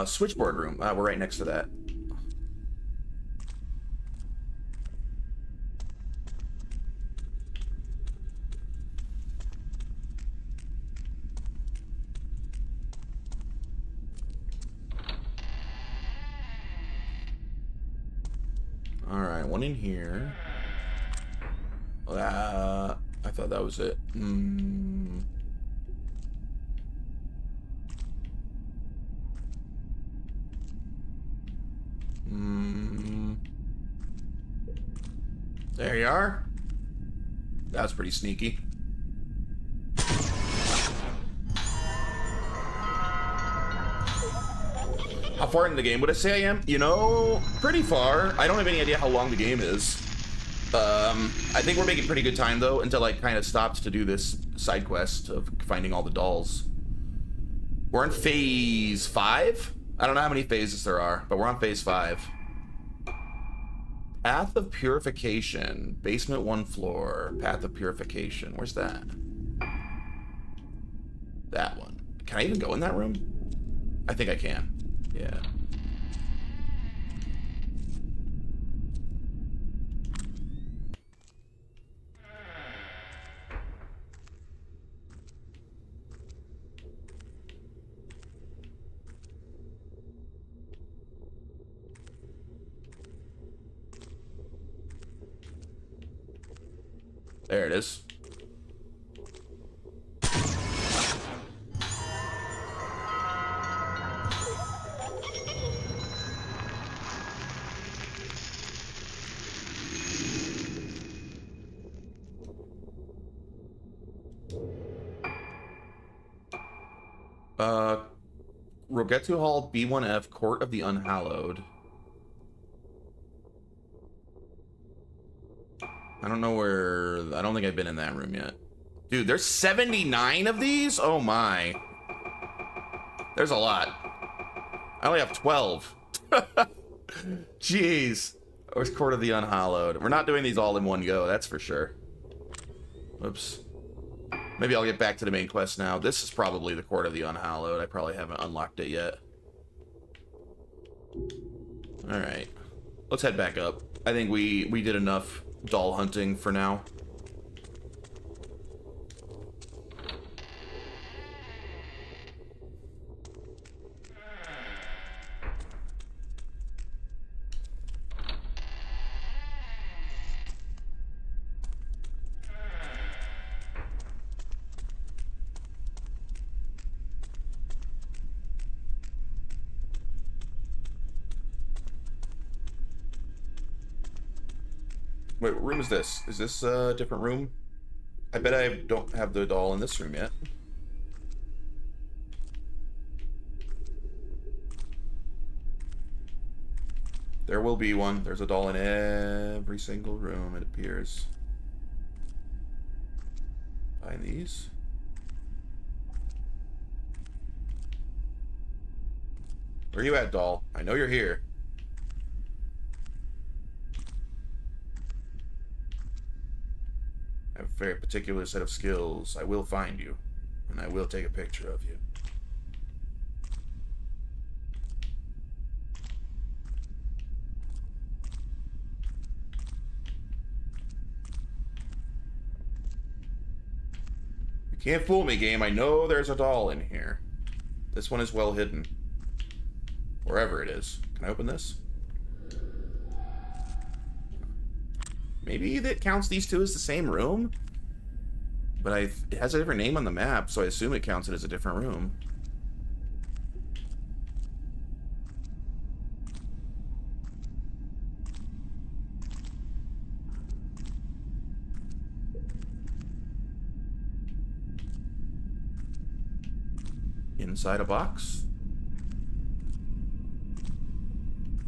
Switchboard room. We're right next to that. Alright, one in here. I thought that was it. There you are. That was pretty sneaky. How far into the game would I say I am? You know, pretty far. I don't have any idea how long the game is. I think we're making pretty good time, though, until I kind of stopped to do this side quest of finding all the dolls. We're in phase 5? I don't know how many phases there are, but we're on phase 5. Path of Purification. Basement 1 floor. Path of Purification. Where's that? That one. Can I even go in that room? I think I can. Yeah. There it is. Rogetu Hall, B1F, Court of the Unhallowed. I don't know where... I don't think I've been in that room yet. Dude, there's 79 of these? Oh my. There's a lot. I only have 12. Jeez. Where's Court of the Unhallowed? We're not doing these all in one go, that's for sure. Oops. Maybe I'll get back to the main quest now. This is probably the Court of the Unhallowed. I probably haven't unlocked it yet. Alright. Let's head back up. I think we did enough doll hunting for now. Wait, what room is this? Is this a different room? I bet I don't have the doll in this room yet. There will be one. There's a doll in every single room, it appears. Find these. Where are you at, doll? I know you're here. I have a very particular set of skills. I will find you, and I will take a picture of you. You can't fool me, game. I know there's a doll in here. This one is well hidden. Wherever it is. Can I open this? Maybe that counts these two as the same room? But it has a different name on the map, so I assume it counts it as a different room. Inside a box?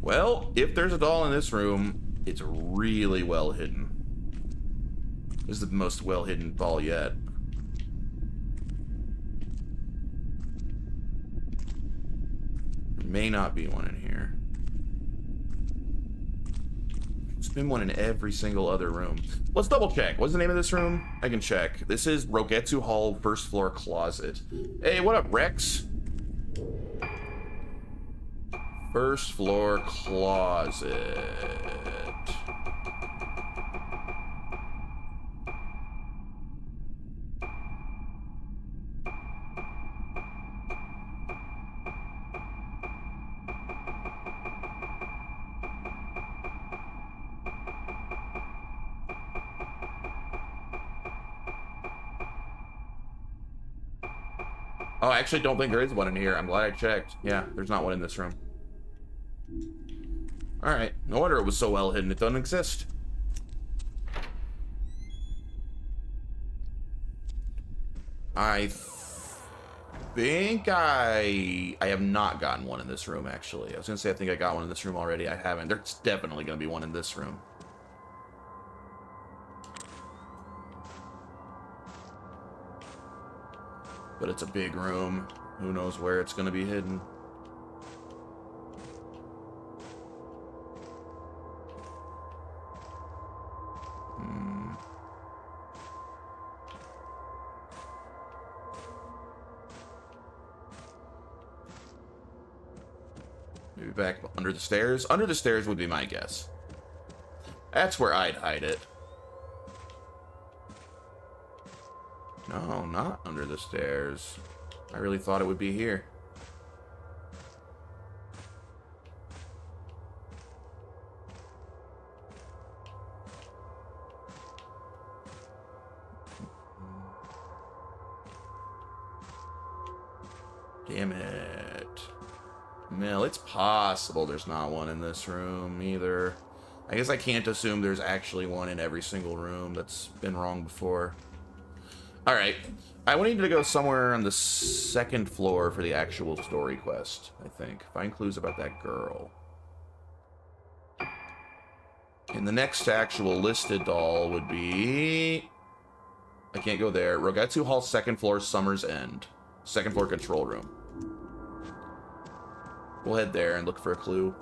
Well, if there's a doll in this room, it's really well hidden. This is the most well hidden doll yet. There may not be one in here. There's been one in every single other room. Let's double check. What's the name of this room? I can check. This is Rogetsu Hall, first floor closet. Hey, what up, Rex? First floor closet. Oh, I actually don't think there is one in here. I'm glad I checked. Yeah, there's not one in this room. Alright, no wonder it was so well hidden. It doesn't exist. I think I have not gotten one in this room, actually. I was going to say I think I got one in this room already. I haven't. There's definitely going to be one in this room. But it's a big room. Who knows where it's going to be hidden. Maybe back under the stairs? Under the stairs would be my guess. That's where I'd hide it. No, not under the stairs. I really thought it would be here. Damn it. Well, it's possible there's not one in this room either. I guess I can't assume there's actually one in every single room. That's been wrong before. Alright. I need to go somewhere on the second floor for the actual story quest, I think. Find clues about that girl. And the next actual listed doll would be... I can't go there. Rogetsu Hall, second floor, Summer's End. Second floor control room. We'll head there and look for a clue.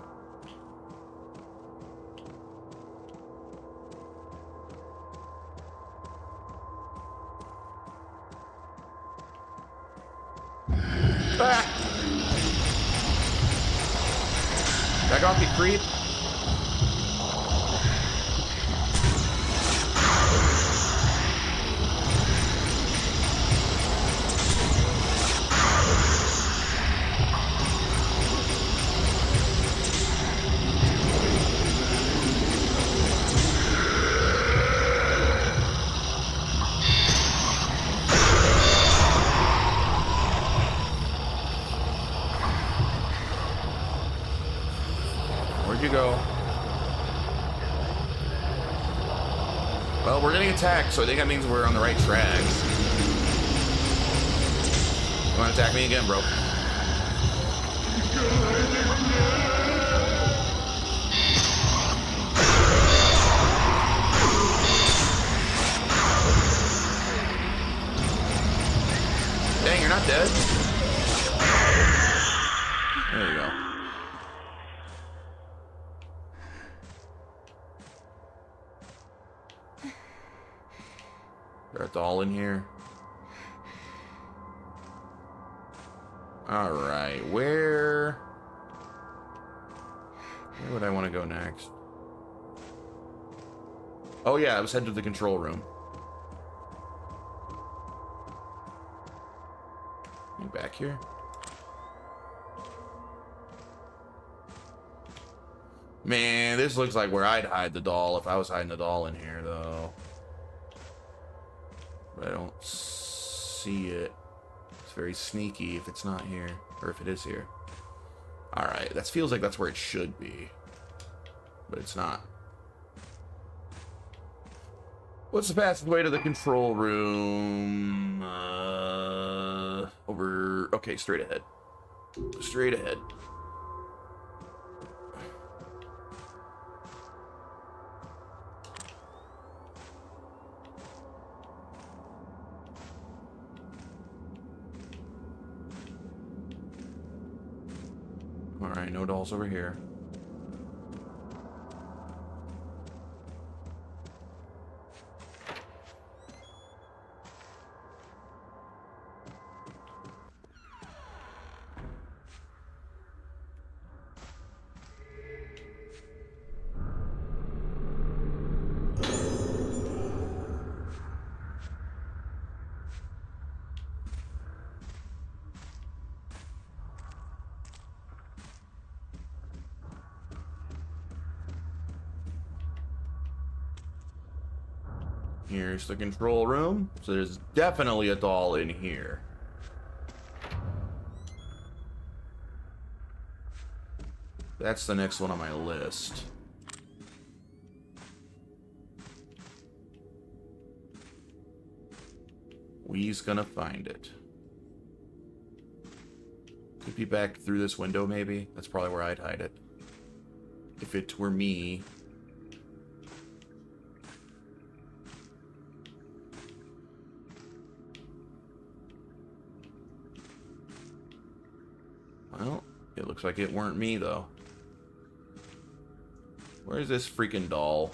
Ah! Back off, you creep. Well, we're getting attacked, so I think that means we're on the right track. You want to attack me again, bro? Dang, you're not dead. There you go. There's a doll in here. Alright, where would I want to go next? Oh yeah, let's head to the control room. You back here? Man, this looks like where I'd hide the doll if I was hiding the doll in here, though. But I don't see it. It's very sneaky if it's not here. Or if it is here. Alright, that feels like that's where it should be. But it's not. What's the passageway to the control room? Over... Okay, straight ahead. Straight ahead. Alright, no dolls over here. Here's the control room. So there's definitely a doll in here. That's the next one on my list. We's gonna find it. Could be back through this window, maybe. That's probably where I'd hide it. If it were me. Well, it looks like it weren't me, though. Where's this freaking doll?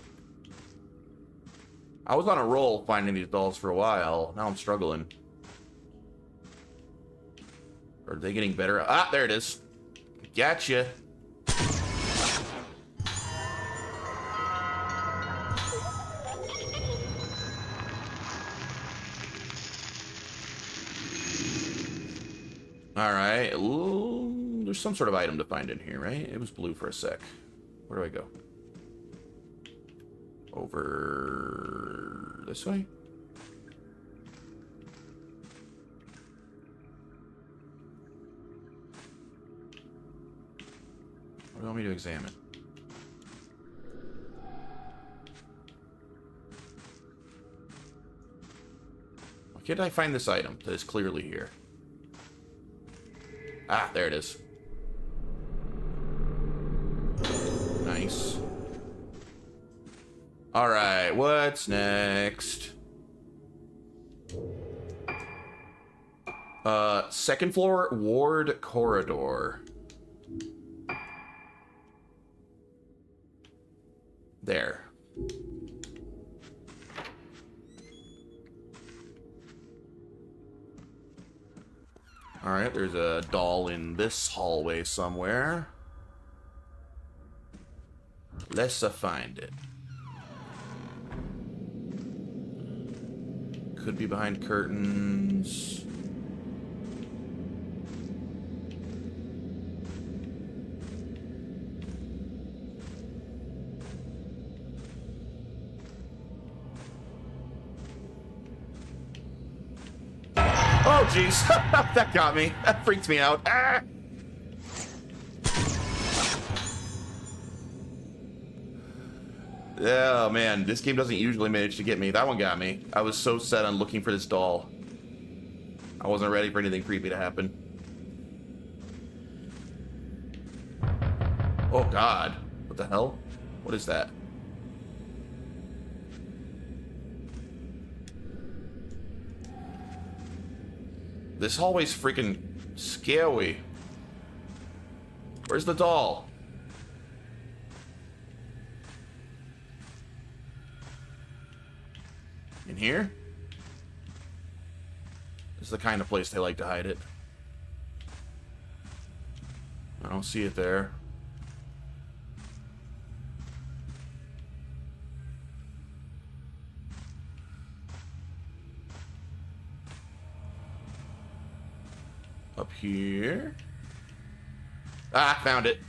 I was on a roll finding these dolls for a while. Now I'm struggling. Are they getting better? Ah, there it is. Gotcha. Alright. Ooh, there's some sort of item to find in here, right? It was blue for a sec. Where do I go? Over this way? What do you want me to examine? Why can't I find this item that is clearly here? Ah, there it is. Nice. Alright, what's next? Second floor ward corridor. There. Alright, there's a doll in this hallway somewhere. Let's find it. Could be behind curtains. Oh, jeez. That got me. That freaked me out. Ah! Oh, man. This game doesn't usually manage to get me. That one got me. I was so set on looking for this doll. I wasn't ready for anything creepy to happen. Oh, God. What the hell? What is that? This hallway's freaking scary. Where's the doll? In here? This is the kind of place they like to hide it. I don't see it there. Up here. Ah, found it.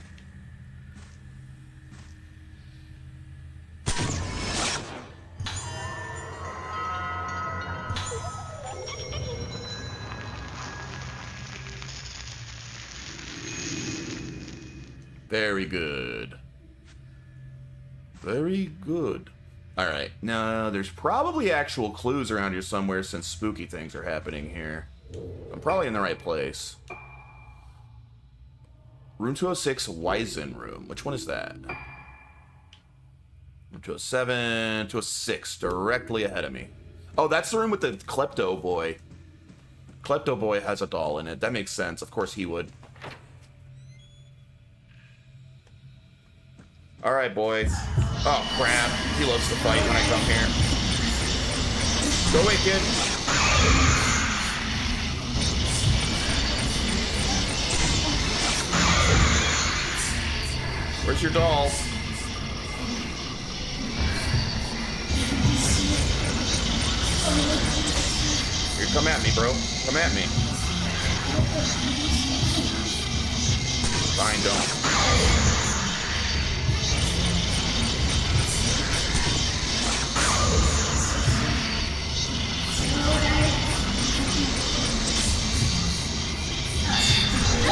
Very good. Very good. Alright, now there's probably actual clues around here somewhere since spooky things are happening here. I'm probably in the right place. Room 206, Wizen Room. Which one is that? Room 207, 206, directly ahead of me. Oh, that's the room with the Klepto Boy. Klepto Boy has a doll in it. That makes sense. Of course he would. Alright, boy. Oh, crap. He loves to fight when I come here. Go away, kid. Where's your doll? Here, come at me, bro. Come at me. Fine, don't.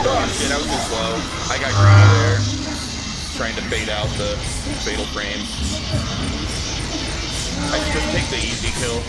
Oh shit, I was too slow. I got greedy there. Trying to bait out the fatal frame. I should just take the easy kill.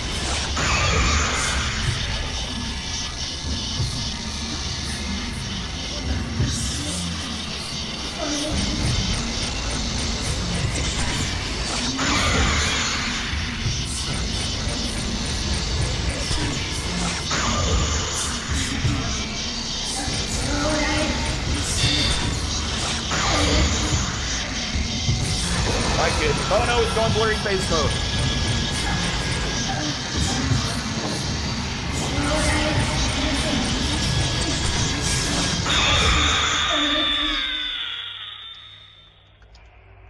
Hi, kid. Oh no, it's going blurry face mode.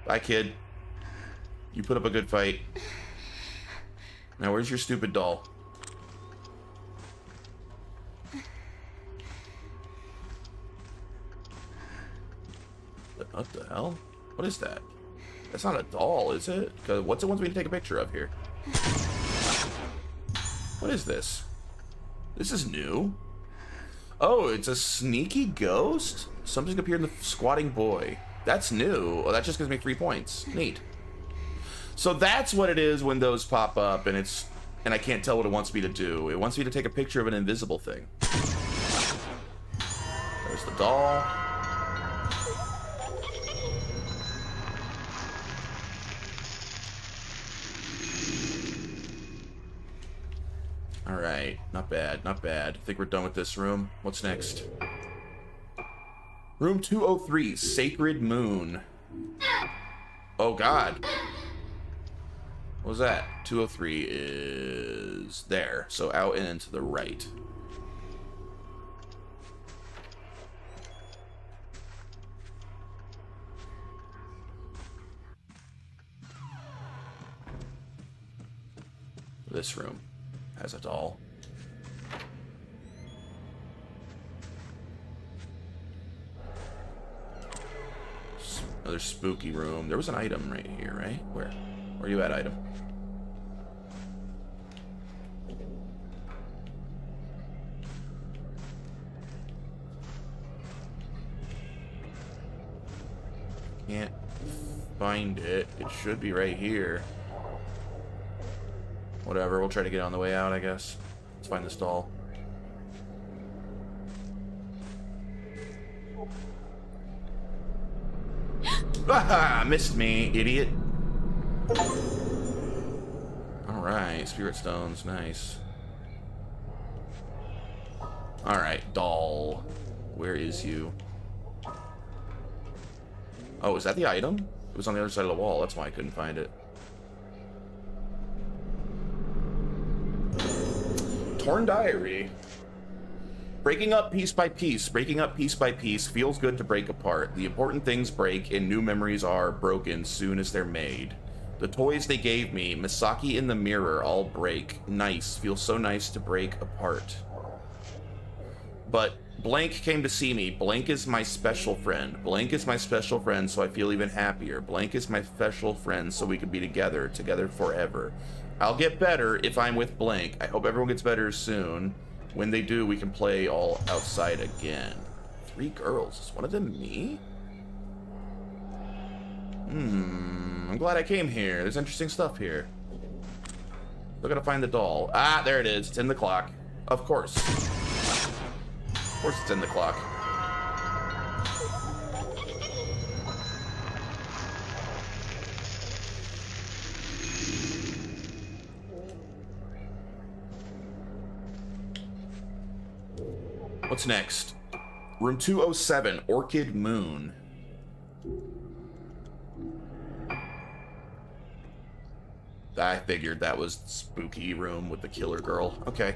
Bye, kid. You put up a good fight. Now, where's your stupid doll? What the hell? What is that? That's not a doll, is it? Because what's it wants me to take a picture of here? What is this? This is new. Oh, it's a sneaky ghost? Something appeared in the squatting boy. That's new. Oh, that just gives me 3 points. Neat. So that's what it is when those pop up, and I can't tell what it wants me to do. It wants me to take a picture of an invisible thing. There's the doll. Alright, not bad, not bad. I think we're done with this room. What's next? Room 203, Sacred Moon. Oh god. What was that? 203 is there, so out and to the right. This room has a doll. Another spooky room. There was an item right here, right? Where are you at, item? Can't find it. It should be right here. Whatever, we'll try to get on the way out, I guess. Let's find this doll. Ah, missed me, idiot. Alright, spirit stones, nice. Alright, doll. Where is you? Oh, is that the item? It was on the other side of the wall, that's why I couldn't find it. Torn Diary. Breaking up piece by piece. Breaking up piece by piece feels good to break apart. The important things break and new memories are broken soon as they're made. The toys they gave me, Misaki in the mirror, all break. Nice. Feels so nice to break apart. But Blank came to see me. Blank is my special friend. Blank is my special friend, so I feel even happier. Blank is my special friend, so we could be together forever. I'll get better if I'm with Blank. I hope everyone gets better soon. When they do, we can play all outside again. 3 girls. Is one of them me? I'm glad I came here. There's interesting stuff here. Still gotta find the doll. Ah, there it is. It's in the clock. Of course. Of course it's in the clock. What's next? Room 207, Orchid Moon. I figured that was the spooky room with the killer girl. Okay.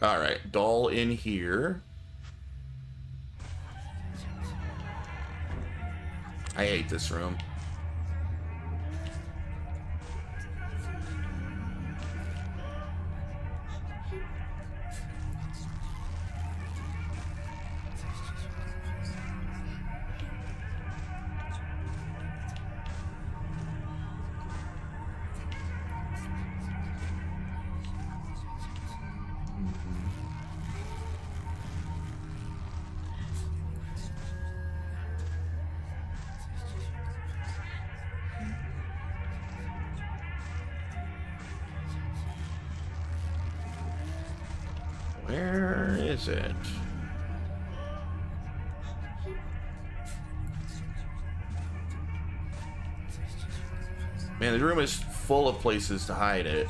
All right, doll in here. I hate this room. Where is it? Man, the room is full of places to hide it.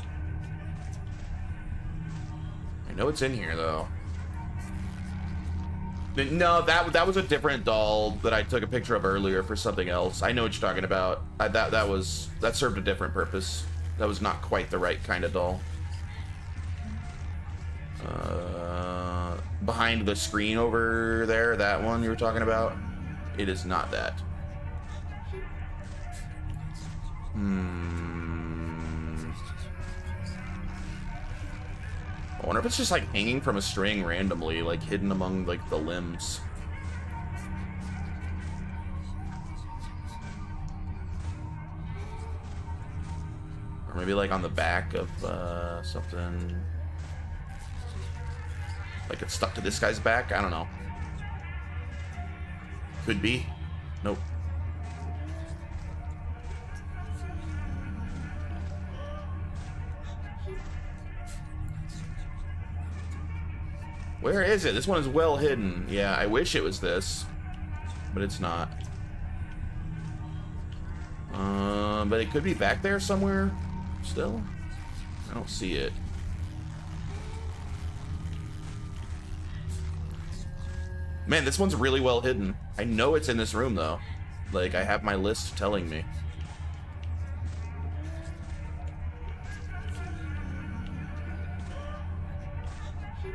I know it's in here, though. No, that was a different doll that I took a picture of earlier for something else. I know what you're talking about. That served a different purpose. That was not quite the right kind of doll. Behind the screen over there, that one you were talking about, it is not that. I wonder if it's just like hanging from a string randomly, like hidden among like the limbs. Or maybe like on the back of something. Like it's stuck to this guy's back? I don't know. Could be. Nope. Where is it? This one is well hidden. Yeah, I wish it was this, but it's not. But it could be back there somewhere still. I don't see it. Man, this one's really well hidden. I know it's in this room, though. Like, I have my list telling me.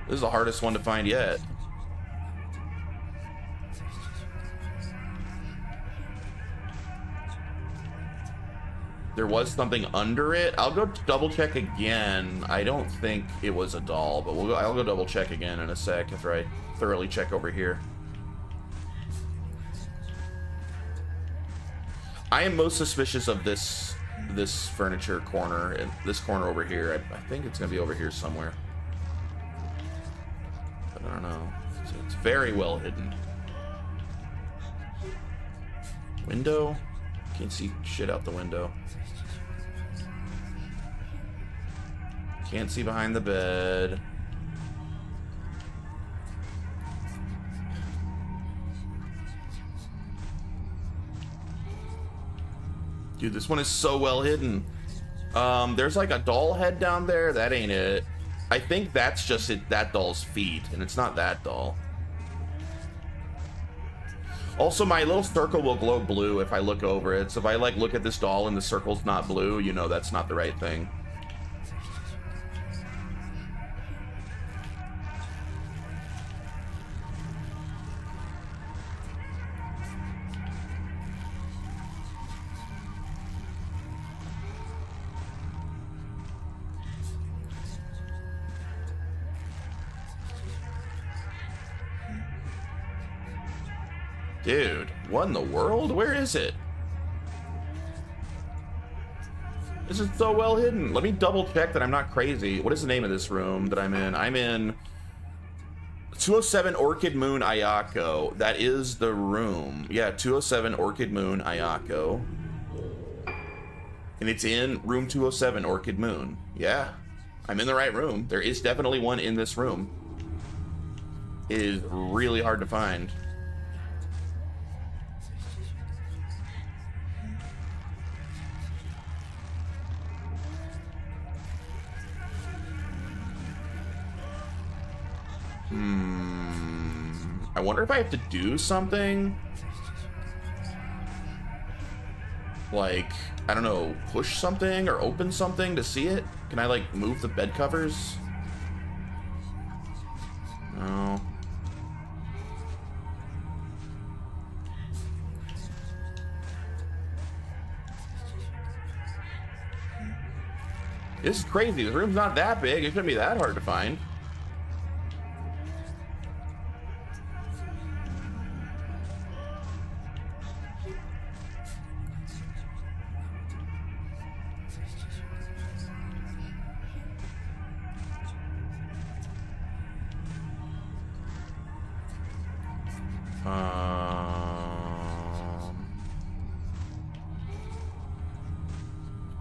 This is the hardest one to find yet. There was something under it. I'll go double check again. I don't think it was a doll, but I'll go double check again in a sec after I thoroughly check over here. I am most suspicious of this furniture corner and this corner over here. I think it's gonna be over here somewhere. But I don't know. So it's very well hidden. Window? Can't see shit out the window. Can't see behind the bed. Dude, this one is so well hidden. There's like a doll head down there. That ain't it. I think that's just that doll's feet, and it's not that doll. Also, my little circle will glow blue if I look over it. So if I like look at this doll and the circle's not blue, you know that's not the right thing. Dude, what in the world? Where is it? This is so well hidden. Let me double check that I'm not crazy. What is the name of this room that I'm in? I'm in 207 Orchid Moon Ayako. That is the room. Yeah, 207 Orchid Moon Ayako. And it's in room 207 Orchid Moon. Yeah, I'm in the right room. There is definitely one in this room. It is really hard to find. I wonder if I have to do something. Like, I don't know, push something or open something to see it? Can I, like, move the bed covers? No. This is crazy. This room's not that big. It shouldn't be that hard to find.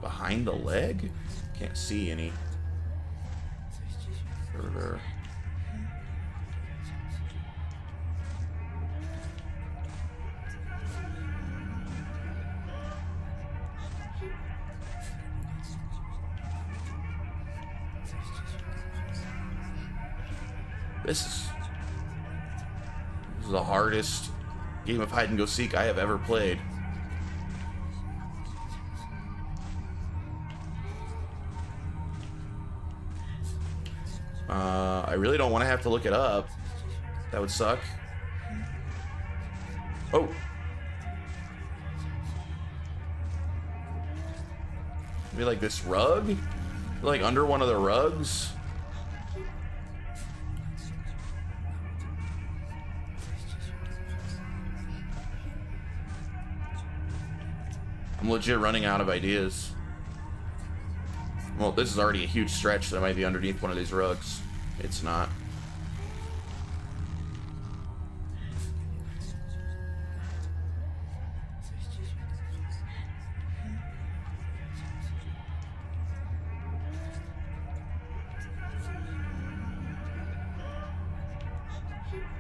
Behind the leg? Can't see any further. This is the hardest game of hide and go seek I have ever played. I really don't want to have to look it up. That would suck. Oh. Maybe like this rug? Like under one of the rugs? I'm legit running out of ideas. Well, this is already a huge stretch that I might be underneath one of these rugs. It's not.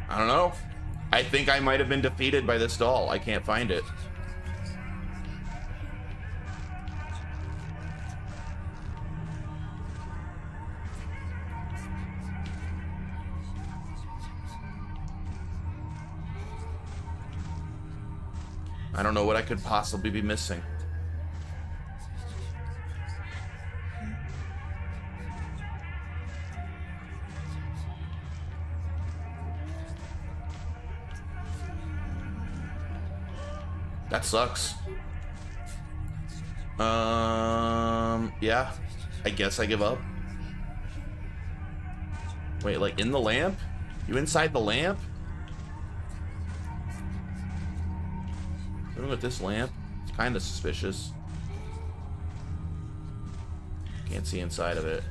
I don't know. I think I might have been defeated by this doll. I can't find it. I don't know what I could possibly be missing. That sucks. Yeah. I guess I give up. Wait, like in the lamp? You inside the lamp? Something with this lamp? It's kind of suspicious. Can't see inside of it.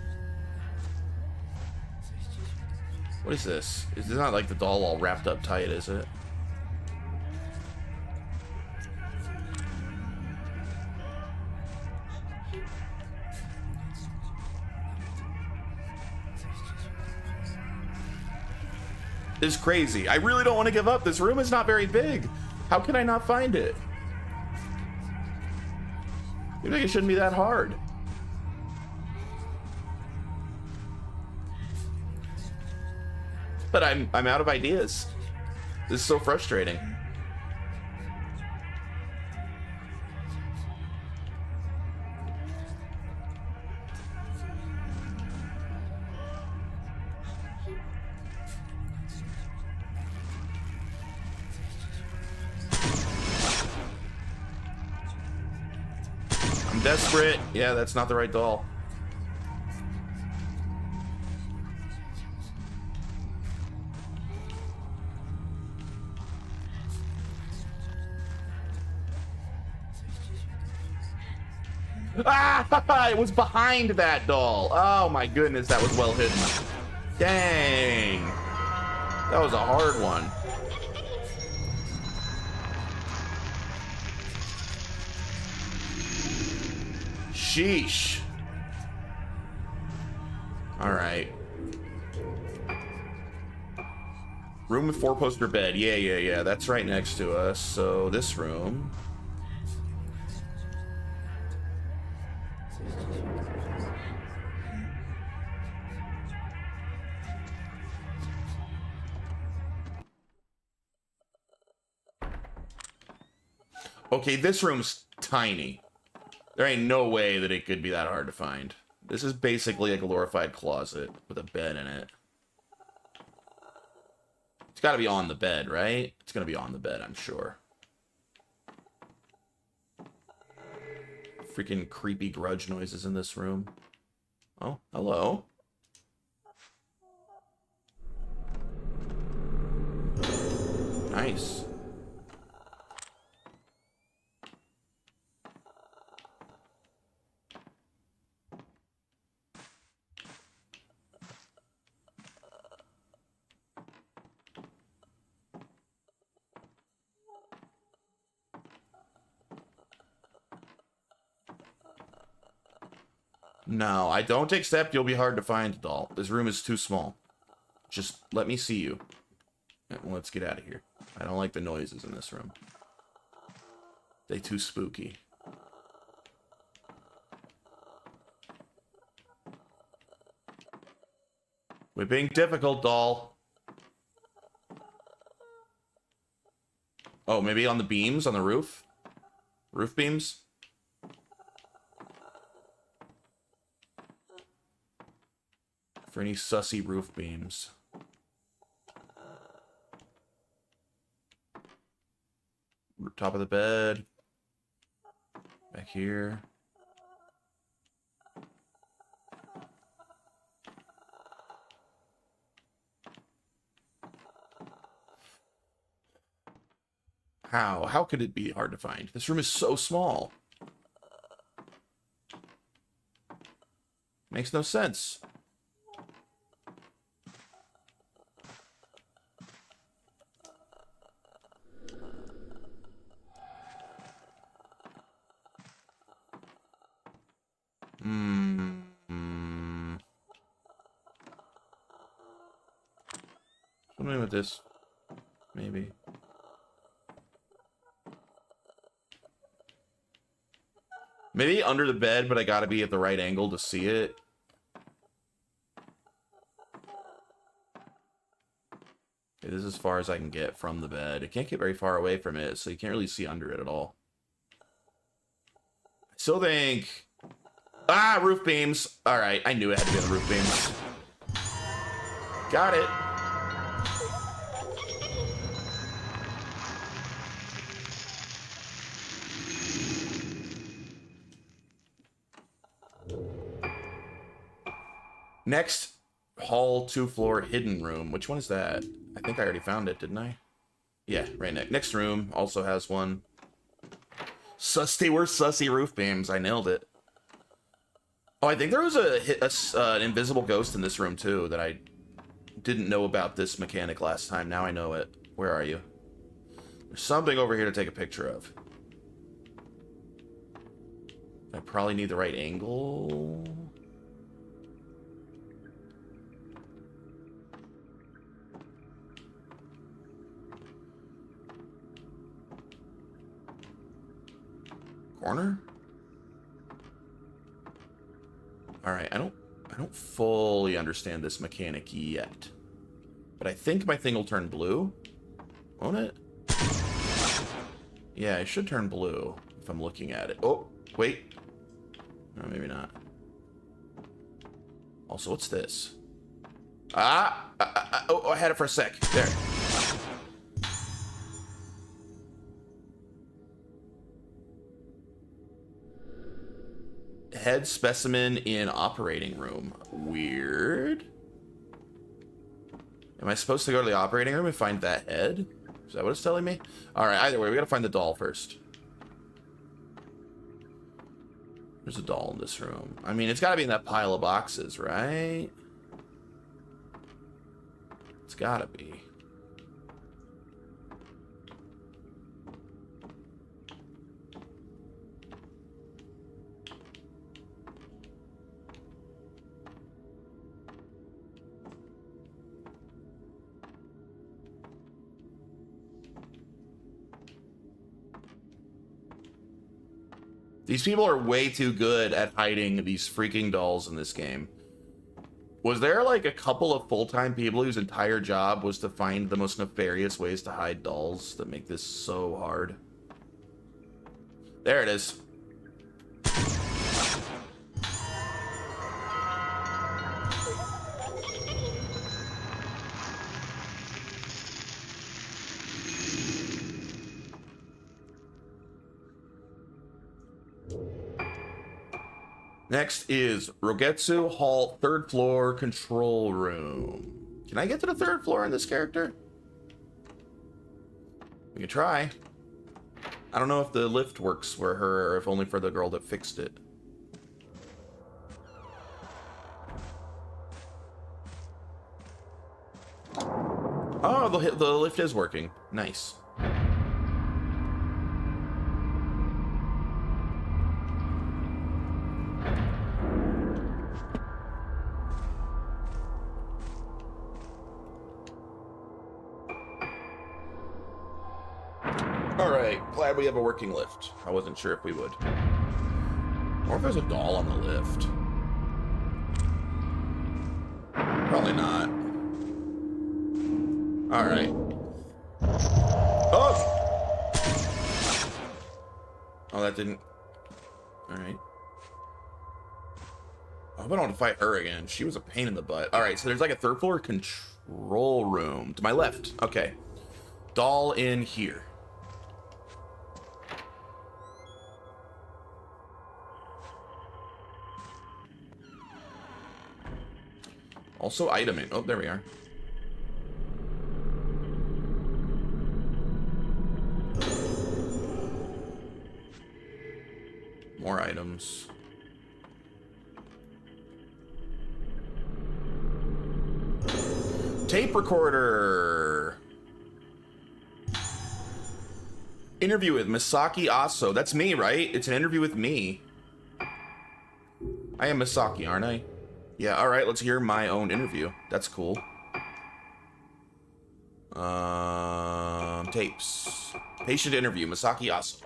What is this? It's not like the doll all wrapped up tight, is it? This is crazy. I really don't want to give up. This room is not very big. How can I not find it? You think it shouldn't be that hard? But I'm out of ideas. This is so frustrating. Desperate. Yeah, that's not the right doll. Ah, it was behind that doll. Oh my goodness, that was well hidden. Dang. That was a hard one. Sheesh. All right. Room with 4-poster bed. Yeah. That's right next to us. So this room. Okay, this room's tiny. There ain't no way that it could be that hard to find. This is basically a glorified closet with a bed in it. It's got to be on the bed, right? It's going to be on the bed, I'm sure. Freaking creepy grudge noises in this room. Oh, hello. Nice. No, I don't accept you'll be hard to find, doll. This room is too small. Just let me see you. Let's get out of here. I don't like the noises in this room. They too spooky. We're being difficult, doll. Oh, maybe on the beams on the roof? Roof beams? For any sussy roof beams. Top of the bed. Back here. How? How could it be hard to find? This room is so small. Makes no sense. Something with this. Maybe. Maybe under the bed, but I gotta be at the right angle to see it. Okay, this is as far as I can get from the bed. I can't get very far away from it, so you can't really see under it at all. I still think... Ah, roof beams. Alright, I knew it had to be on the roof beams. Got it. Next, hall 2-floor hidden room. Which one is that? I think I already found it, didn't I? Yeah, right next. Next room also has one. They were sussy roof beams. I nailed it. Oh, I think there was an invisible ghost in this room, too, that I didn't know about this mechanic last time. Now I know it. Where are you? There's something over here to take a picture of. I probably need the right angle. Corner? Alright, I don't fully understand this mechanic yet. But I think my thing will turn blue. Won't it? Yeah, it should turn blue if I'm looking at it. Oh, wait. No, maybe not. Also, what's this? Oh, I had it for a sec. There. Head specimen in operating room. Weird. Am I supposed to go to the operating room and find that head? Is that what it's telling me? Alright, either way, we gotta find the doll first. There's a doll in this room. I mean, it's got to be in that pile of boxes, right? It's got to be. These people are way too good at hiding these freaking dolls in this game. Was there like a couple of full-time people whose entire job was to find the most nefarious ways to hide dolls that make this so hard? There it is. Next is Rogetsu Hall, 3rd floor control room. Can I get to the 3rd floor in this character? We can try. I don't know if the lift works for her or if only for the girl that fixed it. Oh, the lift is working. Nice. Glad we have a working lift. I wasn't sure if we would. Or if there's a doll on the lift. Probably not. Alright. Oh! Oh, that didn't... Alright. I hope I don't want to fight her again. She was a pain in the butt. Alright, so there's like a 3rd floor control room. To my left. Okay. Doll in here. Also item it. Oh, there we are. More items. Tape recorder. Interview with Misaki Aso. That's me, right? It's an interview with me. I am Misaki, aren't I? Yeah, alright, let's hear my own interview. That's cool. Tapes. Patient interview, Misaki Aso.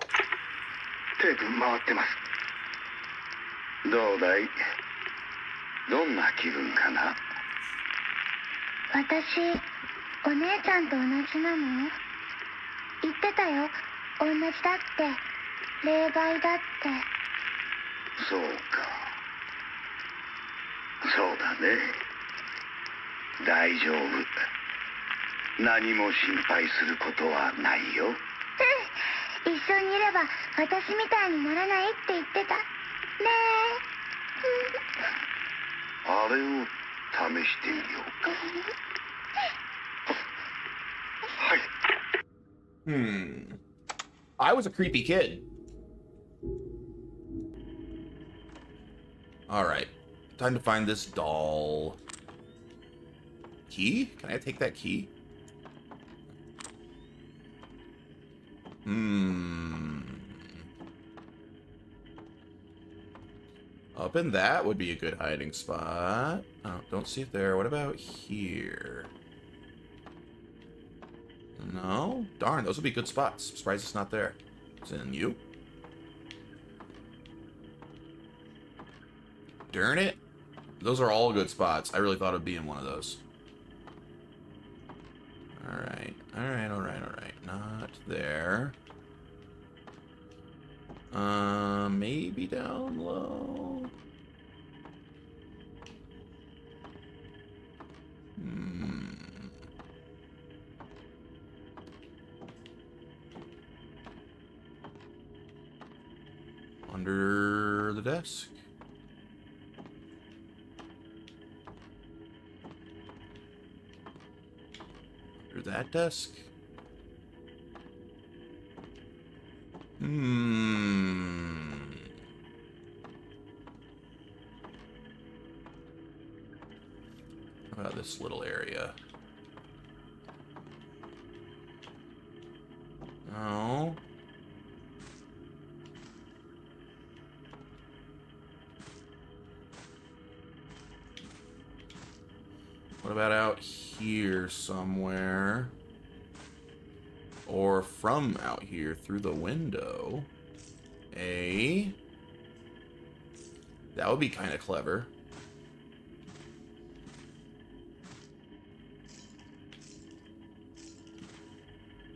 テープ回ってます。どうだい？どんな気分かな？私、お姉ちゃんと同じなの？言ってたよ。同じだって。例外だって。そうか。そうだね。大丈夫。何も心配することはないよ。一緒にいれば私みたいにならないって言ってた。ねえ。あれを試してみようか。はい。I was a creepy kid. Alright. Time to find this doll. Key? Can I take that key? Up in that would be a good hiding spot. Oh, don't see it there. What about here? No? Darn, those would be good spots. I'm surprised it's not there. Is it in you? Darn it. Those are all good spots. I really thought it'd be in one of those. Alright. Alright, alright, alright. Not there. Maybe down low. Under the desk. Under that desk. What about this little area? No. What about out here somewhere? Or from out here through the window? That would be kind of clever.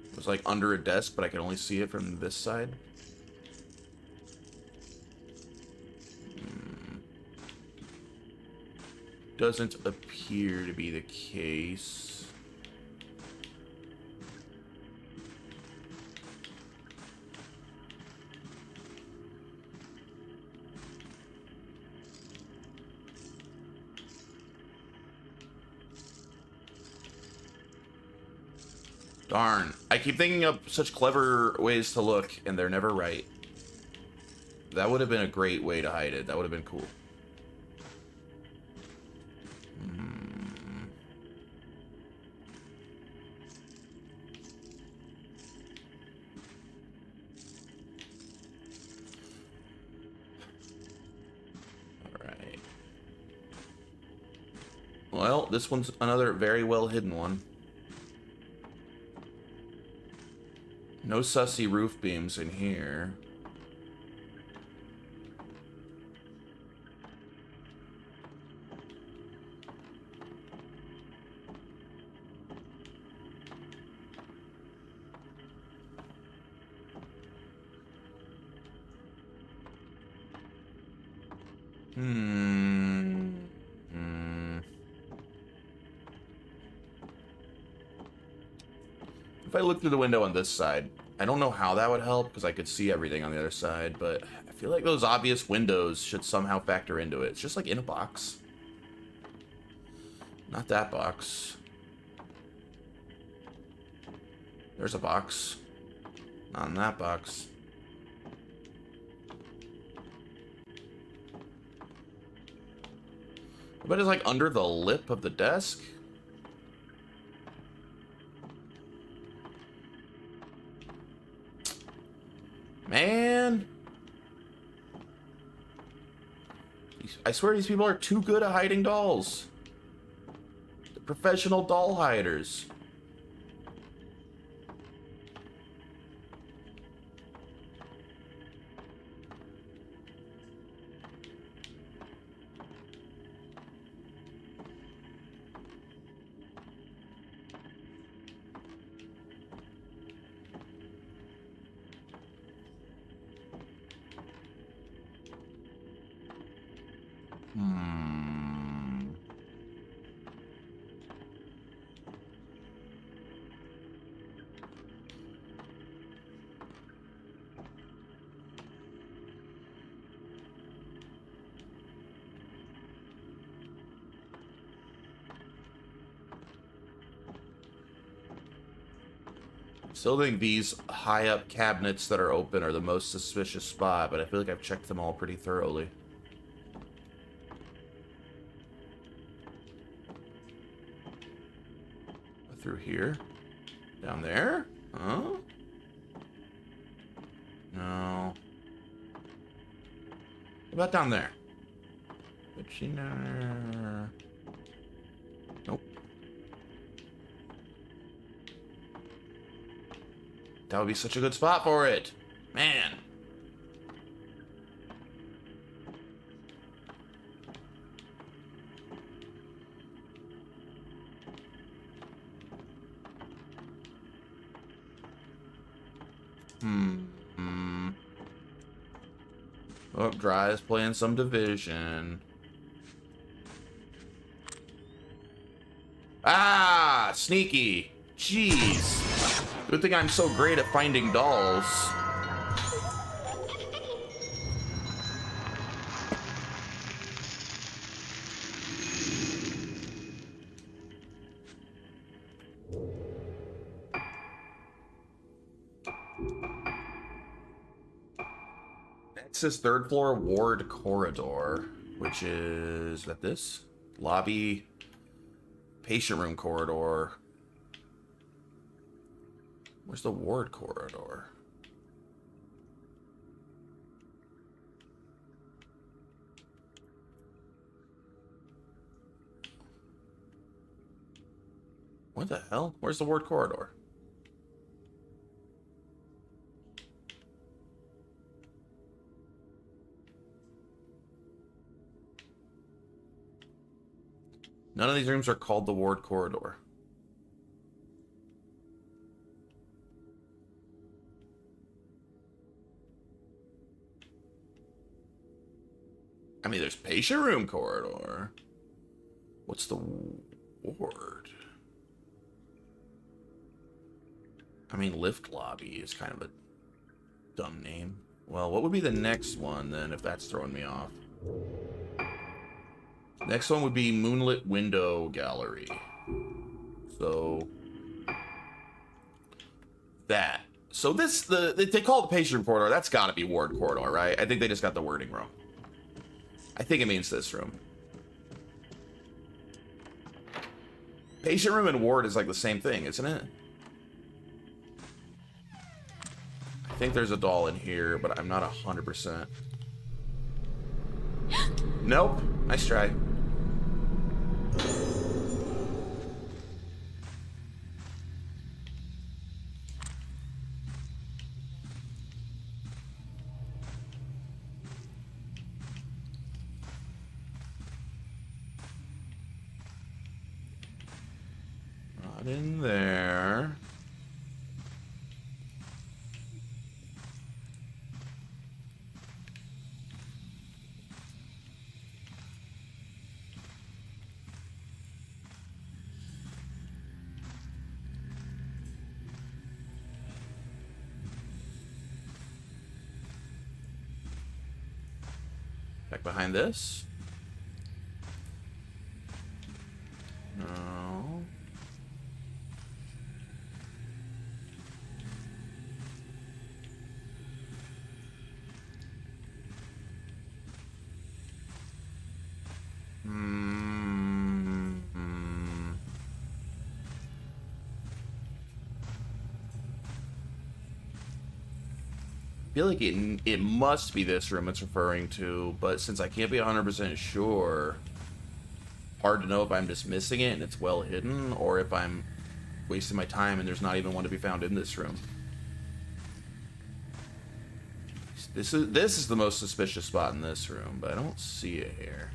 It was like under a desk, but I could only see it from this side. Doesn't appear to be the case. Darn. I keep thinking of such clever ways to look, and they're never right. That would have been a great way to hide it. That would have been cool. Alright. Well, this one's another very well hidden one. No sussy roof beams in here. If I look through the window on this side, I don't know how that would help because I could see everything on the other side, but I feel like those obvious windows should somehow factor into it. It's just like in a box. Not that box. There's a box. Not in that box. I bet it's like under the lip of the desk. Man. I swear these people are too good at hiding dolls. They're professional doll hiders. Still think these high up cabinets that are open are the most suspicious spot, but I feel like I've checked them all pretty thoroughly. Through here? Down there? Huh? No. What about down there? Nope. That would be such a good spot for it. Man. Oh, Dry is playing some Division. Ah, sneaky. Jeez. Good thing I'm so great at finding dolls. Next is third floor ward corridor, which is that this lobby. Patient room corridor. Where's the ward corridor? What the hell? Where's the ward corridor? None of these rooms are called the ward corridor. I mean, there's patient room corridor. What's the ward? I mean, lift lobby is kind of a dumb name. Well, what would be the next one then, if that's throwing me off? Next one would be Moonlit Window Gallery. So that. So this, they call it the patient room corridor. That's got to be ward corridor, right? I think they just got the wording wrong. I think it means this room. Patient room and ward is like the same thing, isn't it? I think there's a doll in here, but I'm not 100%. Nope. Nice try. Not in there. Back behind this? No. I feel like it must be this room it's referring to, but since I can't be 100% sure, hard to know if I'm just missing it and it's well hidden, or if I'm wasting my time and there's not even one to be found in this room. This is the most suspicious spot in this room, but I don't see it here.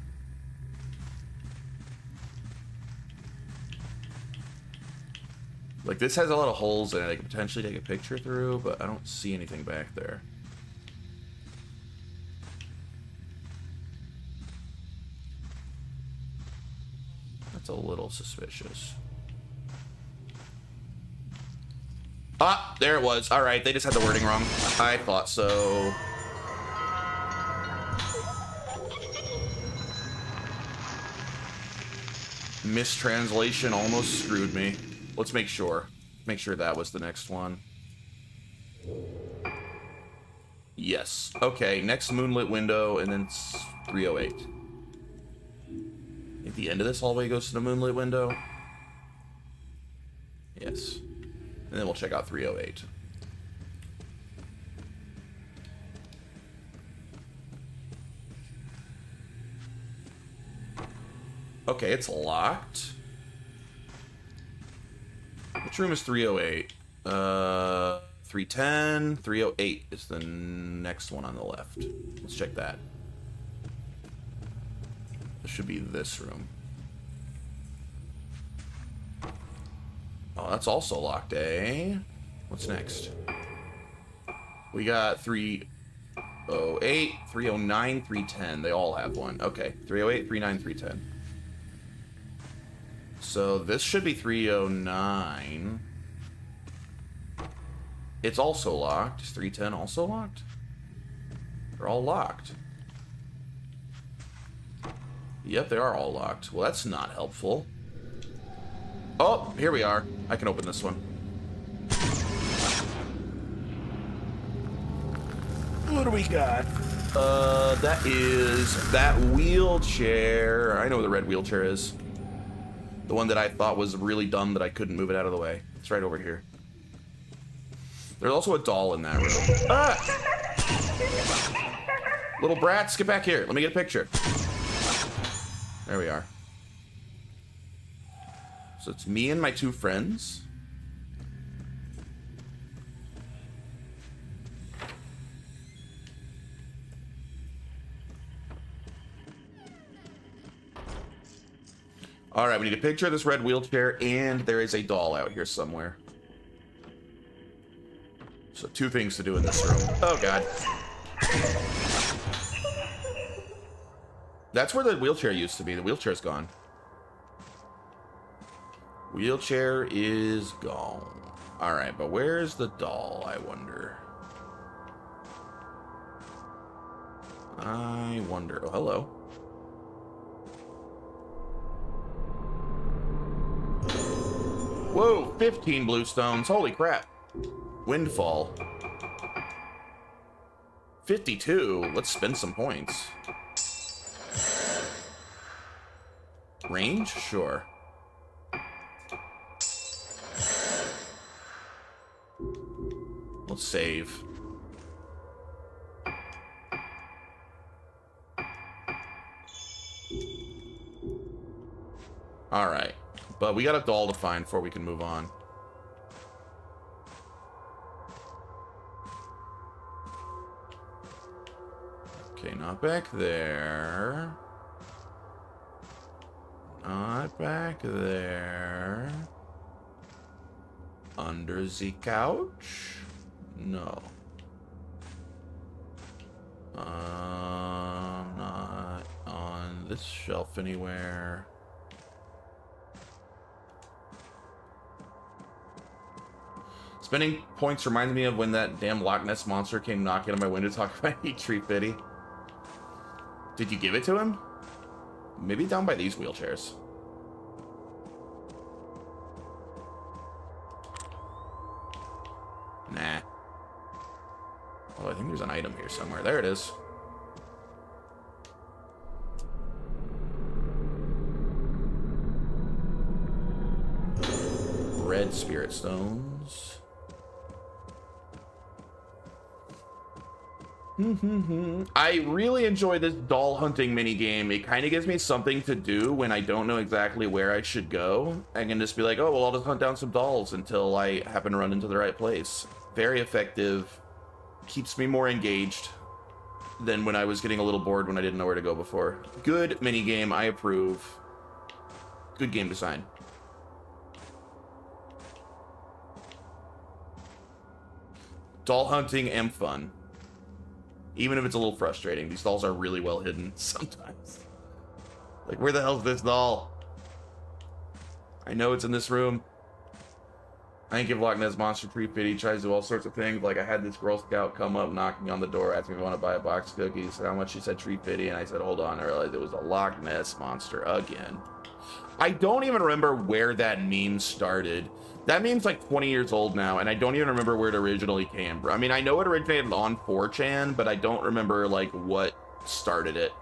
Like, this has a lot of holes in it I could potentially take a picture through, but I don't see anything back there. That's a little suspicious. Ah, there it was. All right, they just had the wording wrong. I thought so. Mistranslation almost screwed me. Let's make sure. Make sure that was the next one. Yes. Okay, next moonlit window, and then 308. At the end of this hallway goes to the moonlit window. Yes. And then we'll check out 308. Okay, it's locked. Which room is 308? 310, 308 is the next one on the left. Let's check that. This should be this room. Oh, that's also locked, eh? What's next? We got 308, 309, 310. They all have one. Okay, 308, 309, 310. So this should be 309. It's also locked. Is 310 also locked? They're all locked. Yep, they are all locked. Well, that's not helpful. Oh, here we are. I can open this one. What do we got? That is that wheelchair. I know where the red wheelchair is. The one that I thought was really dumb that I couldn't move it out of the way. It's right over here. There's also a doll in that room. Ah! Little brats, get back here. Let me get a picture. There we are. So it's me and my two friends. Alright, we need a picture of this red wheelchair, and there is a doll out here somewhere. So 2 things to do in this room. Oh, God. That's where the wheelchair used to be. The wheelchair's gone. Wheelchair is gone. Alright, but where's the doll, I wonder? I wonder. Oh, hello. Whoa, 15 blue stones. Holy crap. Windfall. 52. Let's spend some points. Range? Sure. Let's save. Alright. But we got a doll to find before we can move on. Okay, not back there. Not back there. Under the couch? No. Not on this shelf anywhere. Spending points reminds me of when that damn Loch Ness monster came knocking on my window talking about he tree pity. Did you give it to him? Maybe down by these wheelchairs. Nah. Oh, I think there's an item here somewhere. There it is. Red spirit stones. I really enjoy this doll hunting mini game. It kind of gives me something to do when I don't know exactly where I should go. I can just be like, oh, well, I'll just hunt down some dolls until I happen to run into the right place. Very effective. Keeps me more engaged than when I was getting a little bored when I didn't know where to go before. Good mini game. I approve. Good game design. Doll hunting and fun. Even if it's a little frustrating. These dolls are really well hidden sometimes. Like, where the hell's this doll? I know it's in this room. I ain't give Loch Ness Monster tree pity. Tries to do all sorts of things. Like, I had this Girl Scout come up, knocking on the door, asking me if I want to buy a box of cookies. How much? She said tree pity, and I said, hold on. I realized it was a Loch Ness Monster again. I don't even remember where that meme started. That meme's like 20 years old now, and I don't even remember where it originally came from. I mean, I know it originated on 4chan, but I don't remember, like, what started it.